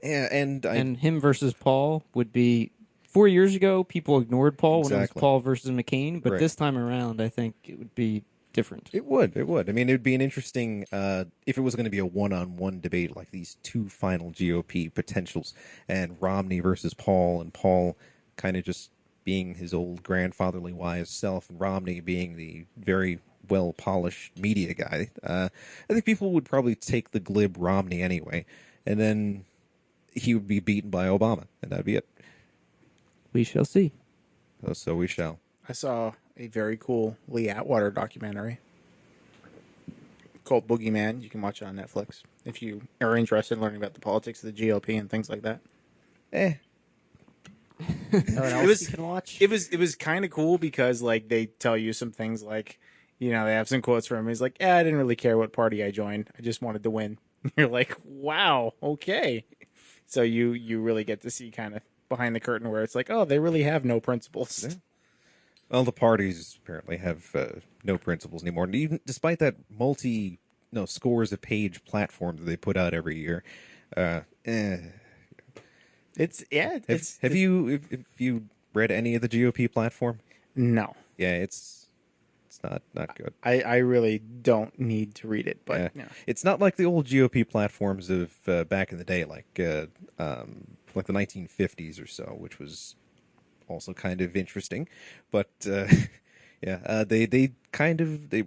and him versus Paul would be 4 years ago. People ignored Paul when it was Exactly. Paul versus McCain, but Right. this time around, I think it would be different. It would. I mean, it would be an interesting if it was going to be a one-on-one debate like these two final GOP potentials, and Romney versus Paul, and Paul kind of just being his old grandfatherly wise self, and Romney being the very well-polished media guy. I think people would probably take the glib Romney anyway, and then he would be beaten by Obama, and that'd be it. We shall see. So we shall. I saw a very cool Lee Atwater documentary called Boogeyman. You can watch it on Netflix if you are interested in learning about the politics of the GOP and things like that. You know what else was- you can watch? It was kind of cool because like they tell you some things like, they have some quotes from him. He's like, I didn't really care what party I joined. I just wanted to win. You're like, wow, okay. So you really get to see kind of behind the curtain where it's like, oh, they really have no principles. Yeah. Well, the parties apparently have no principles anymore. And even despite that scores of page platform that they put out every year, have you read any of the GOP platform? No. Yeah, it's not good. I really don't need to read it, but Yeah. It's not like the old GOP platforms of back in the day, like the 1950s or so, which was also kind of interesting. But they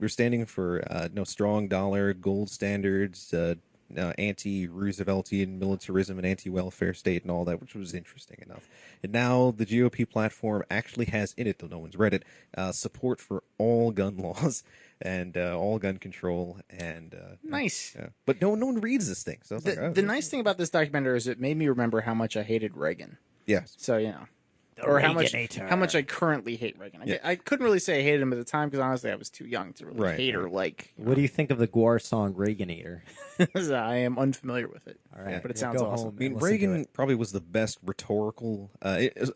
were standing for strong dollar, gold standards, anti-Rooseveltian militarism and anti-welfare state and all that, which was interesting enough. And now the GOP platform actually has in it, though no one's read it, support for all gun laws and all gun control. And nice. yeah. But no one reads this thing. So I was like, The nice thing about this documentary is it made me remember how much I hated Reagan. yes. So or how much Reaganator. I currently hate Reagan. Yeah. I couldn't really say I hated him at the time because honestly I was too young to really Right, hate her. right. Like What do you think of the Gore song Reaganator? I am unfamiliar with it. All right, but it yeah, sounds go awesome. home I mean, and listen to Reagan it. probably was the best rhetorical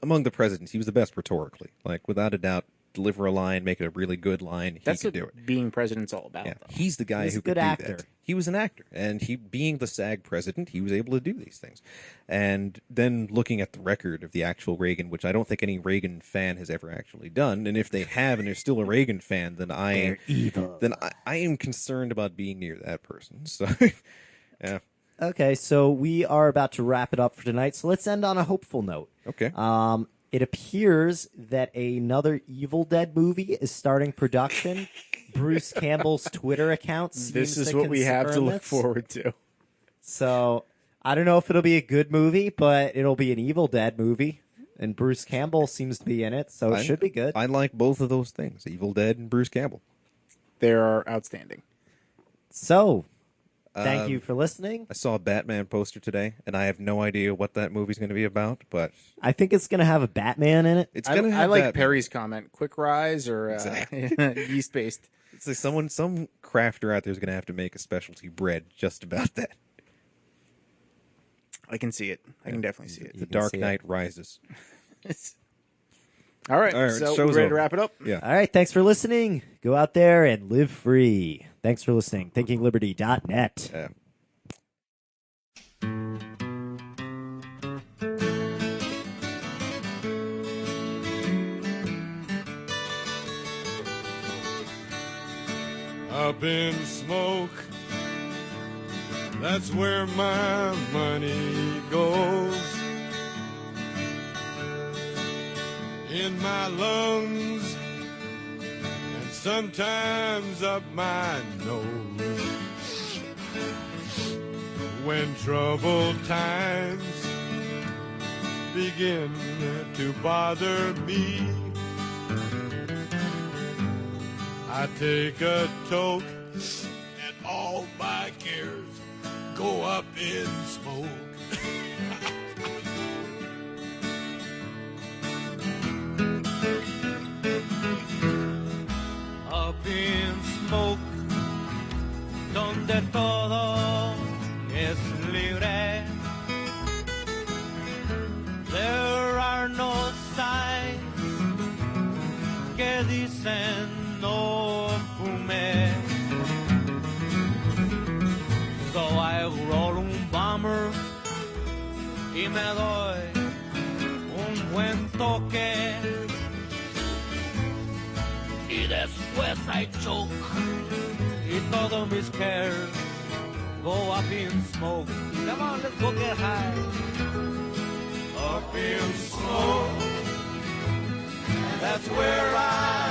among the presidents. He was the best rhetorically, like without a doubt. Deliver a line, make it a really good line. That's he what could do it. being president's all about. Yeah, Though. he's the guy He's who a good could do actor. that. He was an actor, and he, being the SAG president, he was able to do these things. And then looking at the record of the actual Reagan, which I don't think any Reagan fan has ever actually done, and if they have, and they're still a Reagan fan, then I am concerned about being near that person. So, yeah, Okay, so we are about to wrap it up for tonight. So let's end on a hopeful note. okay. It appears that another Evil Dead movie is starting production. Bruce Campbell's Twitter account seems This is to what we have to confirm look this. forward to. So I don't know if it'll be a good movie, but it'll be an Evil Dead movie. And Bruce Campbell seems to be in it, so it should be good. I like both of those things, Evil Dead and Bruce Campbell. They are outstanding. So, thank you for listening. I saw a Batman poster today, and I have no idea what that movie's going to be about, but I think it's going to have a Batman in it. it's I going to have like Batman. Perry's comment: quick rise or Exactly. yeast based. It's like some crafter out there is going to have to make a specialty bread just about that. I can see it. I can definitely see it. The can Dark see it. Knight Rises. All right, All right, so show's we're ready to over. wrap it up. Yeah. All right, thanks for listening. Go out there and live free. Thanks for listening. ThinkingLiberty.net. Yeah. Up in smoke, that's where my money goes. In my lungs, and sometimes up my nose. When troubled times begin to bother me, I take a toke and all my cares go up in smoke. Up in smoke, donde todo es libre. There are no signs que dicen no fume. So I roll un bomber y me doy un buen toque. Y después I choke y todos mis cares go up in smoke. Come on, let's go get high. Up in smoke, that's where I